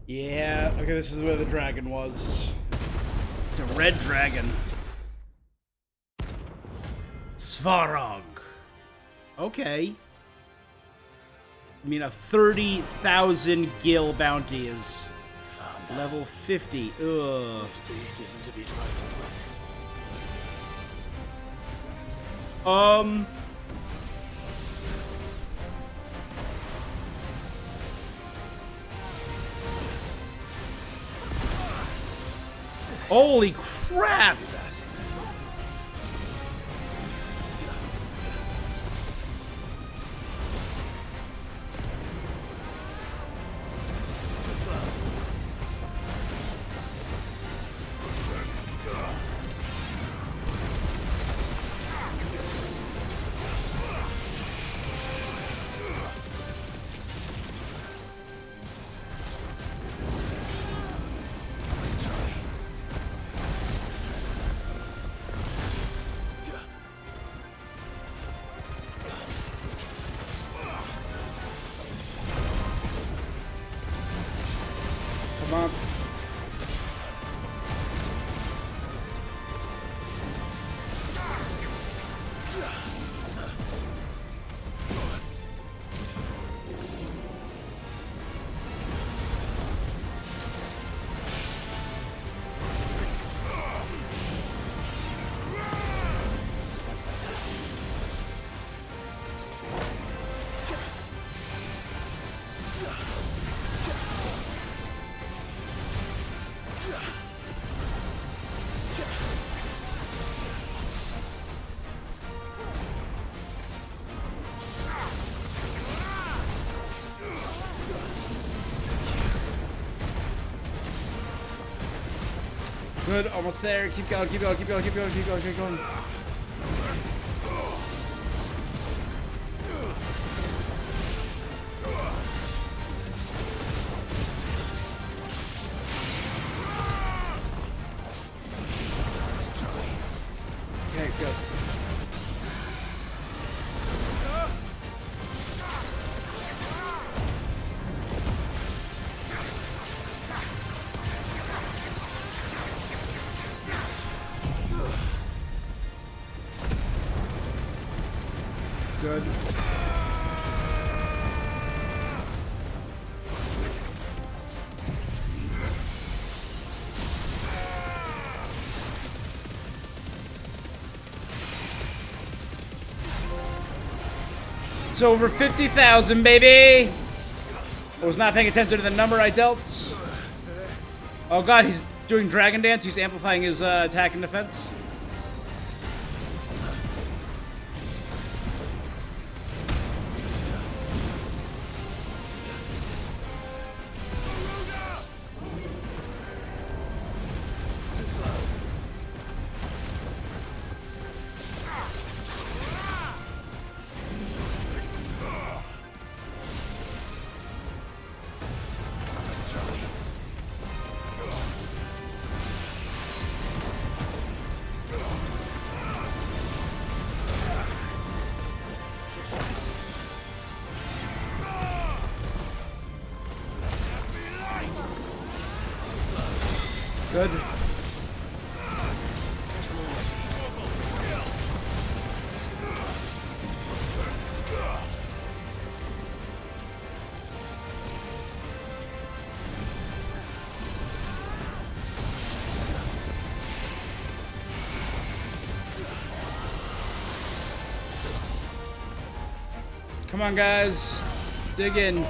Yeah, okay, this is where the dragon was. It's a red dragon. Svarog. Okay. I mean, a 30,000 gil bounty is level 50. Ugh. This beast isn't to be trifled with. Holy crap! Come on. Good, almost there. Keep going, keep going, keep going, keep going, keep going, keep going. Okay, good. Good. It's over 50,000, baby! I was not paying attention to the number I dealt. Oh god, he's doing Dragon Dance. He's amplifying his attack and defense. Good. Come on, guys. Dig in.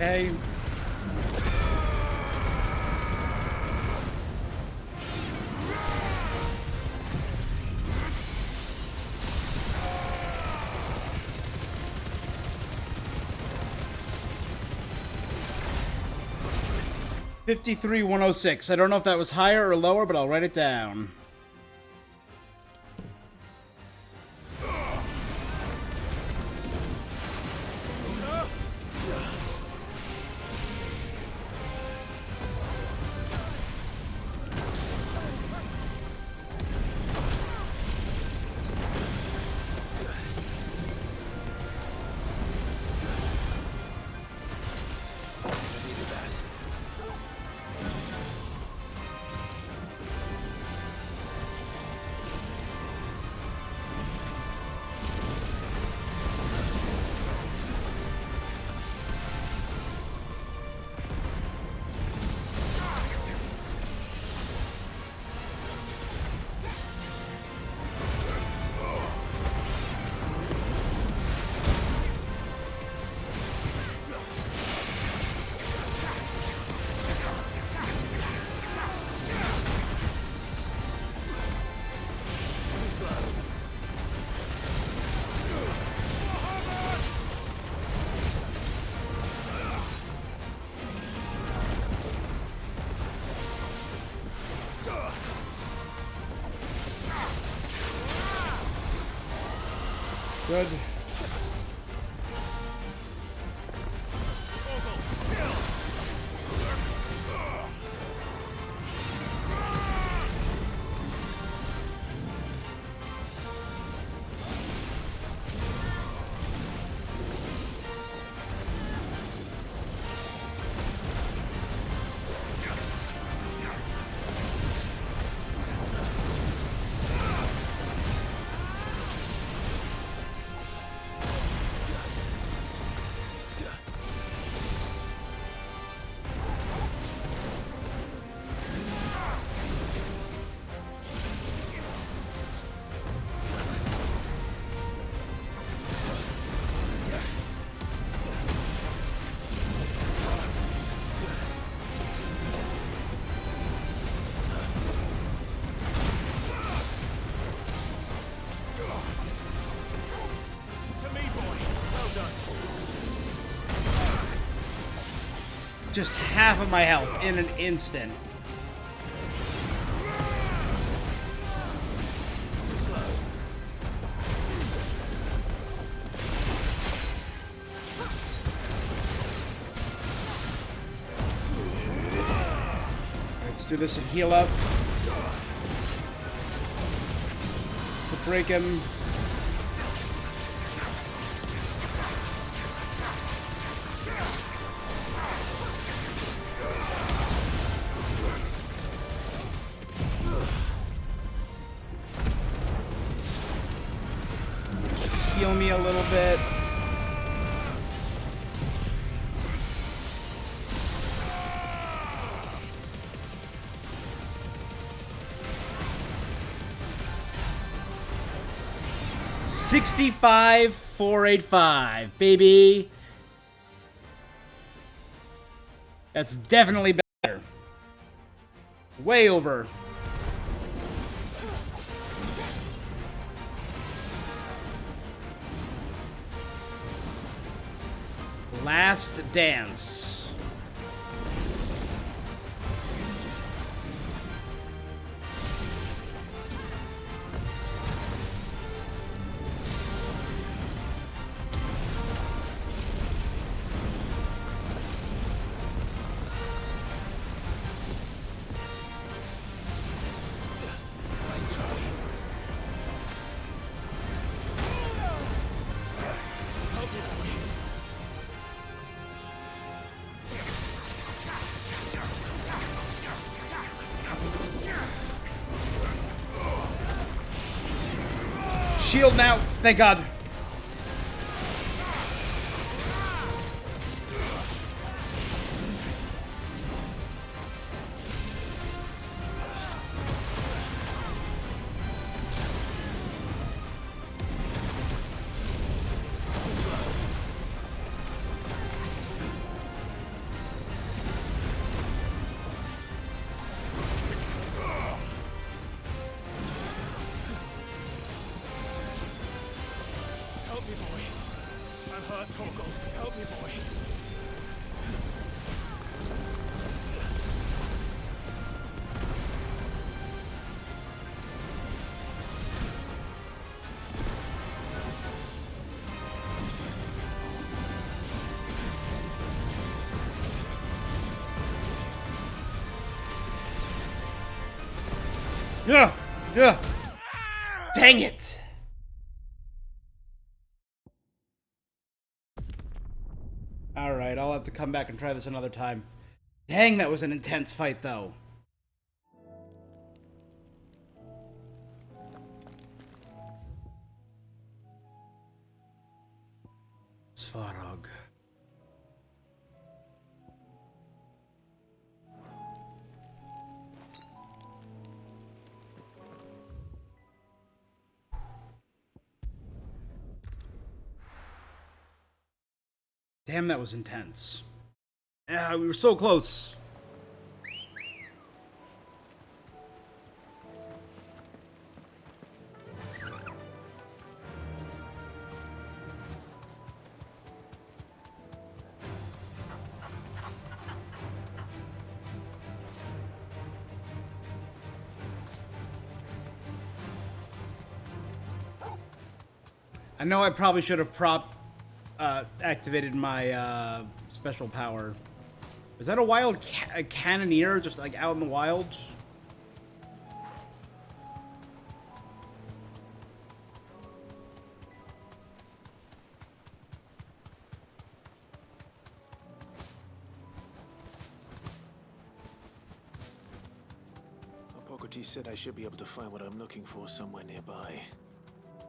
Okay. $53,106. I don't know if that was higher or lower, but I'll write it down. Good. Just half of my health in an instant. Let's do this and heal up. To break him. Heal me a little bit. $65,485, baby. That's definitely better. Way over. Last Dance. shield now. Thank God. Help me, boy. I'm hurt, Torgal. Help me, boy. Yeah, yeah. Dang it. Alright, I'll have to come back and try this another time. Dang, that was an intense fight, though. Svarog. Damn, that was intense. Yeah, we were so close. I know I probably should have activated my special power. Is that a wild cannoneer just like out in the wild? Hippocrates said I should be able to find what I'm looking for somewhere nearby.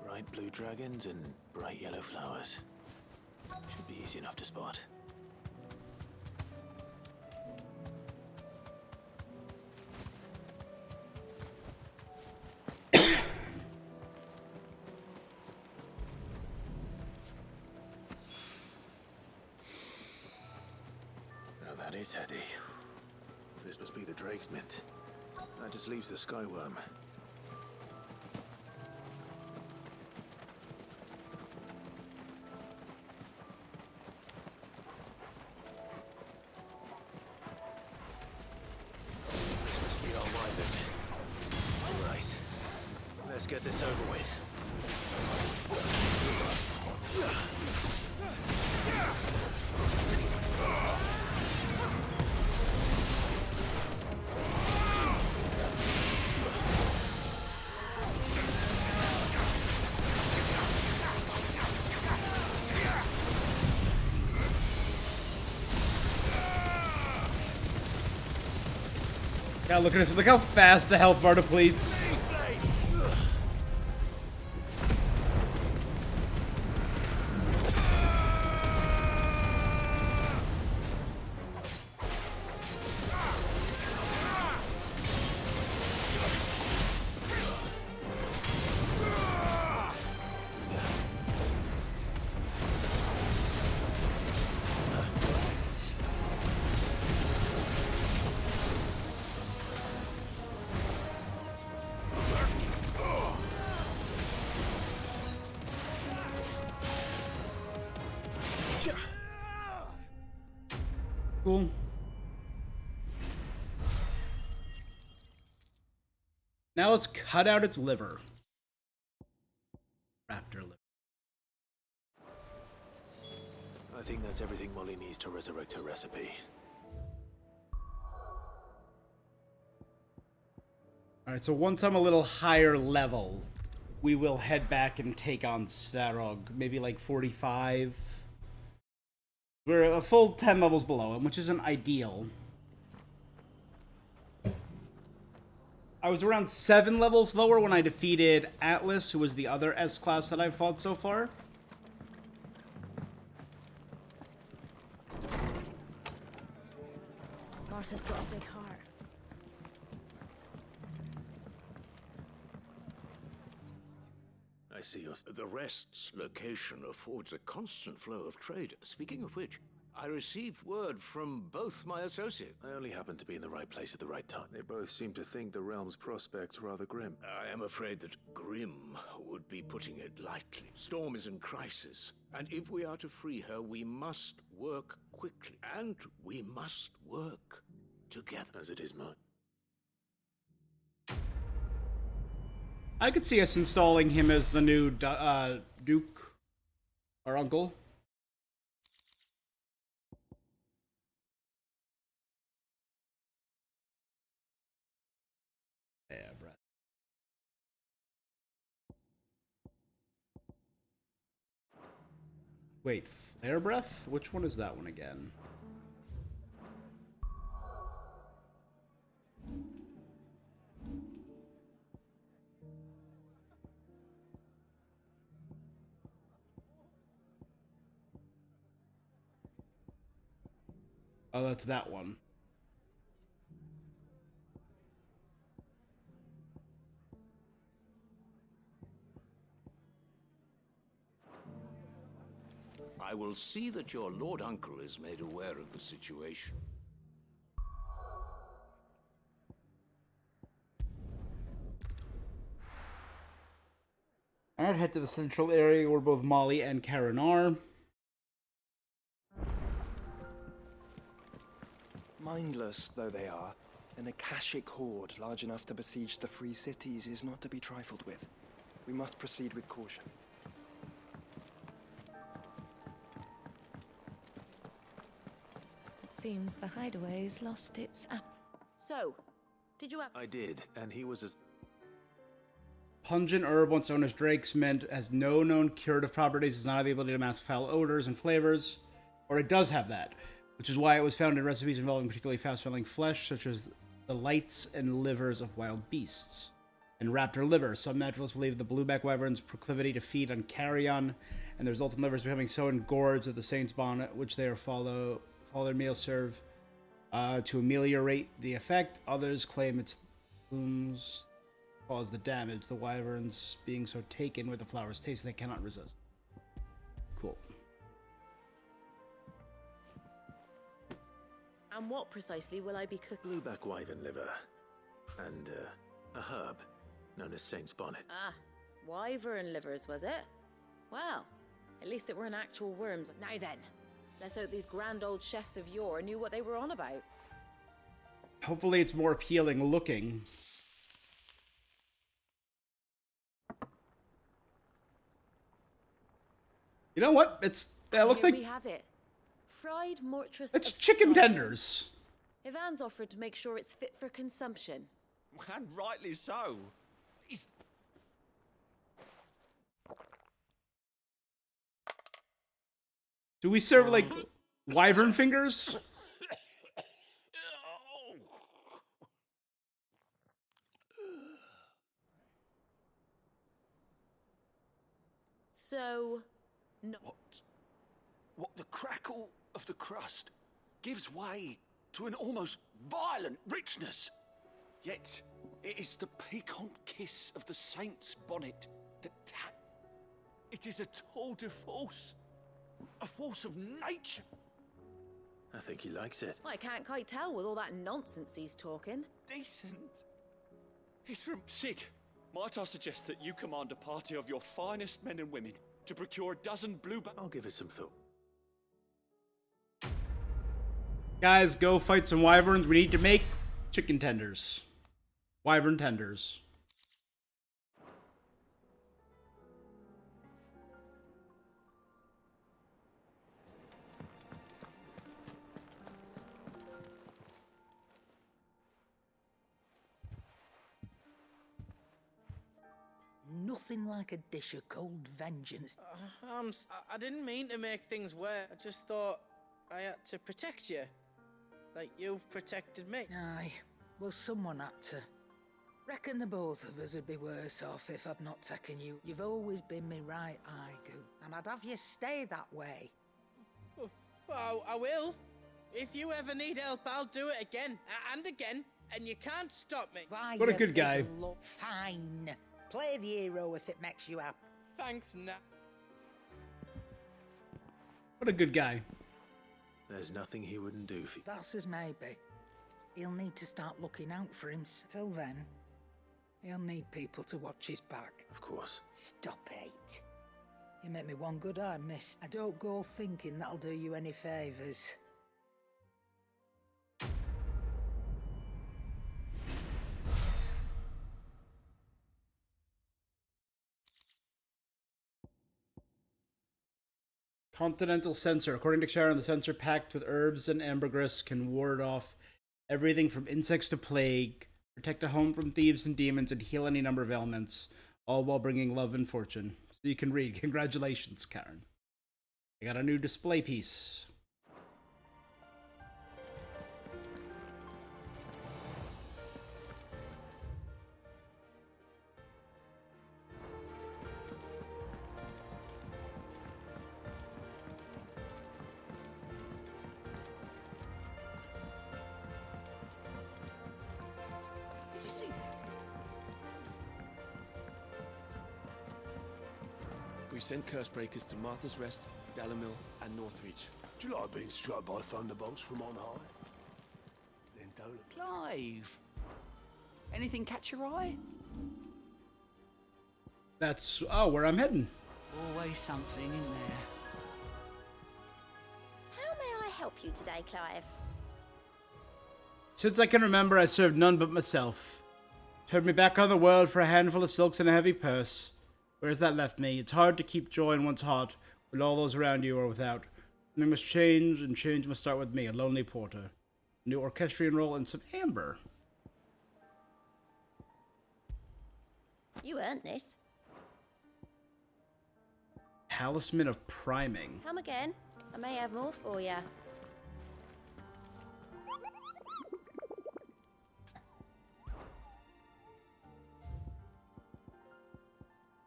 Bright blue dragons and bright yellow flowers. Should be easy enough to spot. Now that is heady. This must be the Drake's Mint. That just leaves the Skyworm. Let's get this over with. God, look at this. Look how fast the health bar depletes. Cool. Now let's cut out its liver. Raptor liver. I think that's everything Molly needs to resurrect her recipe. Alright, so once I'm a little higher level, we will head back and take on Svarog. Maybe like 45. We're a full 10 levels below him, which isn't ideal. I was around 7 levels lower when I defeated Atlas, who was the other S-Class that I've fought so far. Martha's got a big heart. I see your... The Rest's location affords a constant flow of trade. Speaking of which, I received word from both my associates. I only happened to be in the right place at the right time. They both seem to think the realm's prospects rather grim. I am afraid that grim would be putting it lightly. Storm is in crisis, and if we are to free her, we must work quickly, and we must work together. As it is mine. I could see us installing him as the new Duke, our uncle. Yeah, breath. Wait, flare breath? Which one is that one again? Oh, that's that one. I will see that your Lord Uncle is made aware of the situation. I'd head to the central area where both Molly and Karen are. Mindless though they are, an Akashic horde large enough to besiege the Free Cities is not to be trifled with. We must proceed with caution. It seems the hideaway's lost its app. So, did you have... I did, and he was as... Pungent herb, once known as Drake's Mint, has no known curative properties, does not have the ability to mask foul odors and flavors. Or it does have that, which is why it was found in recipes involving particularly fast-selling flesh, such as the lights and livers of wild beasts. And raptor liver. Some naturalists believe the blueback wyvern's proclivity to feed on carrion, and the resultant livers becoming so engorged that the saints' bonnet, which they follow their meals serve, to ameliorate the effect. Others claim its blooms cause the damage, the wyverns being so taken with the flower's taste they cannot resist. Cool. And what precisely will I be cooking? Blueback wyvern liver. And, a herb known as Saint's Bonnet. Ah, wyvern livers, was it? Well, at least it weren't actual worms. Now then, let's hope these grand old chefs of yore knew what they were on about. Hopefully it's more appealing looking. You know what? It looks Here like we have it. Fried mortress it's of chicken stone. tenders. Ivan's offered to make sure it's fit for consumption. And rightly so. Do we serve like wyvern fingers? So, no. What the crackle of the crust gives way to an almost violent richness. Yet it is the piquant kiss of the saint's bonnet that it is a tour de force, a force of nature. I think he likes it. I can't quite tell with all that nonsense he's talking. Decent. It's from Sid. Might I suggest that you command a party of your finest men and women to procure a dozen blueback? I'll give it some thought. Guys, go fight some wyverns. We need to make chicken tenders. Wyvern tenders. Nothing like a dish of cold vengeance. I didn't mean to make things worse. I just thought I had to protect you. Like you've protected me. Aye, well, someone had to. Reckon the both of us would be worse off if I'd not taken you. You've always been me right eye, Goo, and I'd have you stay that way. Well, I will. If you ever need help, I'll do it again and again, and you can't stop me. Why, What a you good guy. big Fine. Play the hero if it makes you happy. Thanks, Nat. What a good guy. There's nothing he wouldn't do for you. That's as maybe. He'll need to start looking out for him. Till then, he'll need people to watch his back. Of course. Stop it. You make me one good eye, miss. I don't go thinking that'll do you any favours. Continental Sensor. According to Sharon, the sensor packed with herbs and ambergris can ward off everything from insects to plague, protect a home from thieves and demons, and heal any number of ailments, all while bringing love and fortune. So you can read. Congratulations, Karen. I got a new display piece. Did you see that? We've sent Cursebreakers to Martha's Rest, Dalamil, and Northreach. Do you like being struck by thunderbolts from on high? Then don't. Clive, anything catch your eye? That's, where I'm heading. Always something in there. How may I help you today, Clive? Since I can remember, I served none but myself. Turned me back on the world for a handful of silks and a heavy purse. Where's that left me? It's hard to keep joy in one's heart when all those around you are without. Something must change, and change must start with me, a lonely porter. A new orchestrion roll and some amber. You earned this. Talisman of Priming. Come again. I may have more for you.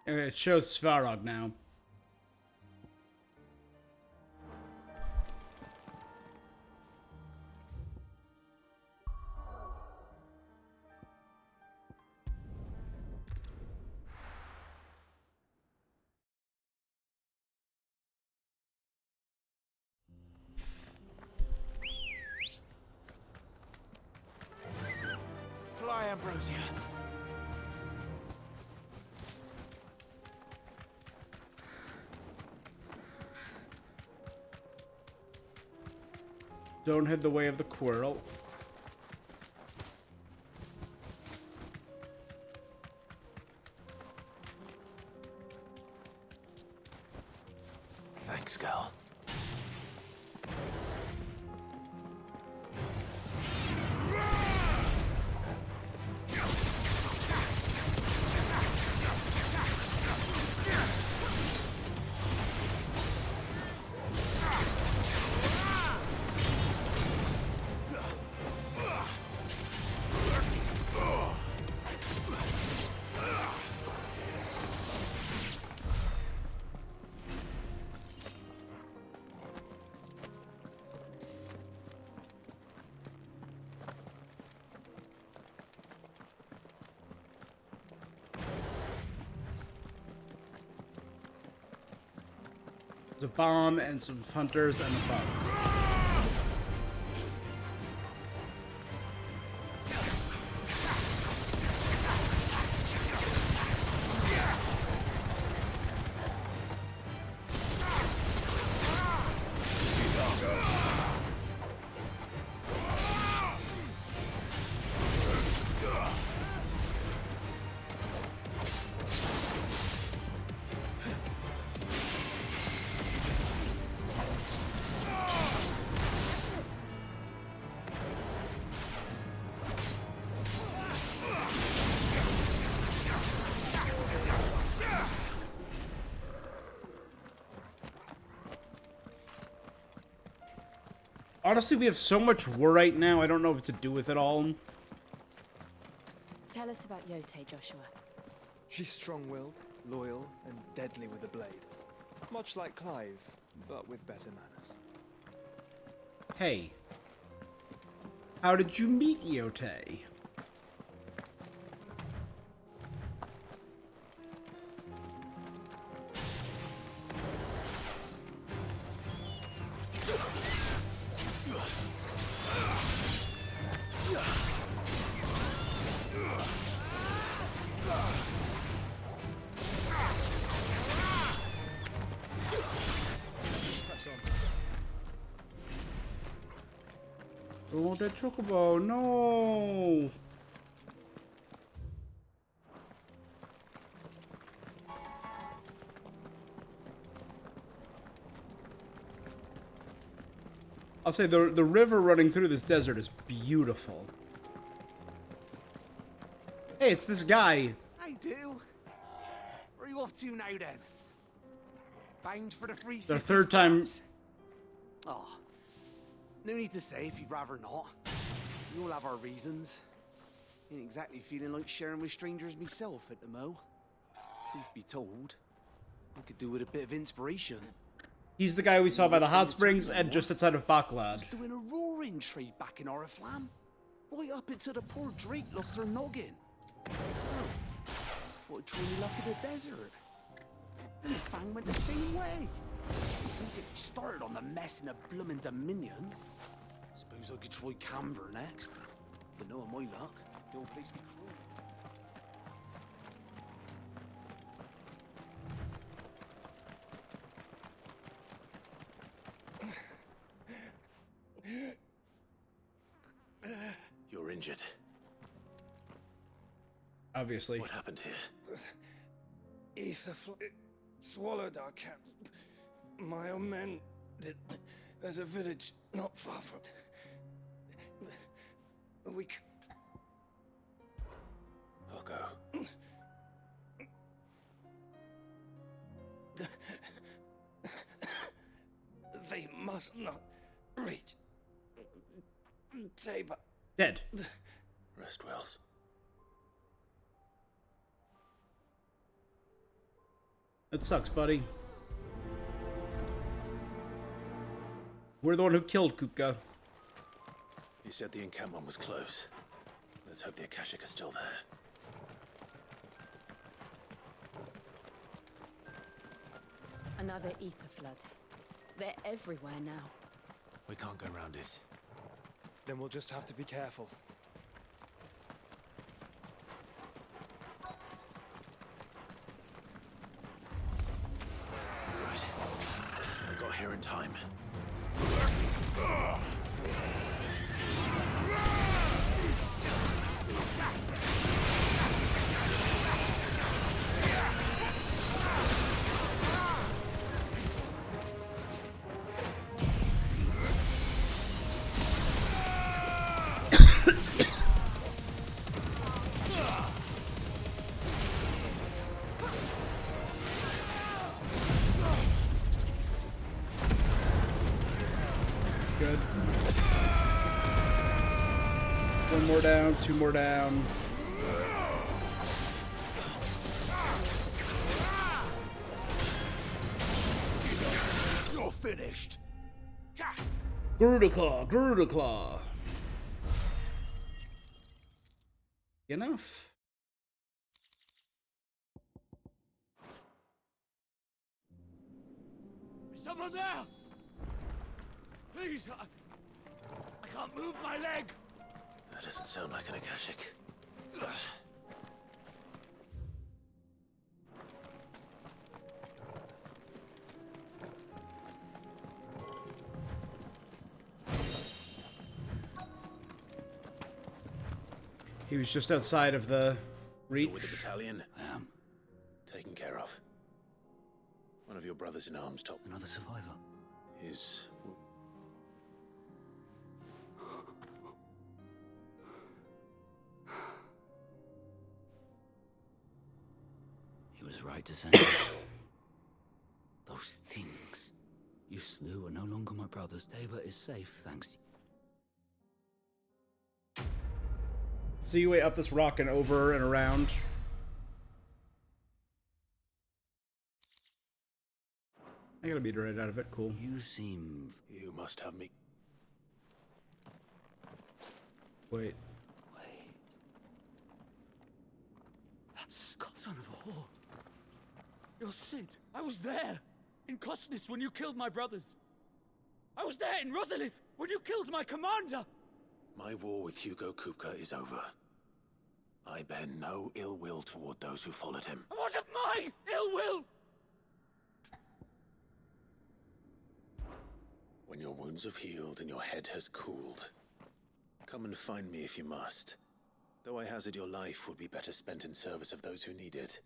It shows Svarog now. Fly, Ambrosia. Don't head the way of the Quirrell. Thanks, girl. There's a bomb and some hunters and a bug. Honestly, we have so much war right now, I don't know what to do with it all. Tell us about Yote, Joshua. She's strong-willed, loyal, and deadly with a blade. Much like Clive, but with better manners. Hey. How did you meet Yote? Oh, the chocobo, no! I'll say the river running through this desert is beautiful. Hey, it's this guy. I do. Where are you off to now then? Bound for the free The cities, third time. perhaps? Oh, no need to say if you'd rather not. We all have our reasons. Ain't exactly feeling like sharing with strangers myself at the mo. Truth be told, I could do with a bit of inspiration. He's the guy we saw by the hot springs and just outside of Baklad. Doing a roaring trade back in Oriflamme. Right up into the poor Drake lost her noggin. So, thought I'd try my luck in the desert. And the Fang went the same way. Don't get me started on the mess in the bloomin' Dominion. Suppose I could try Camber next. But knowing my luck, the old place be cruel. You're injured. Obviously. What happened here? Ether swallowed our camp. My own men did. There's a village not far from. We. I'll go. They must not reach. Tabor. Dead. Rest Wells. That sucks, buddy. We're the one who killed Kupka. You said the encampment was close. Let's hope the Akashic are still there. Another ether flood. They're everywhere now. We can't go around it. Then we'll just have to be careful. Right. I got here in time. Good. One more down, two more down. You're finished. Garuda Claw, Garuda Claw. Enough. Is someone there? Please, I can't move my leg. That doesn't sound like an Akashic. He was just outside of the reach. You're with the battalion? I am. Taken care of. One of your brothers in arms, Top. Another survivor. Is... He was right to send it. Those things you slew are no longer my brothers. Tabor is safe, thanks to So you way up this rock and over and around. I got a meter right out of it. Cool. You seem... You must have me. Wait. That's son of a whore. You're Sid. I was there in Kosnis when you killed my brothers. I was there in Rosalith when you killed my commander. My war with Hugo Kupka is over. I bear no ill will toward those who followed him. And what of my ill will? When your wounds have healed and your head has cooled, come and find me if you must. Though I hazard your life would be better spent in service of those who need it.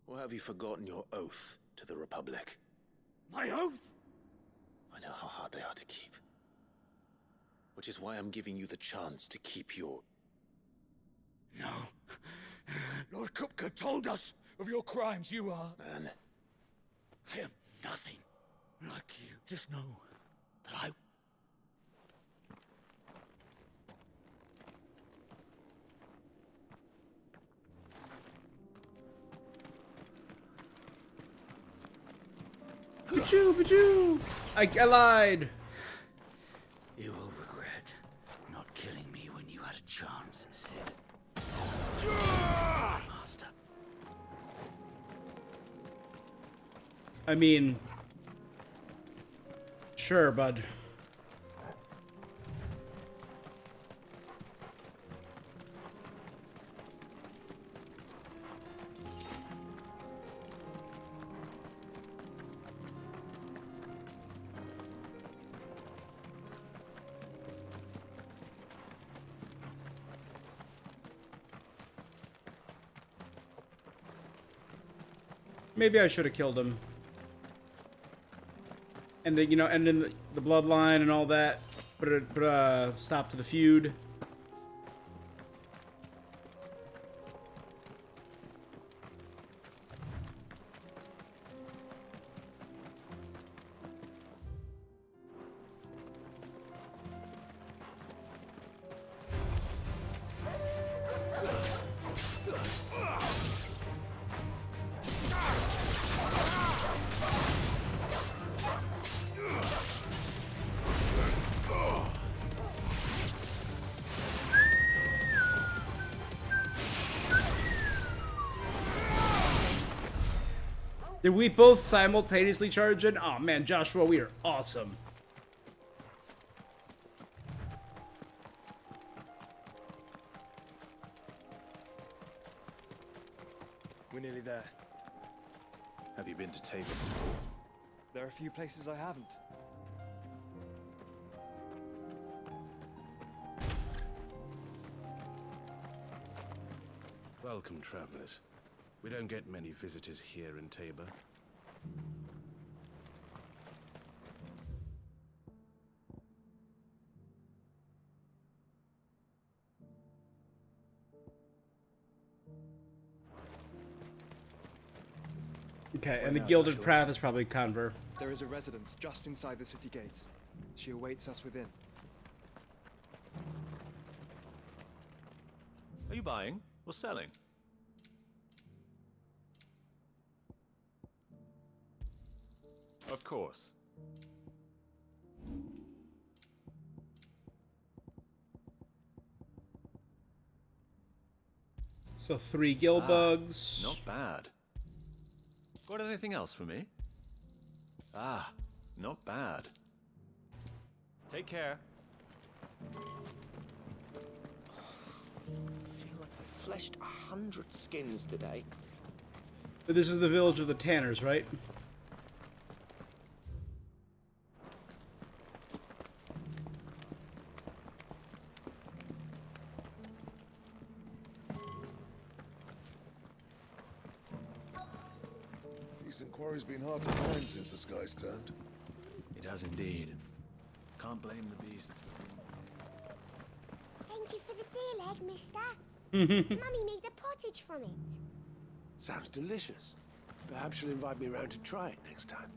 Or have you forgotten your oath to the Republic? My oath? I know how hard they are to keep. Which is why I'm giving you the chance to keep your... No. Lord Kupka told us of your crimes. You are... Man. I am nothing like you. Just know that I... Pachoo, pachoo! I lied! You will regret not killing me when you had a chance, Sid. Master. I mean... Sure, bud. Maybe I should have killed him. And then, you know, and then the bloodline and all that. Put a stop to the feud. Did we both simultaneously charge in? Oh man, Joshua, we are awesome. We're nearly there. Have you been to Tabor before? There are a few places I haven't. Welcome, travelers. We don't get many visitors here in Tabor. Okay, and the Gilded Path is probably Conver. There is a residence just inside the city gates. She awaits us within. Are you buying or selling? Of course. So 3 gill bugs. Not bad. Got anything else for me? Ah, not bad. Take care. I feel like I fleshed 100 skins today. But this is the village of the Tanners, right? Decent quarry's been hard to find since the skies turned. It has indeed. Can't blame the beasts. Thank you for the deer leg, mister. Mummy made a pottage from it. Sounds delicious. Perhaps you'll invite me around to try it next time.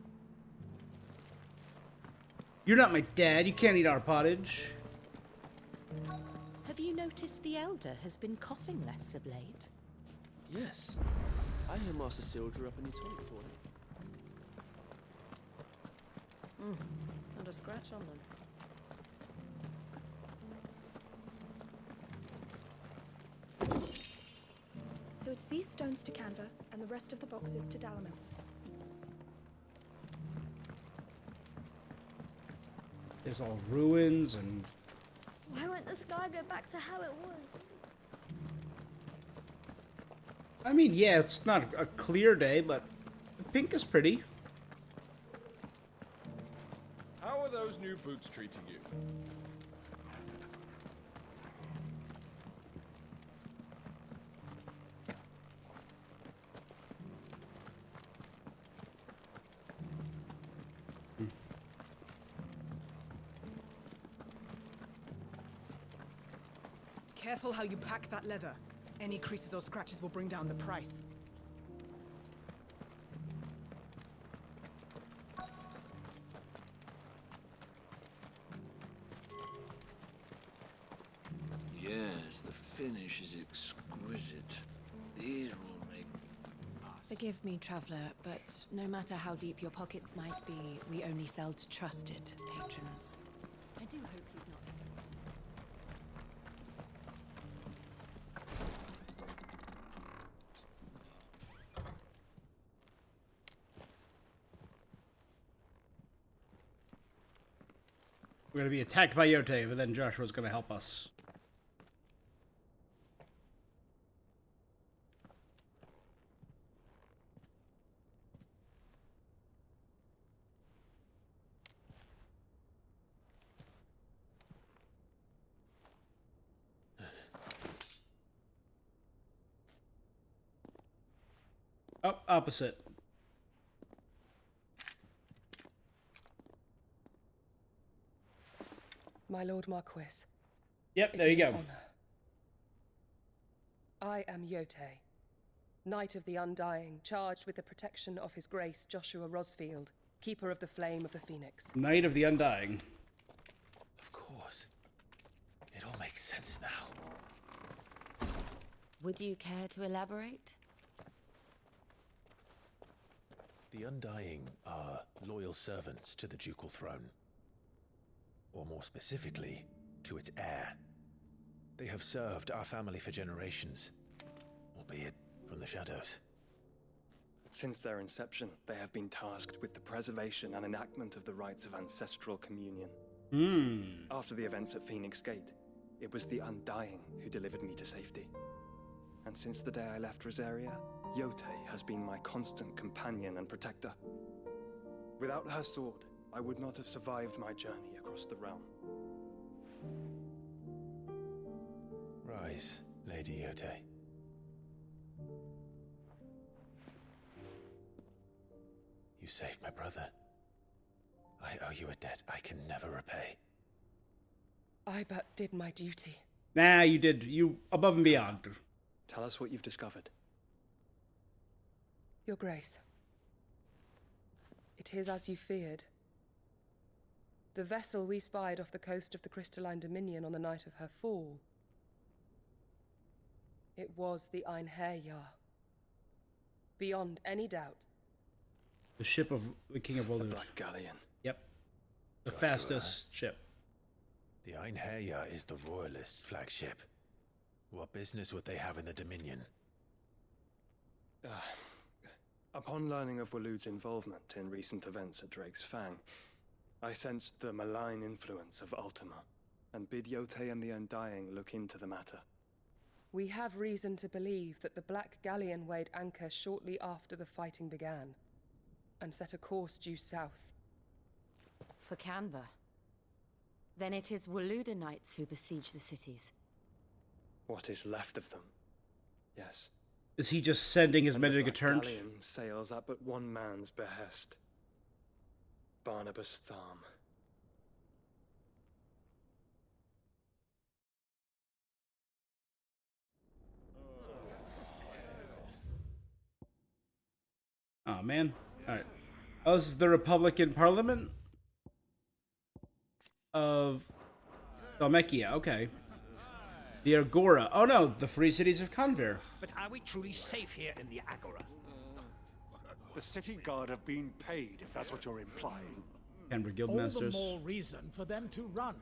You're not my dad. You can't eat our pottage. Have you noticed the Elder has been coughing less of late? Yes. I hear Master Cyril drew up a new tonic for him. Not a scratch on them. So it's these stones to Canva, and the rest of the boxes to Dalamil. There's all ruins and... Why won't the sky go back to how it was? I mean, yeah, it's not a clear day, but the pink is pretty. How are those new boots treating you? Careful how you pack that leather. Any creases or scratches will bring down the price. Yes, the finish is exquisite. These will make... Forgive me, traveler, but no matter how deep your pockets might be, we only sell to trusted patrons. I do hope you've not... We're gonna be attacked by Yote, but then Joshua's gonna help us. Oh, opposite. My Lord Marquis. Yep, there you go. I am Yote, Knight of the Undying, charged with the protection of His Grace Joshua Rosfield, Keeper of the Flame of the Phoenix. Knight of the Undying. Of course. It all makes sense now. Would you care to elaborate? The Undying are loyal servants to the ducal throne. Or more specifically, to its heir. They have served our family for generations, albeit from the shadows. Since their inception, they have been tasked with the preservation and enactment of the rites of ancestral communion. After the events at Phoenix Gate, it was the Undying who delivered me to safety. And since the day I left Rosaria, Yote has been my constant companion and protector. Without her sword, I would not have survived my journey across the realm. Rise, Lady Yote. You saved my brother. I owe you a debt I can never repay. I but did my duty. Nah, you did. You above and beyond. Tell us what you've discovered. Your Grace. It is as you feared. The vessel we spied off the coast of the Crystalline Dominion on the night of her fall. It was the Einherjar. Beyond any doubt. The ship of the King of Waloed. The Black Galleon. Yep. The Joshua. fastest ship. The Einherjar is the Royalists' flagship. What business would they have in the Dominion? Upon learning of Waloed's involvement in recent events at Drake's Fang, I sensed the malign influence of Ultima, and bid Yote and the Undying look into the matter. We have reason to believe that the Black Galleon weighed anchor shortly after the fighting began, and set a course due south. For Canva. Then it is Waloeda Knights who besiege the cities. What is left of them? Yes. Is he just sending his men to get turned? The Black Galleon sails at but one man's behest. Barnabas Tharm. Oh man. Alright. Oh, this is the Republican Parliament of Dhalmekia, okay. The Agora. Oh no, the Free Cities of Convir. But are we truly safe here in the Agora? The city guard have been paid, if that's what you're implying. Convir All the Guildmasters. more reason for them to run.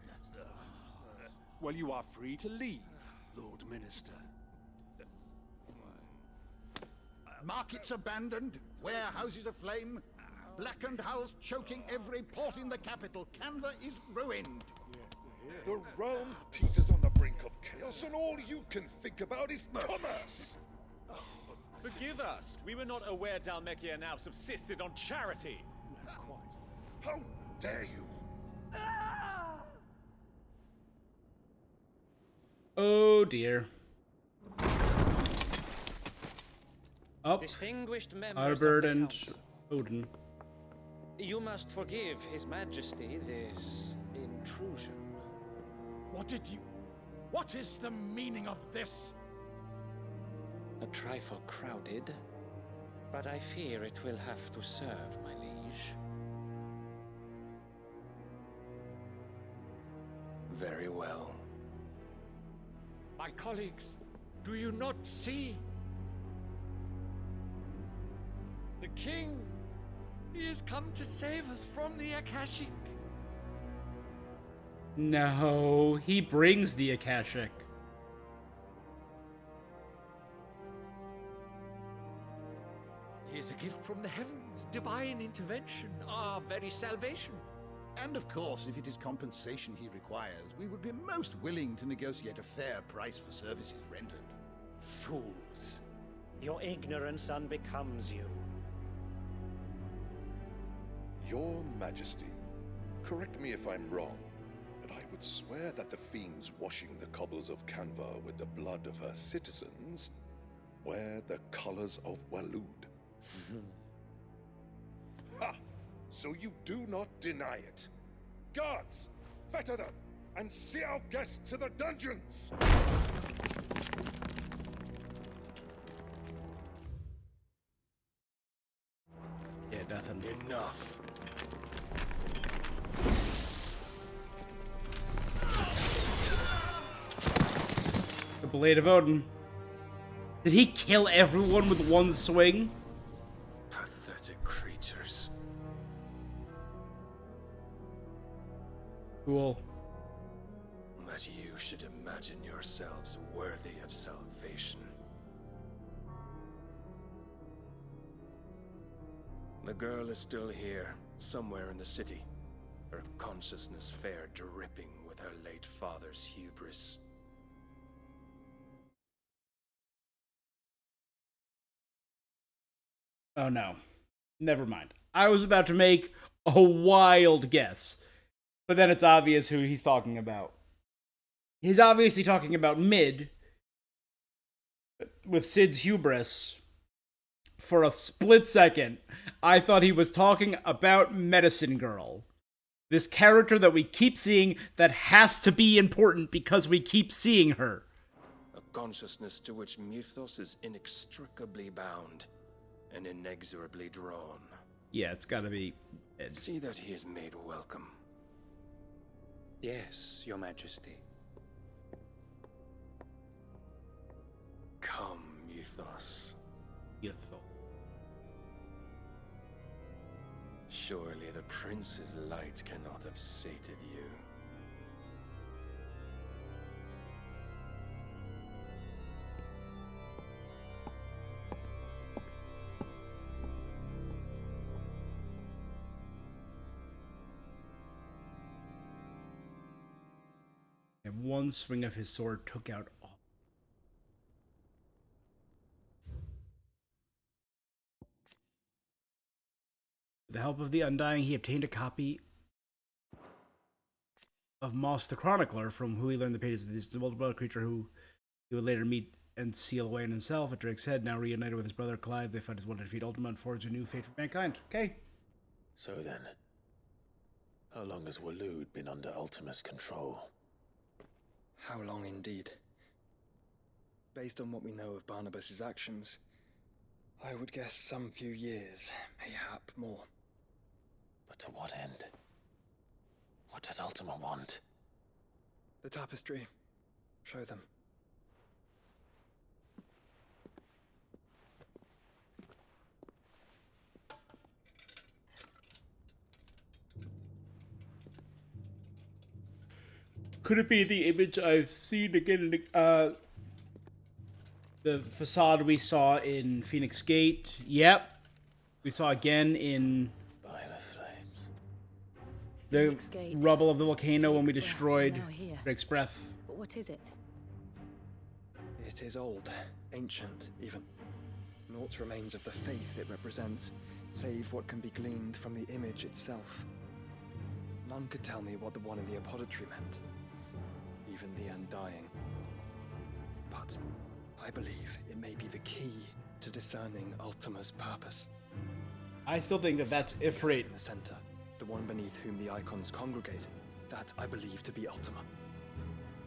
Well, you are free to leave, Lord Minister. Markets abandoned, warehouses aflame, blackened hulls choking every port in the capital. Canva is ruined. The realm teeters on the brink of chaos, and all you can think about is commerce. Forgive us. We were not aware Dhalmekia now subsisted on charity. How dare you? Oh dear. Up. Distinguished members Arbord of the and council. Odin. You must forgive His Majesty this intrusion. What is the meaning of this? A trifle crowded, but I fear it will have to serve, my liege. Very well. My colleagues, do you not see? The king, he has come to save us from the Akashic. No, he brings the Akashic. He is a gift from the heavens, divine intervention, our very salvation. And of course, if it is compensation he requires, we would be most willing to negotiate a fair price for services rendered. Fools. Your ignorance unbecomes you. Your Majesty, correct me if I'm wrong, but I would swear that the fiends washing the cobbles of Canva with the blood of her citizens wear the colors of Waloed. Ha! So you do not deny it. Guards, fetter them, and see our guests to the dungeons! Yeah, nothing. Enough. The Blade of Odin. Did he kill everyone with one swing? Pathetic creatures. Cool. That you should imagine yourselves worthy of salvation. The girl is still here, somewhere in the city. Her consciousness fair dripping with her late father's hubris. Oh no. Never mind. I was about to make a wild guess. But then it's obvious who he's talking about. He's obviously talking about Mid. With Sid's hubris. For a split second, I thought he was talking about Medicine Girl. This character that we keep seeing that has to be important because we keep seeing her. A consciousness to which Mythos is inextricably bound and inexorably drawn. Yeah, it's gotta be Mid. See that he is made welcome. Yes, Your Majesty. Come, Mythos. Surely the prince's light cannot have sated you. And one swing of his sword took out all. With the help of the Undying, he obtained a copy of Moss the Chronicler, from who he learned the pages of this multiple creature who he would later meet and seal away in himself. At Drake's Head, now reunited with his brother Clive, they fight his one to defeat Ultima and forge a new fate for mankind. Okay. So then, how long has Waloed been under Ultima's control? How long indeed? Based on what we know of Barnabas's actions, I would guess some few years, mayhap more. But to what end? What does Ultima want? The tapestry. Show them. Could it be the image I've seen again in the facade we saw in Phoenix Gate? Yep. We saw again in the rubble of the volcano when we destroyed Drake's Breath. But what is it? It is old, ancient, even. Naught remains of the faith it represents, save what can be gleaned from the image itself. None could tell me what the one in the apothecary meant, even the Undying. But I believe it may be the key to discerning Ultima's purpose. I still think that that's Ifrit. In the center, the one beneath whom the icons congregate, that I believe to be Ultima.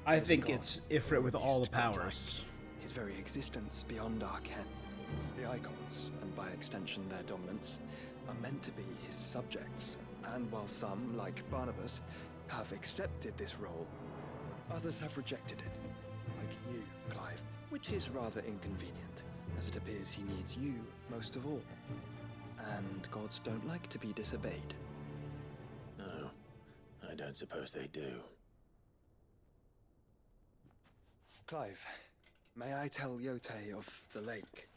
I think it's Ifrit with all the powers. His very existence beyond our ken. The icons, and by extension their dominance, are meant to be his subjects, and while some, like Barnabas, have accepted this role, others have rejected it, like you, Clive, which is rather inconvenient, as it appears he needs you most of all. And gods don't like to be disobeyed. No, I don't suppose they do. Clive, may I tell Yote of the lake?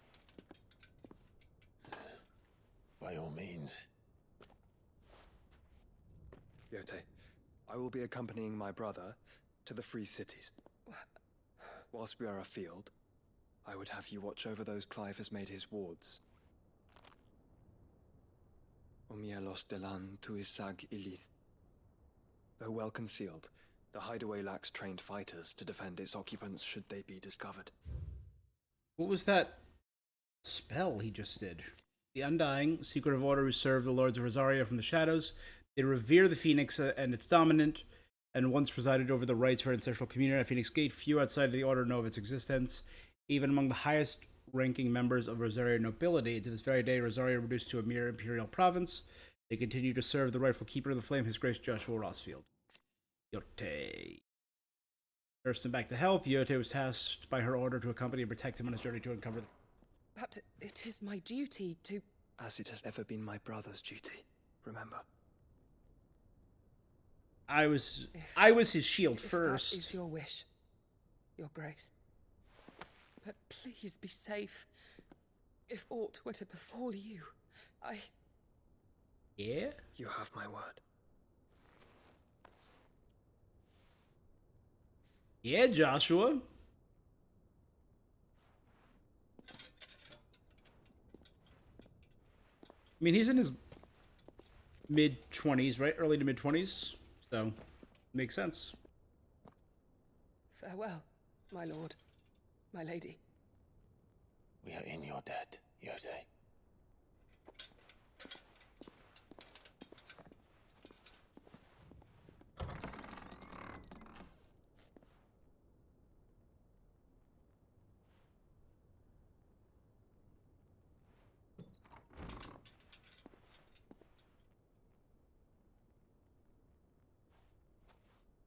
By all means. Yote, I will be accompanying my brother to the Free Cities. Whilst we are afield, I would have you watch over those Clive has made his wards. Omielos delan tuisag ilith. Though well concealed, the hideaway lacks trained fighters to defend its occupants should they be discovered. What was that spell he just did? The Undying, secretive order who serve the Lords of Rosaria from the shadows. They revere the Phoenix and its dominant, and once presided over the rights of our ancestral community at Phoenix Gate. Few outside of the order know of its existence. Even among the highest-ranking members of Rosaria nobility, to this very day, Rosaria reduced to a mere imperial province. They continue to serve the rightful keeper of the flame, His Grace Joshua Rossfield. Yote. Nursed him back to health, Yote was tasked by her order to accompany and protect him on his journey to uncover the... But it is my duty to... As it has ever been my brother's duty, remember. I was his shield first. That is your wish, Your Grace. But please be safe. If aught were to befall you, Yeah? You have my word. Yeah, Joshua. I mean, he's in his mid-20s, right? Early to mid-20s. So, makes sense. Farewell, my lord, my lady. We are in your debt, Yote.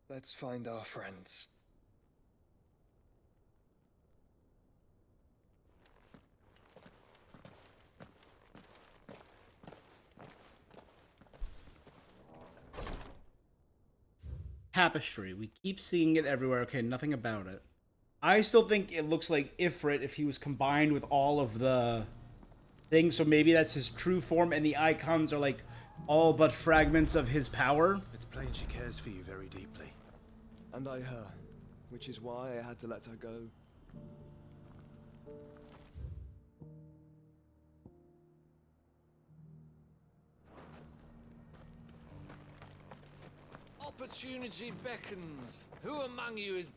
Let's find our friends. Tapestry. We keep seeing it everywhere. Okay, nothing about it. I still think it looks like Ifrit if he was combined with all of the things, so maybe that's his true form, and the icons are like all but fragments of his power. It's plain she cares for you very deeply. And I her, which is why I had to let her go. Opportunity beckons. Who among you is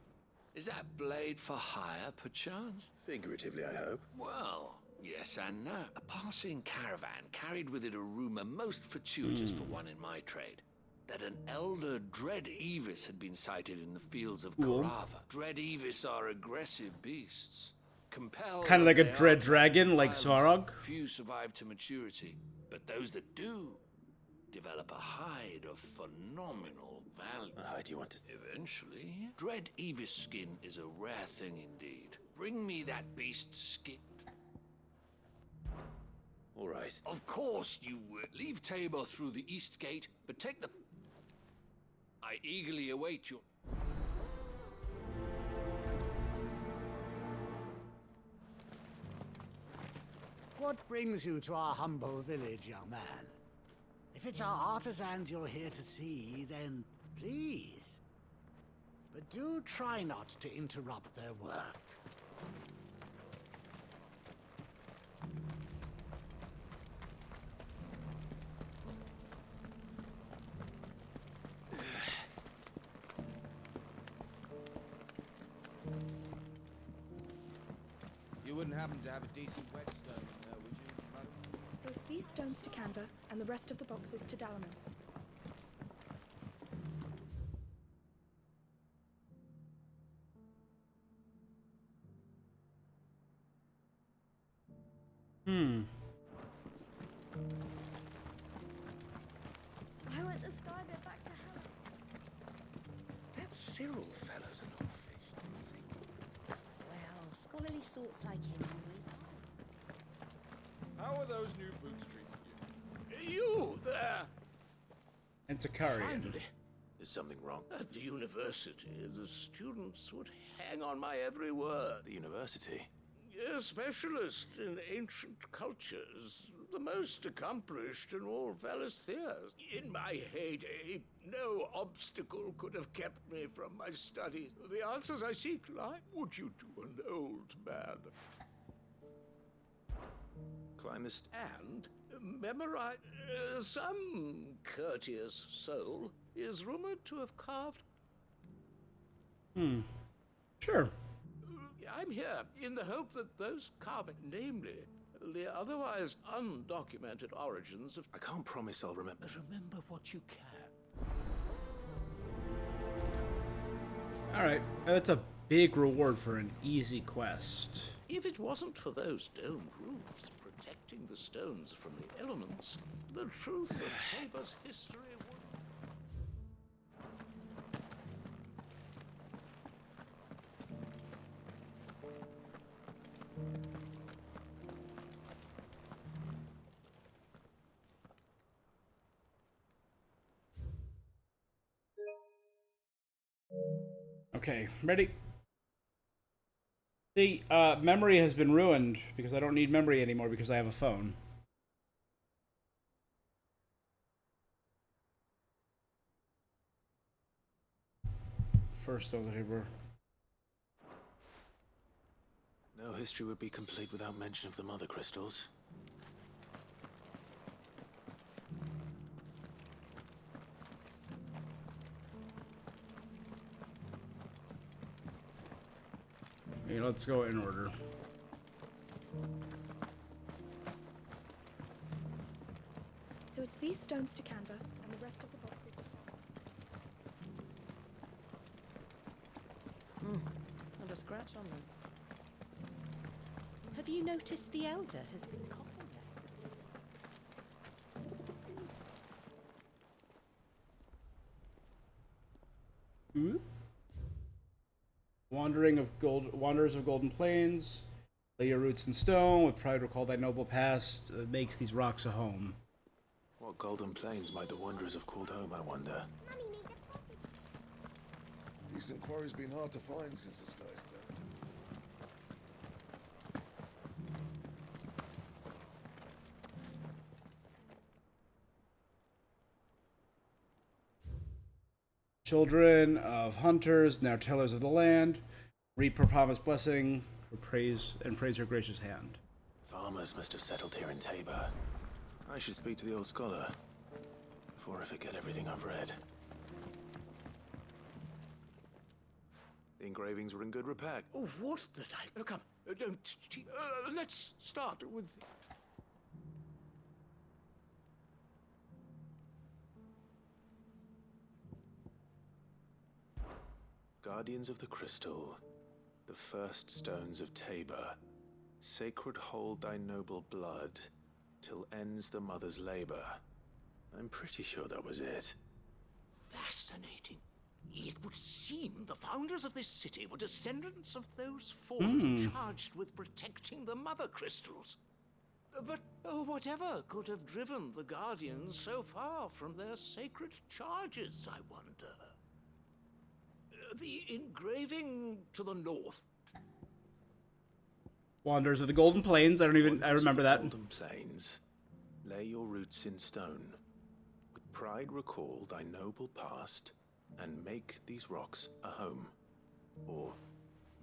that blade for hire, perchance? Figuratively, I hope. Well, yes and no. A passing caravan carried with it a rumor most fortuitous for one in my trade. That an elder Dread Evis had been sighted in the fields of Korava. Dread Evis are aggressive beasts. Compelled Kind of like a they dread are to dragon, like violence, Svarog. Few survive to maturity, but those that do develop a hide of phenomenal value. A hide you want? Eventually. Dread Evis skin is a rare thing indeed. Bring me that beast's skin. All right. Of course you leave Tabor through the east gate, but take the... I eagerly await your... What brings you to our humble village, young man? If it's our artisans you're here to see, then please. But do try not to interrupt their work. You wouldn't happen to have a decent whetstone, would you, madam? So it's these stones to Canva, and the rest of the boxes to Dalamil. I want the sky bit back to hell. That Cyril fella's an old fish, don't you think? Well, scholarly sorts like him always are. How are those new boots treating you? You there! And Takarian. Finally. Is something wrong? At the university, the students would hang on my every word. The university? A specialist in ancient cultures, the most accomplished in all Valisthea. In my heyday, no obstacle could have kept me from my studies. The answers I seek lie. Would you to an old man? Climb this... And memorize... some courteous soul is rumored to have carved... Sure. I'm here in the hope that those carving, namely the otherwise undocumented origins of... I can't promise I'll remember. Remember what you can. Alright, that's a big reward for an easy quest. If it wasn't for those domed roofs protecting the stones from the elements, the truth of Tabor's history would... Okay, ready? See, memory has been ruined because I don't need memory anymore because I have a phone. First stones of Tabor. No history would be complete without mention of the mother crystals. Okay, let's go in order. So it's these stones to Canva, and the rest of the boxes to... Not a scratch on them. Have you noticed the Elder has been coughing less? Wanderers of Golden Plains, lay your roots in stone, with pride recall thy noble past, that makes these rocks a home. What Golden Plains might the wanderers have called home, I wonder? Decent quarry's been hard to find since the Sky's death. Children of hunters, now tillers of the land, reap her promised blessing, praise her gracious hand. Farmers must have settled here in Tabor. I should speak to the old scholar before I forget everything I've read. The engravings were in good repair. Oh, what did I... come, don't... let's start with... Guardians of the Crystal, the first stones of Tabor. Sacred hold thy noble blood, till ends the mother's labor. I'm pretty sure that was it. Fascinating. It would seem the founders of this city were descendants of those four charged with protecting the mother crystals. But whatever could have driven the Guardians so far from their sacred charges, I wonder? The engraving to the north. Wanderers of the Golden Plains. I remember that. Golden Plains, lay your roots in stone. With pride recall thy noble past, and make these rocks a home. Or...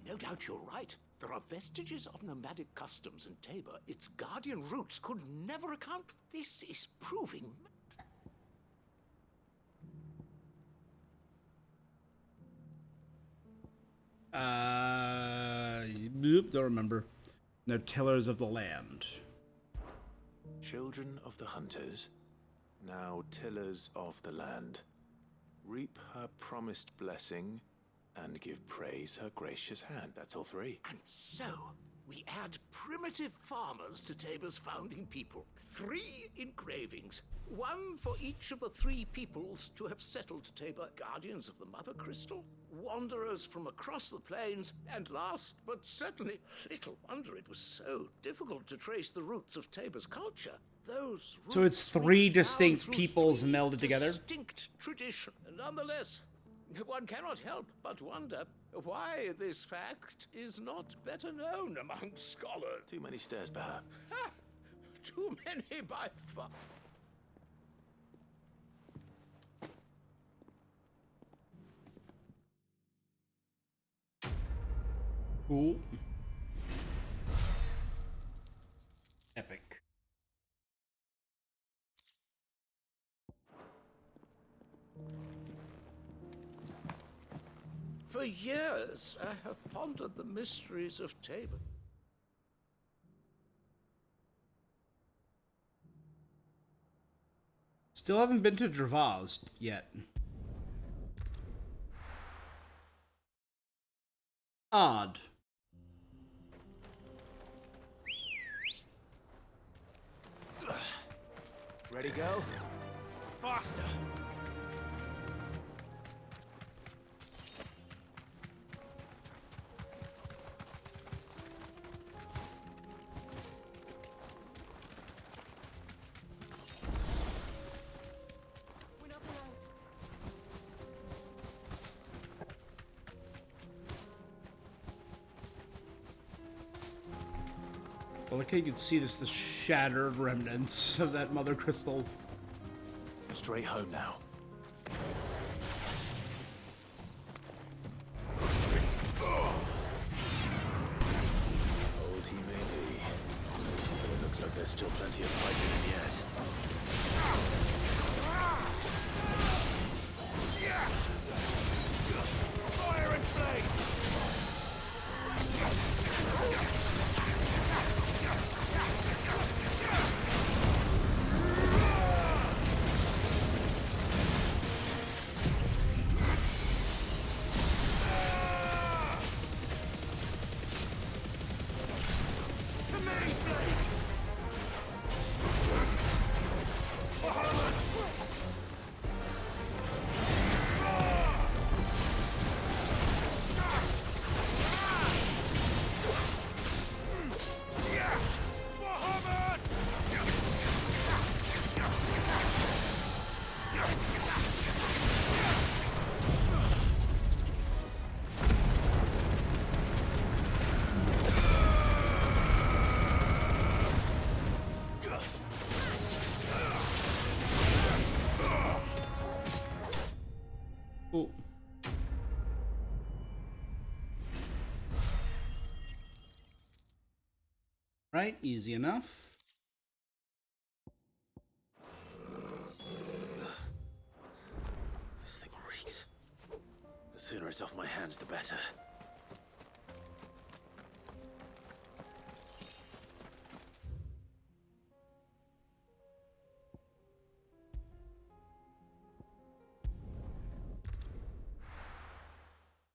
No doubt you're right. There are vestiges of nomadic customs in Tabor. Its guardian roots could never account for. This is proving... Don't remember. No tillers of the land. Children of the hunters, now tillers of the land, reap her promised blessing and give praise her gracious hand. That's all three. And so, we add primitive farmers to Tabor's founding people. 3 engravings. 1 for each of the 3 peoples to have settled Tabor. Guardians of the Mother Crystal, wanderers from across the plains, and last but certainly, little wonder it was so difficult to trace the roots of Tabor's culture. Those So it's 3 distinct peoples melded together? Distinct tradition. Nonetheless, one cannot help but wonder why this fact is not better known among scholars. Too many stairs, perhaps. Too many by far. Cool. Epic. For years, I have pondered the mysteries of Tabor. Still haven't been to Dravaz yet. Odd. Ready, go? Faster! Well, okay, you can see the shattered remnants of that Mother Crystal. Straight home now. Old he may be, but it looks like there's still plenty of fighting in yet. Fire and flame! Cool. Right, easy enough. This thing reeks. The sooner it's off my hands, the better.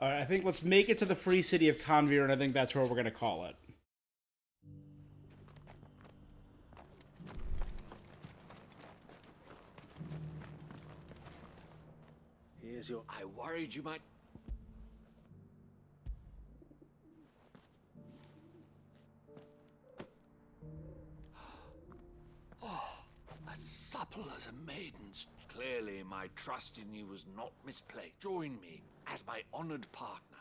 Alright, I think let's make it to the free city of Convir, and I think that's where we're going to call it. Here's your... I worried you might... Oh, as supple as a maiden's. Clearly, my trust in you was not misplaced. Join me as my honored partner.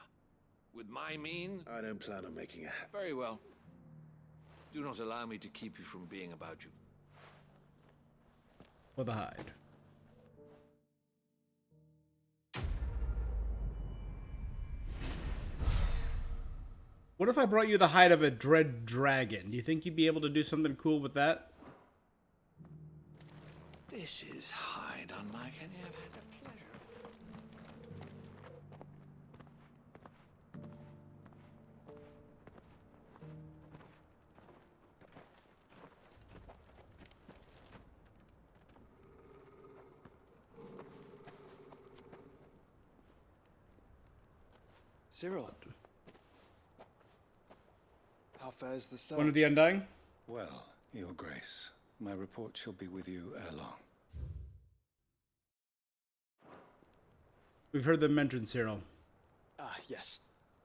With my means... I don't plan on making a... Very well. Do not allow me to keep you from being about you. For the hide. What if I brought you the hide of a dread dragon? Do you think you'd be able to do something cool with that? This is hide unlike any I've had the pleasure of. Cyril. How fares the search? One of the Undying? Well, Your Grace, my report shall be with you ere long. We've heard them mention Cyril. Ah, yes.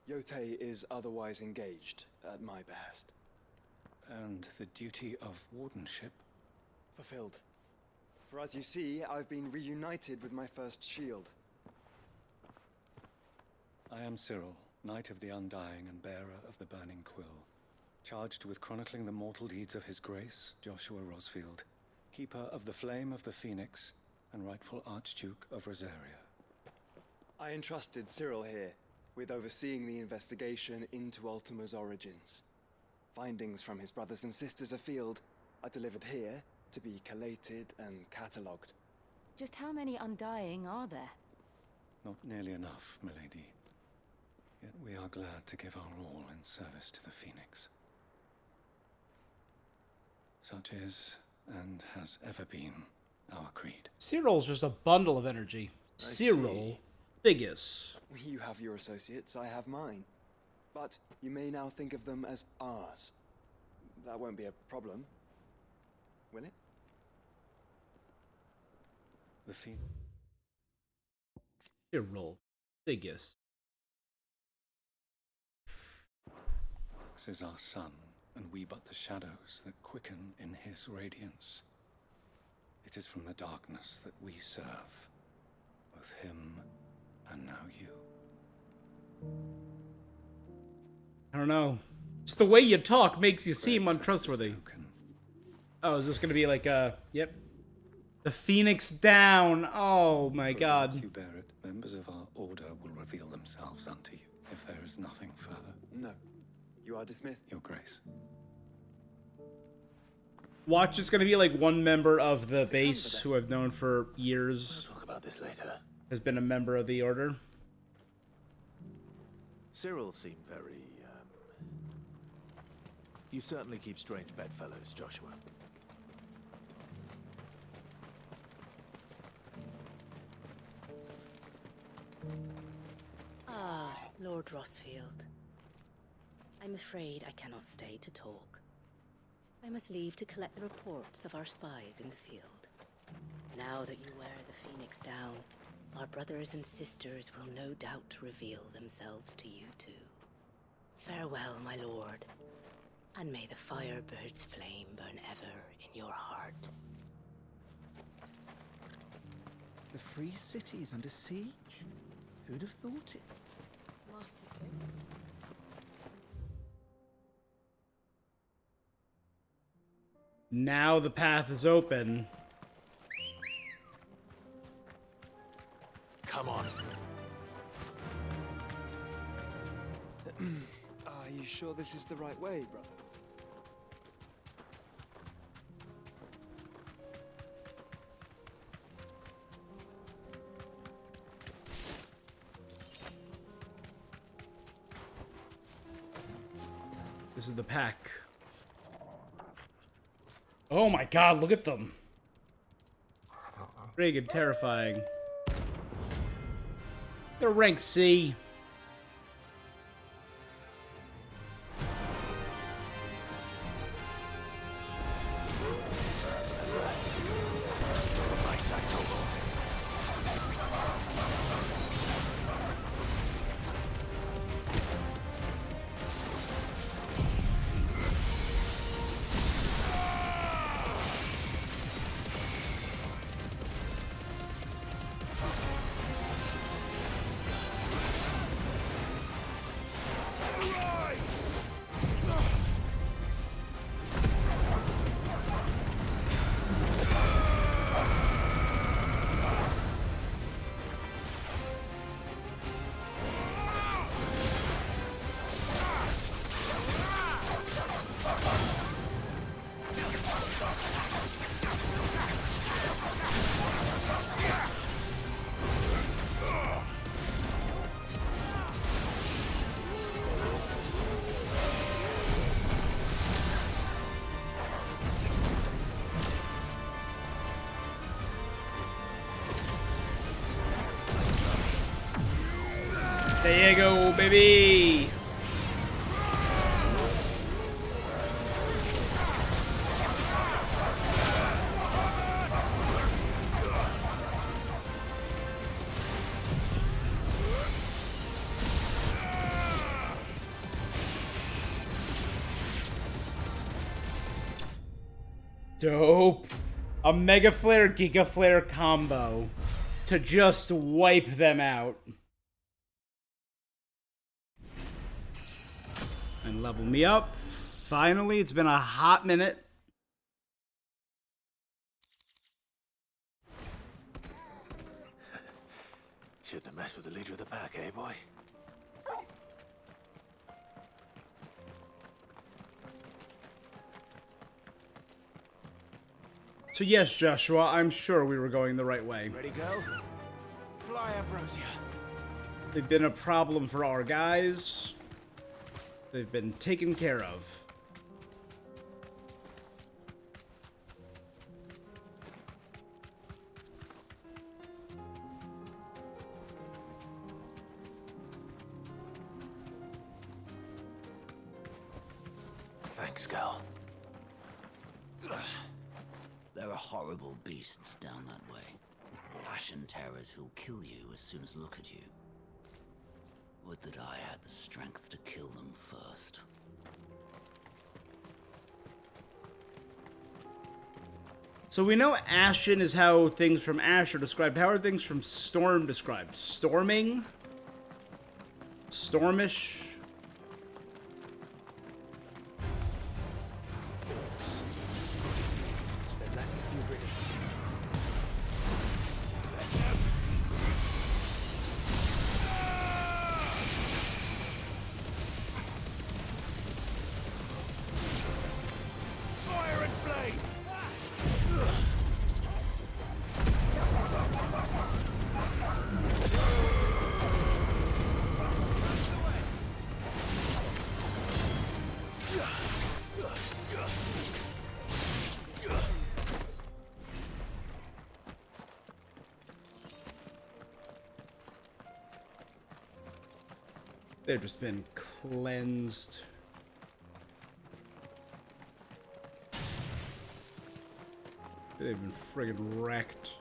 Yote is otherwise engaged at my behest. And the duty of wardenship? Fulfilled. For as you see, I've been reunited with my first shield. I am Cyril, Knight of the Undying and bearer of the Burning Quill, charged with chronicling the mortal deeds of His Grace, Joshua Rosfield, keeper of the Flame of the Phoenix and rightful Archduke of Rosaria. I entrusted Cyril here with overseeing the investigation into Ultima's origins. Findings from his brothers and sisters afield are delivered here to be collated and catalogued. Just how many Undying are there? Not nearly enough, milady. Yet we are glad to give our all in service to the Phoenix. Such is, and has ever been, our creed. Cyril's just a bundle of energy. Cyril Figgis. You have your associates, I have mine. But you may now think of them as ours. That won't be a problem, will it? The Phoenix. Cyril Figgis. This is our sun, and we but the shadows that quicken in his radiance. It is from the darkness that we serve, both him and now you. I don't know. Just the way you talk makes you seem untrustworthy. Oh, is this gonna be like yep. The Phoenix down. Oh my god. As you bear it, members of our order will reveal themselves unto you, if there is nothing further. No. You are dismissed. Your Grace. Watch, it's gonna be like one member of the base who I've known for years. We'll talk about this later. Has been a member of the order. Cyril seemed very, You certainly keep strange bedfellows, Joshua. Ah, Lord Rosfield. I'm afraid I cannot stay to talk. I must leave to collect the reports of our spies in the field. Now that you wear the Phoenix down, our brothers and sisters will no doubt reveal themselves to you too. Farewell, my lord, and may the Firebird's flame burn ever in your heart. The Free City's under siege? Who'd have thought it? Master Sig. Now the path is open. Come on. Are you sure this is the right way, brother? This is the pack. Oh my god, look at them. Friggin' terrifying. They're rank C. There you go, baby! Dope. A Mega Flare, Giga Flare combo to just wipe them out. And level me up. Finally, it's been a hot minute. Shouldn't have messed with the leader of the pack, eh, boy? So yes, Joshua, I'm sure we were going the right way. Ready, go? Fly, Ambrosia. They've been a problem for our guys. They've been taken care of. Thanks, girl. There are horrible beasts down that way. Ashen terrors who'll kill you as soon as look at you. Would that I had the strength to kill them first. So we know Ashen is how things from Ash are described. How are things from Storm described? Storming? Stormish? Let us be ready. Fire and flame! They've just been cleansed. They've been friggin' wrecked.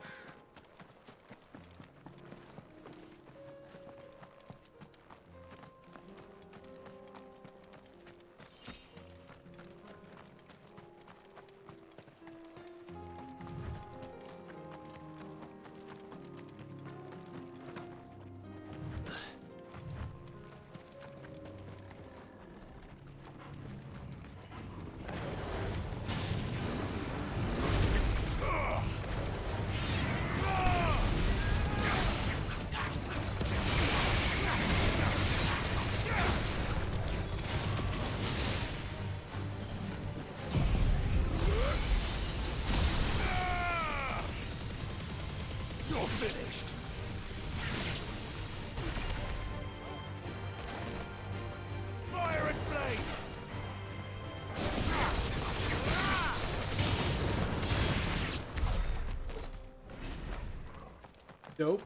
You're finished. Fire and flame! Dope.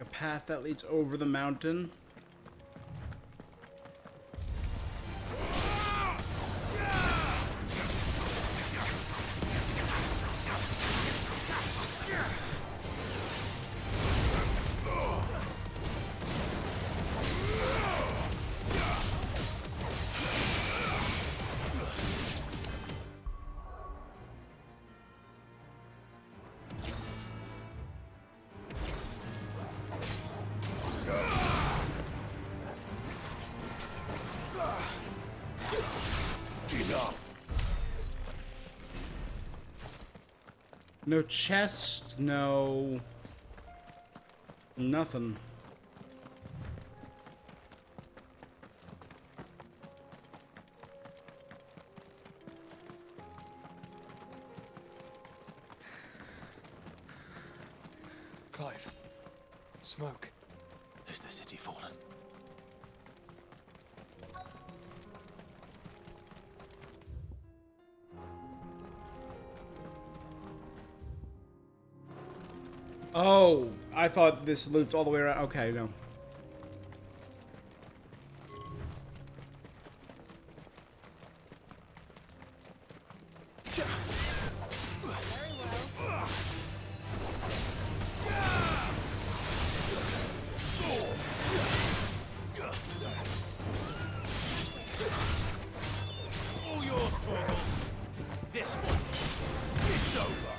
A path that leads over the mountain. Enough. No chest, no... nothing. Clive. Smoke. Is the city fallen? Oh, I thought this looped all the way around. Okay, no. All yours, Torgal. This one. It's over.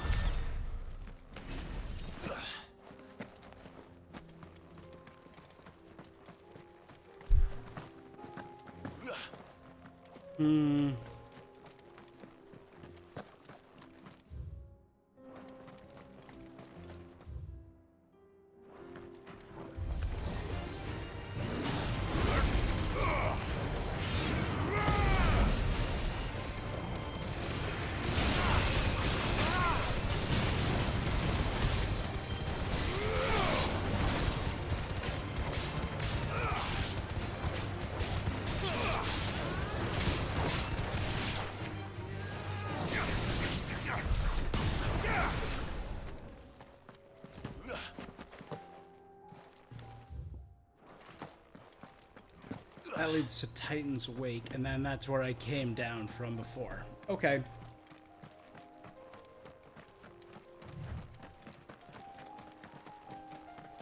Hmm. That leads to Titan's Wake, and then that's where I came down from before. Okay.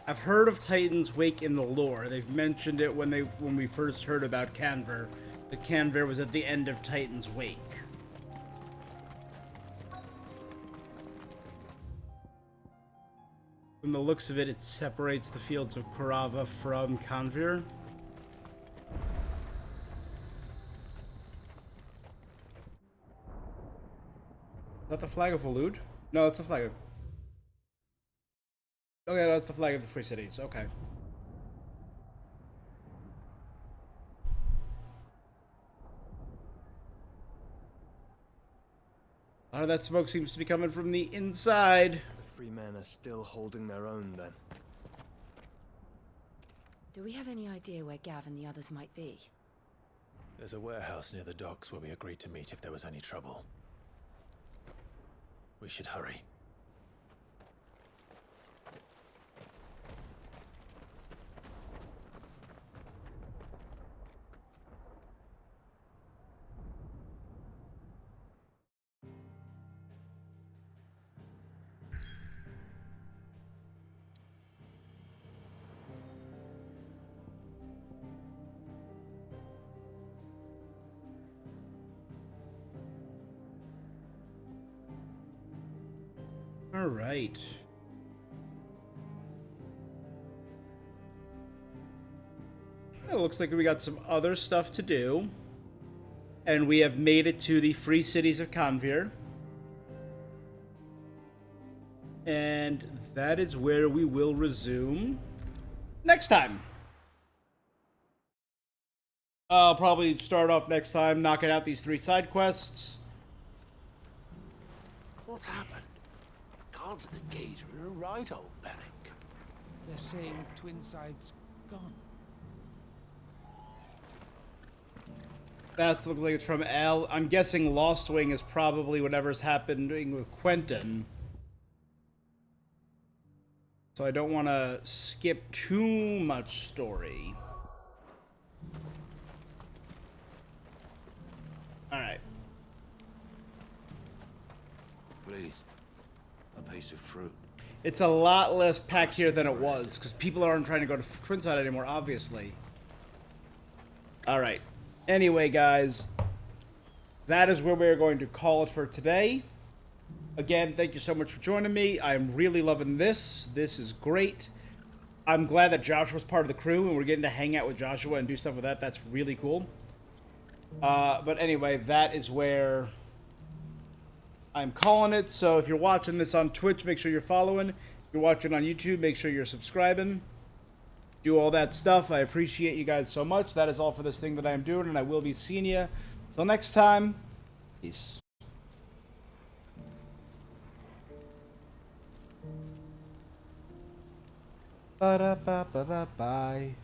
I've heard of Titan's Wake in the lore. They've mentioned it when we first heard about Canver. The Canver was at the end of Titan's Wake. From the looks of it, it separates the fields of Korava from Canver. Is that the flag of Waloed? No, that's the flag of... Okay, that's the flag of the Free Cities. Okay. A lot of that smoke seems to be coming from the inside. The free men are still holding their own, then. Do we have any idea where Gav and the others might be? There's a warehouse near the docks where we agreed to meet if there was any trouble. We should hurry. All right. It looks like we got some other stuff to do. And we have made it to the Free Cities of Canver. And that is where we will resume next time. I'll probably start off next time knocking out these 3 side quests. What's happened? The guards at the gate are in a right old panic. They're saying Twinside's gone. That looks like it's from Al. I'm guessing Lost Wing is probably whatever's happening with Quentin. So I don't want to skip too much story. Alright. Please, a piece of fruit. It's a lot less packed here than it was, because people aren't trying to go to Twinside anymore, obviously. Alright. Anyway, guys, that is where we're going to call it for today. Again, thank you so much for joining me. I'm really loving this. This is great. I'm glad that Joshua's part of the crew, and we're getting to hang out with Joshua and do stuff with that. That's really cool. But anyway, that is where I'm calling it. So if you're watching this on Twitch, make sure you're following. If you're watching on YouTube, make sure you're subscribing. Do all that stuff. I appreciate you guys so much. That is all for this thing that I am doing, and I will be seeing you. Till next time, peace. Ba-da-ba-ba-ba-bye.